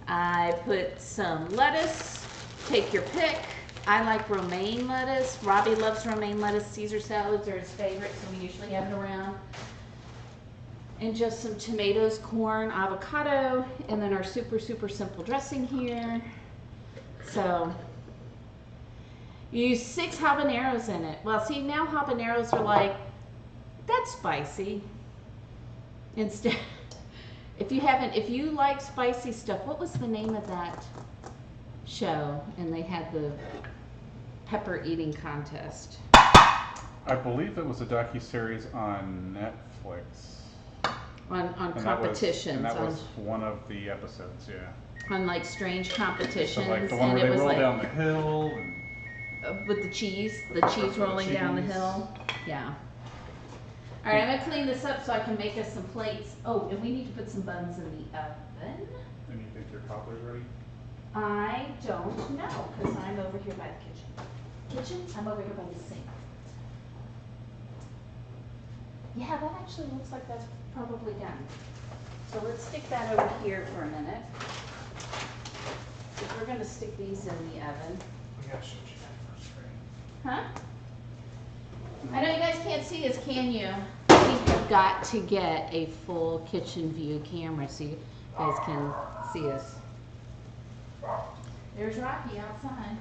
I put some lettuce. Take your pick. I like romaine lettuce. Robbie loves romaine lettuce. Caesar salads are his favorite, so we usually have it around. And just some tomatoes, corn, avocado, and then our super, super simple dressing here. So, you use 6 habaneros in it. Well, see, now habaneros are like, that's spicy. Instead, if you like spicy stuff, what was the name of that show? And they had the pepper eating contest. I believe it was a docuseries on Netflix. On competitions. That was one of the episodes, yeah. On like strange competitions. So like the one where they roll down the hill and with the cheese rolling down the hill. Yeah. All right, I'm gonna clean this up so I can make us some plates. Oh, and we need to put some buns in the oven. And you think your cobbler's ready? I don't know, because I'm over here by the kitchen. I'm over here by the sink. Yeah, that actually looks like that's probably done. So let's stick that over here for a minute. If we're gonna stick these in the oven. We gotta show you that first, right? Huh? I know you guys can't see us, can you? We have got to get a full kitchen view camera so you guys can see us. There's Rocky outside.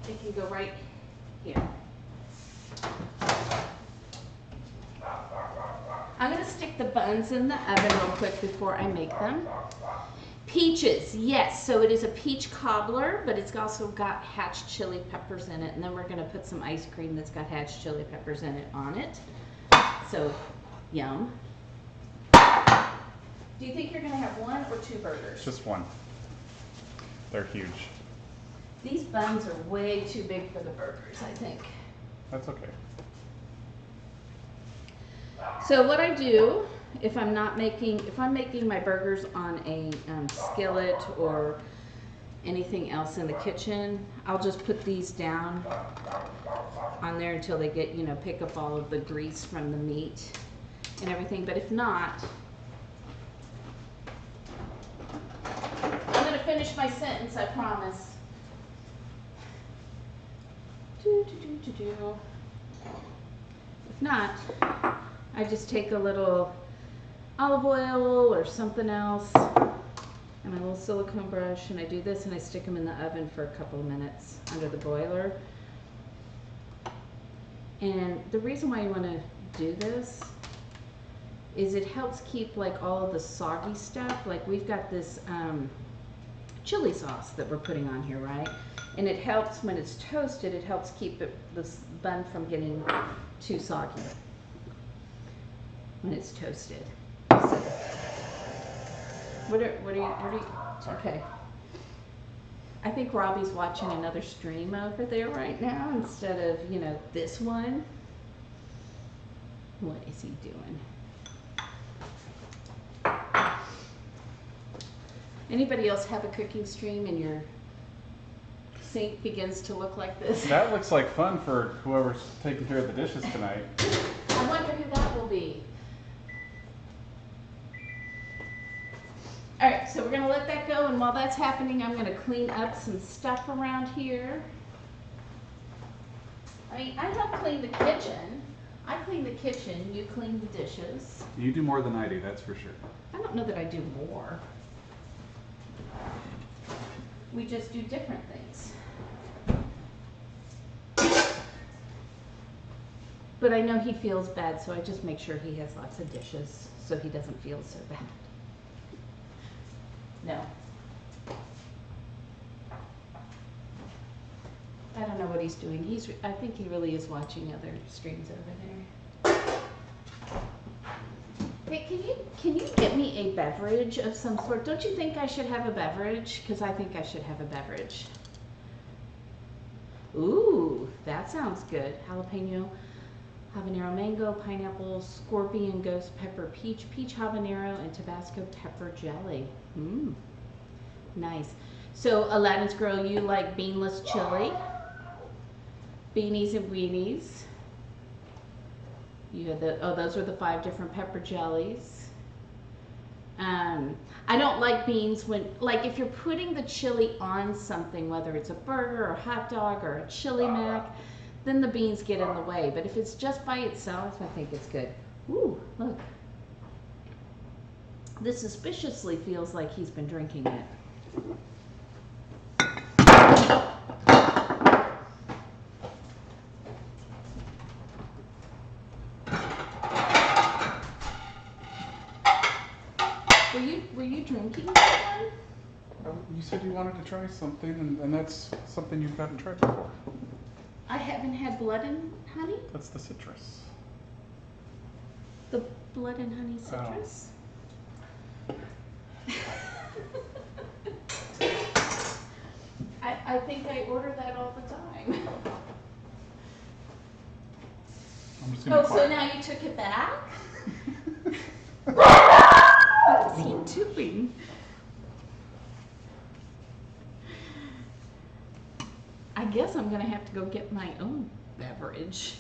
It can go right here. I'm going to stick the buns in the oven real quick before I make them. Peaches, yes, so it is a peach cobbler, but it's also got hatch chili peppers in it, and then we're going to put some ice cream that's got hatch chili peppers in it on it. So, yum. Do you think you're going to have 1 or 2 burgers? Just 1. They're huge. These buns are way too big for the burgers, I think. That's okay. So what I do, if I'm making my burgers on a skillet or anything else in the kitchen, I'll just put these down on there until they get, you know, pick up all of the grease from the meat and everything. But if not, I'm going to finish my sentence, I promise. If not, I just take a little olive oil or something else and my little silicone brush, and I do this and I stick them in the oven for a couple of minutes under the boiler. And the reason why you want to do this is it helps keep like all of the soggy stuff. Like we've got this chili sauce that we're putting on here, right? And it helps when it's toasted, it helps keep this bun from getting too soggy when it's toasted. So, what are you, okay. I think Robbie's watching another stream over there right now instead of, you know, this one. What is he doing? Anybody else have a cooking stream in your sink begins to look like this. That looks like fun for whoever's taking care of the dishes tonight. I wonder who that will be. All right, so we're gonna let that go, and while that's happening, I'm gonna clean up some stuff around here. I mean, I help clean the kitchen. I clean the kitchen, you clean the dishes. You do more than I do, that's for sure. I don't know that I do more. We just do different things. But I know he feels bad, so I just make sure he has lots of dishes so he doesn't feel so bad. No. I don't know what he's doing. I think he really is watching other streams over there. Hey, can you get me a beverage of some sort? Don't you think I should have a beverage? Because I think I should have a beverage. Ooh, that sounds good. Jalapeno, habanero mango, pineapple, scorpion ghost pepper peach, peach habanero, and Tabasco pepper jelly. Mmm, nice. So Aladdin's Girl, you like beanless chili, beanies and weenies. You had those are the 5 different pepper jellies. I don't like beans like if you're putting the chili on something, whether it's a burger or a hot dog or a chili mac, then the beans get in the way. But if it's just by itself, I think it's good. Ooh, look. This suspiciously feels like he's been drinking it. Were you drinking that one? You said you wanted to try something, and that's something you've gotten tried before. I haven't had blood and honey? That's the citrus. The blood and honey citrus? Oh. I think I order that all the time. I'm just gonna so now you took it back? What is he doing? I guess I'm gonna have to go get my own beverage.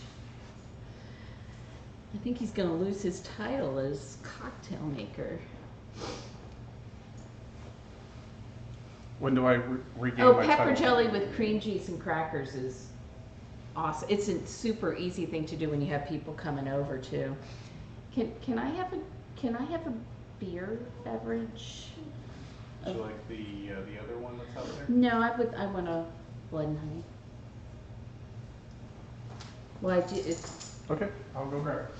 I think he's gonna lose his title as cocktail maker. When do I regain my title? Pepper jelly with cream cheese and crackers is awesome. It's a super easy thing to do when you have people coming over too. Can I have a beer beverage? Would you like the other one that's out there? No, I want a blood and honey. Well, I do. Okay, I'll go grab it.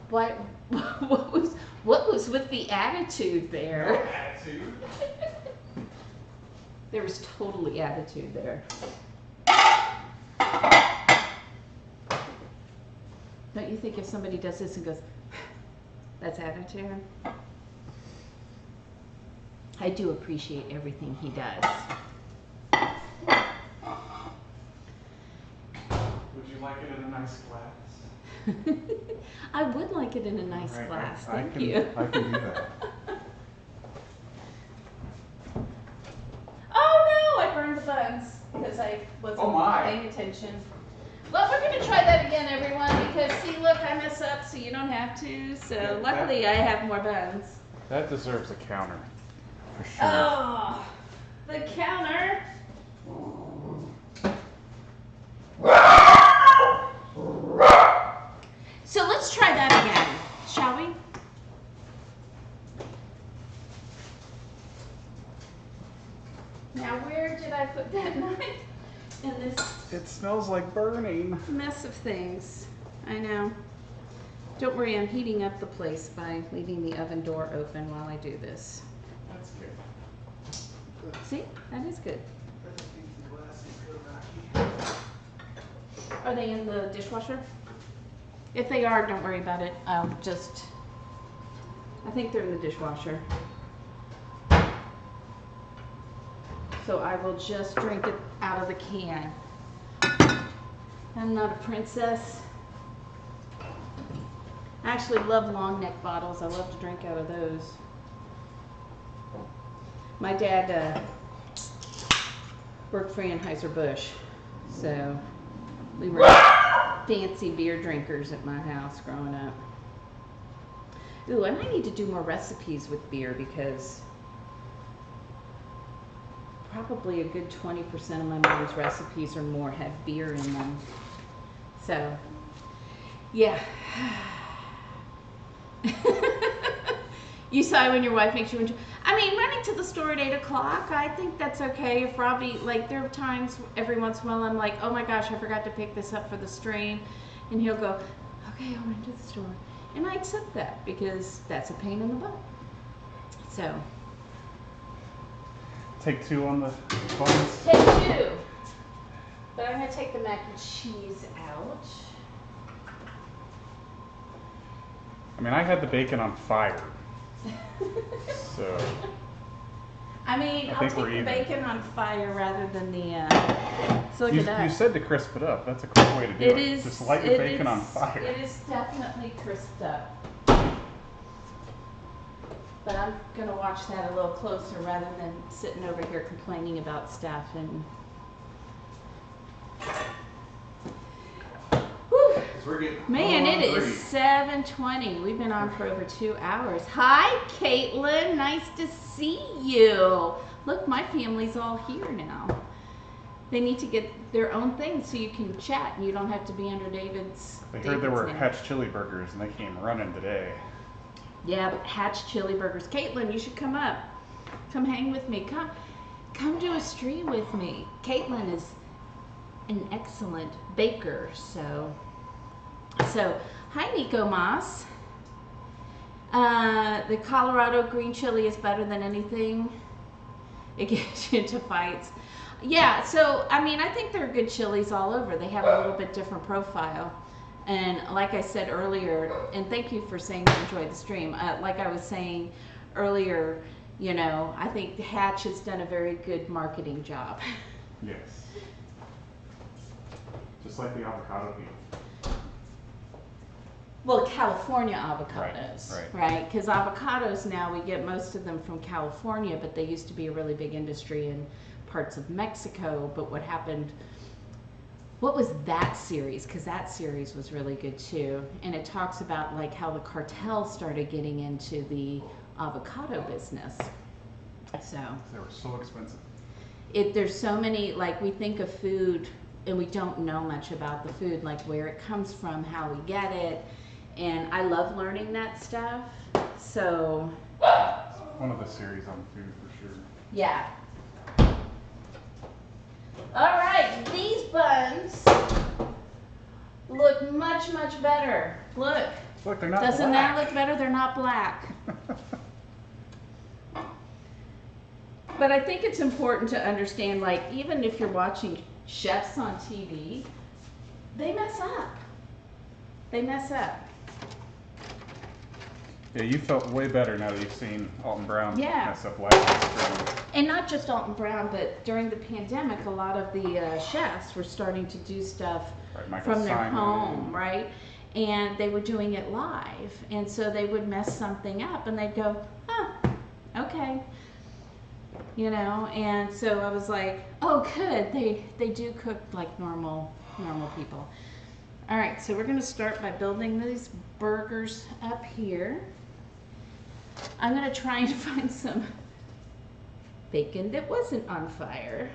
Why? What was with the attitude there? No attitude. There was totally attitude there. Don't you think if somebody does this and goes, that's attitude? I do appreciate everything he does. Would you like it in a nice glass? I would like it in a nice glass. Thank you. I can do that. Oh no, I burned the buns because I wasn't paying attention. Well, we're going to try that again, everyone, because see, look, I mess up so you don't have to. So Yeah, luckily I have more buns. That deserves a counter, for sure. Oh, the counter. So let's try that again, shall we? Now, where did I put that knife? In this It smells like burning. mess of things. I know. Don't worry, I'm heating up the place by leaving the oven door open while I do this. That's good. See? That is good. Are they in the dishwasher? If they are, don't worry about it. I think they're in the dishwasher. So I will just drink it out of the can. I'm not a princess. I actually love long neck bottles. I love to drink out of those. My dad worked for Anheuser-Busch. So we were fancy beer drinkers at my house growing up. Ooh, and I need to do more recipes with beer because probably a good 20% of my mom's recipes or more have beer in them. So, yeah. You sigh when your wife makes you enjoy. I mean, running to the store at 8 o'clock, I think that's okay. If Robbie, like, there are times every once in a while I'm like, oh my gosh, I forgot to pick this up for the stream. And he'll go, okay, I'll run to the store. And I accept that because that's a pain in the butt. So. Take 2 on the buns? Take 2. But I'm going to take the mac and cheese out. I mean, I had the bacon on fire. So. I mean, I'll take the bacon on fire rather than the. So look at that. You said to crisp it up. That's a quick way to do it. Just light your bacon on fire. It is definitely crisped up. But I'm going to watch that a little closer rather than sitting over here complaining about stuff. And man, it is 7:20. We've been on for over 2 hours. Hi, Caitlin. Nice to see you. Look, my family's all here now. They need to get their own thing so you can chat and you don't have to be under David's. They heard there were Hatch chili burgers and they came running today. Yeah, but Hatch chili burgers. Caitlin, you should come up. Come hang with me. Come do a stream with me. Caitlin is an excellent baker, so hi Nico Moss. The Colorado green chili is better than anything. It gets you into fights. Yeah, so I mean, I think there are good chilies all over. They have a little bit different profile. And like I said earlier, and thank you for saying you enjoyed the stream. Like I was saying earlier, you know, I think Hatch has done a very good marketing job. Yes. Just like the avocado people. Well, California avocados, right? Because avocados now, we get most of them from California, but they used to be a really big industry in parts of Mexico. But what happened, what was that series? Because that series was really good too. And it talks about like how the cartel started getting into the avocado business. So they were so expensive. There's so many, like we think of food and we don't know much about the food, like where it comes from, how we get it. And I love learning that stuff. So it's one of the series on food for sure. Yeah. All right, these buns look much, much better. Look. Look, they're not Doesn't black. that look better? They're not black. But I think it's important to understand, like, even if you're watching chefs on TV, they mess up. They mess up. Yeah, you felt way better now that you've seen Alton Brown mess up last year. And not just Alton Brown, but during the pandemic, a lot of the chefs were starting to do stuff from their home, right? And they were doing it live. And so they would mess something up and they'd go, oh, okay. You know, and so I was like, oh, good. They do cook like normal people. All right, so we're going to start by building these burgers up here. I'm going to try and find some bacon that wasn't on fire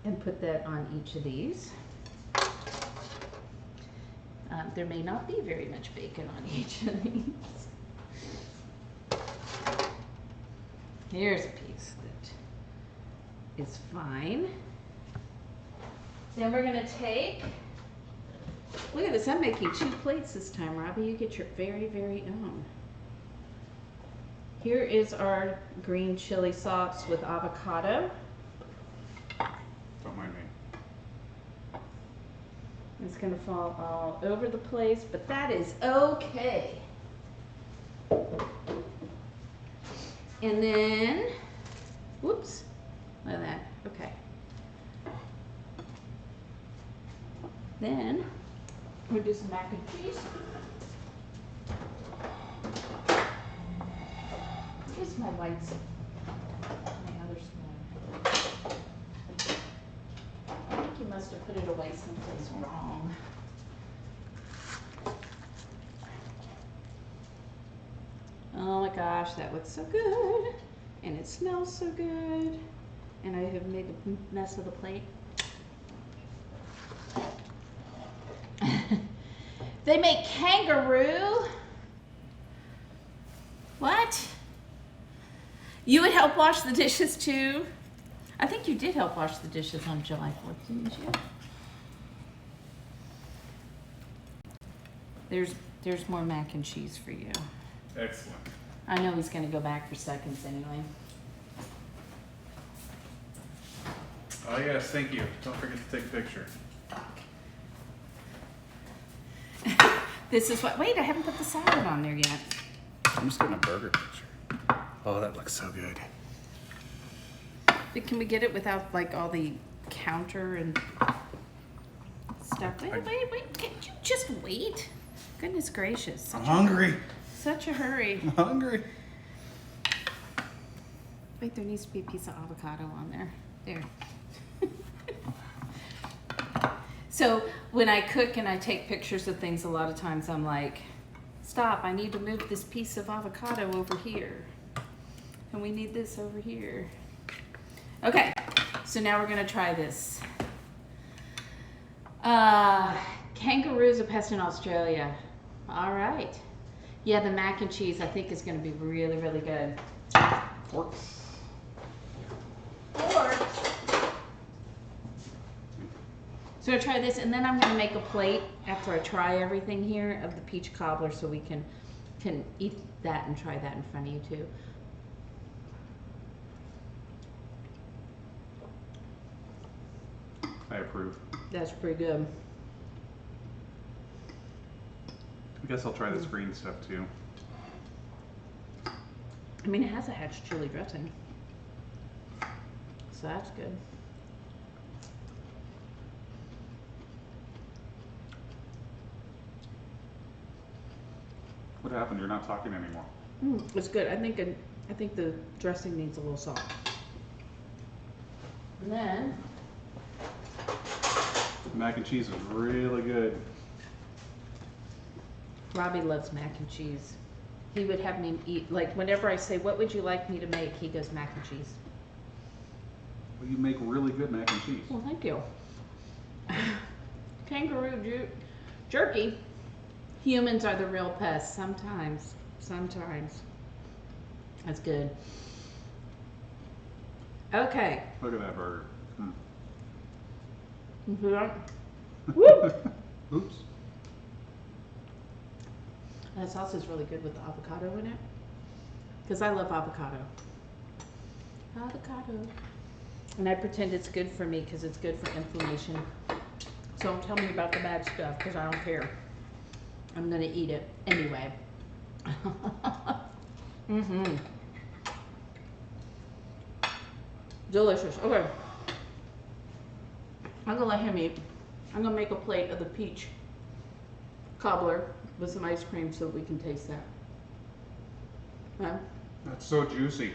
and put that on each of these. There may not be very much bacon on each of these. Here's a piece that is fine. Then we're going to take, look at this, I'm making 2 plates this time, Robbie. You get your very, very own. Here is our green chili sauce with avocado. Don't mind me. It's going to fall all over the place, but that is okay. And then, whoops, look at that, okay. Then, we'll do some mac and cheese. Here's my whites, my other spoon. must have put it away someplace wrong. Oh my gosh, that looks so good. And it smells so good. And I have made a mess of the plate. They make kangaroo. What? You would help wash the dishes too? I think you did help wash the dishes on July 4th, didn't you? There's more mac and cheese for you. Excellent. I know he's gonna go back for seconds anyway. Oh yes, thank you. Don't forget to take a picture. This is what, wait, I haven't put the salad on there yet. I'm just getting a burger picture. Oh, that looks so good. But can we get it without like all the counter and stuff? Wait, can't you just wait? Goodness gracious. I'm hungry. Such a hurry. I'm hungry. Wait, there needs to be a piece of avocado on there. There. So when I cook and I take pictures of things, a lot of times I'm like, stop, I need to move this piece of avocado over here. And we need this over here. Okay, so now we're gonna try this. Kangaroo's a pest in Australia. All right. Yeah, the mac and cheese I think is gonna be really, really good. Forks. So I try this, and then I'm gonna make a plate after I try everything here of the peach cobbler, so we can eat that and try that in front of you too. I approve. That's pretty good. I guess I'll try this green stuff too. I mean, it has a hatch chili dressing, so that's good. What happened? You're not talking anymore. It's good. I think the dressing needs a little salt. And then Mac and cheese is really good. Robbie loves mac and cheese. He would have me eat, like whenever I say, what would you like me to make? He goes, mac and cheese. Well, you make really good mac and cheese. Well, thank you. Kangaroo jerky. Humans are the real pests. Sometimes. That's good. Okay. Look at that burger. Woo! Oops. That sauce is really good with the avocado in it. Because I love avocado. Avocado. And I pretend it's good for me because it's good for inflammation. So don't tell me about the bad stuff because I don't care. I'm going to eat it anyway. Delicious. Okay. I'm going to let him eat. I'm going to make a plate of the peach cobbler with some ice cream so we can taste that. Huh? That's so juicy.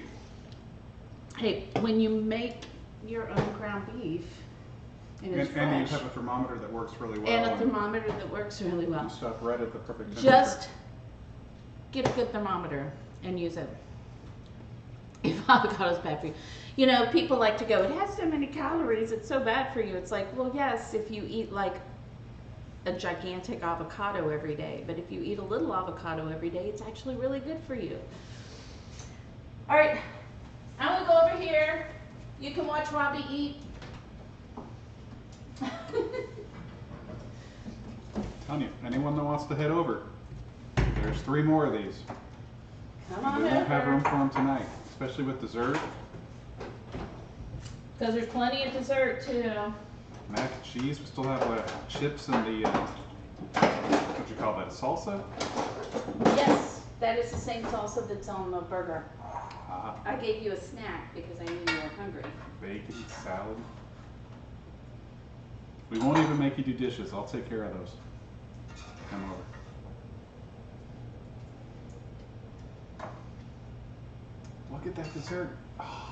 Hey, when you make your own ground beef, and it's fresh, and you have a thermometer that works really well. and a thermometer that works really well. You stop right at the perfect temperature. Just get a good thermometer and use it. If avocado's bad for you. You know, people like to go, it has so many calories, it's so bad for you. It's like, well, yes, if you eat like a gigantic avocado every day, but if you eat a little avocado every day, it's actually really good for you. All right, I'm gonna go over here. You can watch Robbie eat. Telling you, anyone that wants to head over, there's 3 more of these. Come on We won't have room over. for them tonight, especially with dessert. Because there's plenty of dessert too. Mac and cheese. We still have chips and the what you call that, salsa? Yes, that is the same salsa that's on the burger. Ah, I gave you a snack because I knew you were hungry. bacon, salad. We won't even make you do dishes. I'll take care of those. Come over. Look at that dessert. Oh.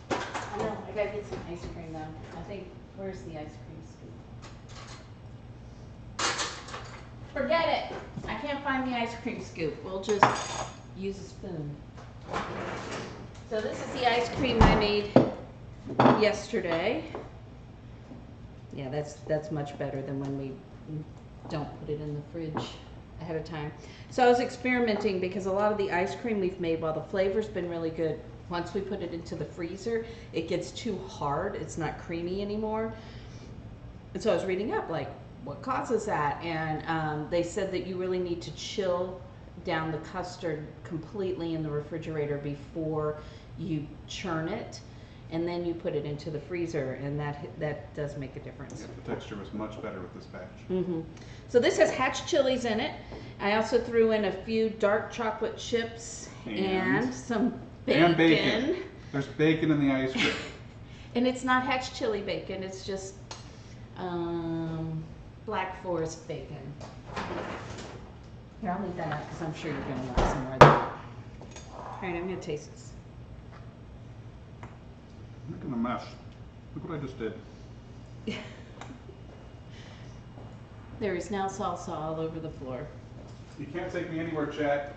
I know, I gotta get some ice cream though. I think, where's the ice cream scoop? Forget it. I can't find the ice cream scoop. We'll just use a spoon. So this is the ice cream I made yesterday. Yeah, that's much better than when we don't put it in the fridge ahead of time. So I was experimenting because a lot of the ice cream we've made, while the flavor's been really good, once we put it into the freezer, it gets too hard. It's not creamy anymore. And so I was reading up, like, what causes that? And they said that you really need to chill down the custard completely in the refrigerator before you churn it. And then you put it into the freezer, and that does make a difference. Yeah, the texture was much better with this batch. Mm-hmm. So this has hatch chilies in it. I also threw in a few dark chocolate chips and some bacon. And bacon. There's bacon in the ice cream. And it's not hatch chili bacon. It's just Black Forest bacon. Here, I'll leave that out because I'm sure you're going to want some more of that. All right, I'm going to taste this. I'm making a mess. Look what I just did. There is now salsa all over the floor. You can't take me anywhere, chat.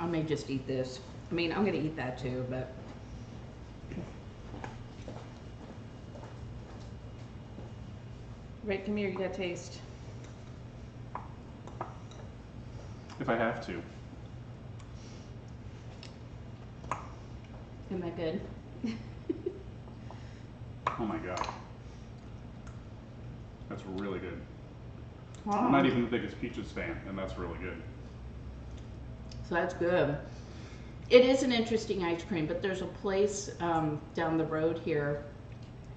I may just eat this. I mean, I'm going to eat that too, but... Right, come here, you got to taste. If I have to. Isn't that good? Oh my god. That's really good. Oh. I'm not even the biggest peaches fan, and that's really good. So that's good. It is an interesting ice cream, but there's a place down the road here,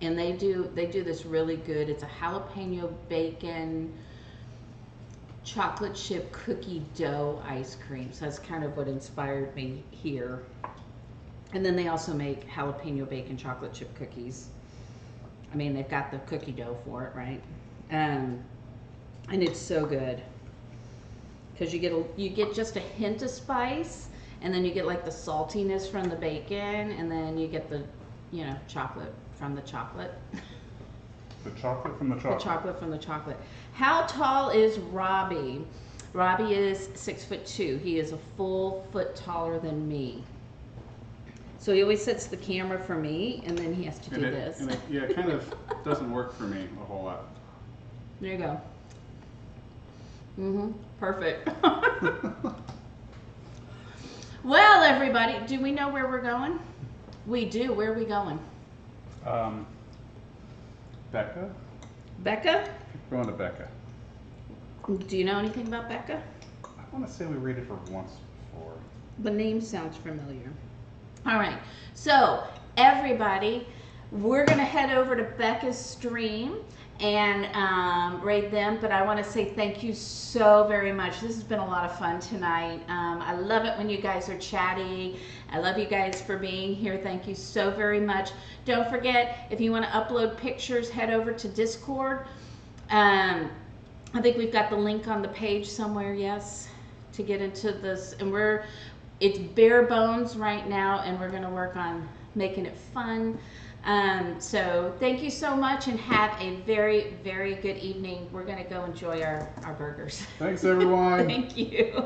and they do this really good. It's a jalapeno bacon chocolate chip cookie dough ice cream. So that's kind of what inspired me here. And then they also make jalapeno bacon chocolate chip cookies. I mean, they've got the cookie dough for it, right? And it's so good because you get just a hint of spice, and then you get like the saltiness from the bacon, and then you get the chocolate from the chocolate. The chocolate from the chocolate. The chocolate from the chocolate. How tall is Robbie? Robbie is 6'2". He is a full foot taller than me. So he always sets the camera for me, and then he has to do this. Yeah, it kind of doesn't work for me a whole lot. There you go. Perfect. Well, everybody, do we know where we're going? We do. Where are we going? Becca? Becca? We're going to Becca. Do you know anything about Becca? I want to say we read it for once before. The name sounds familiar. All right, so everybody, we're going to head over to Becca's stream and rate them, but I want to say thank you so very much. This has been a lot of fun tonight. I love it when you guys are chatty. I love you guys for being here. Thank you so very much. Don't forget, if you want to upload pictures, head over to Discord. I think we've got the link on the page somewhere, yes, to get into this. And it's bare bones right now, and we're going to work on making it fun. So thank you so much, and have a very, very good evening. We're going to go enjoy our burgers. Thanks, everyone. Thank you.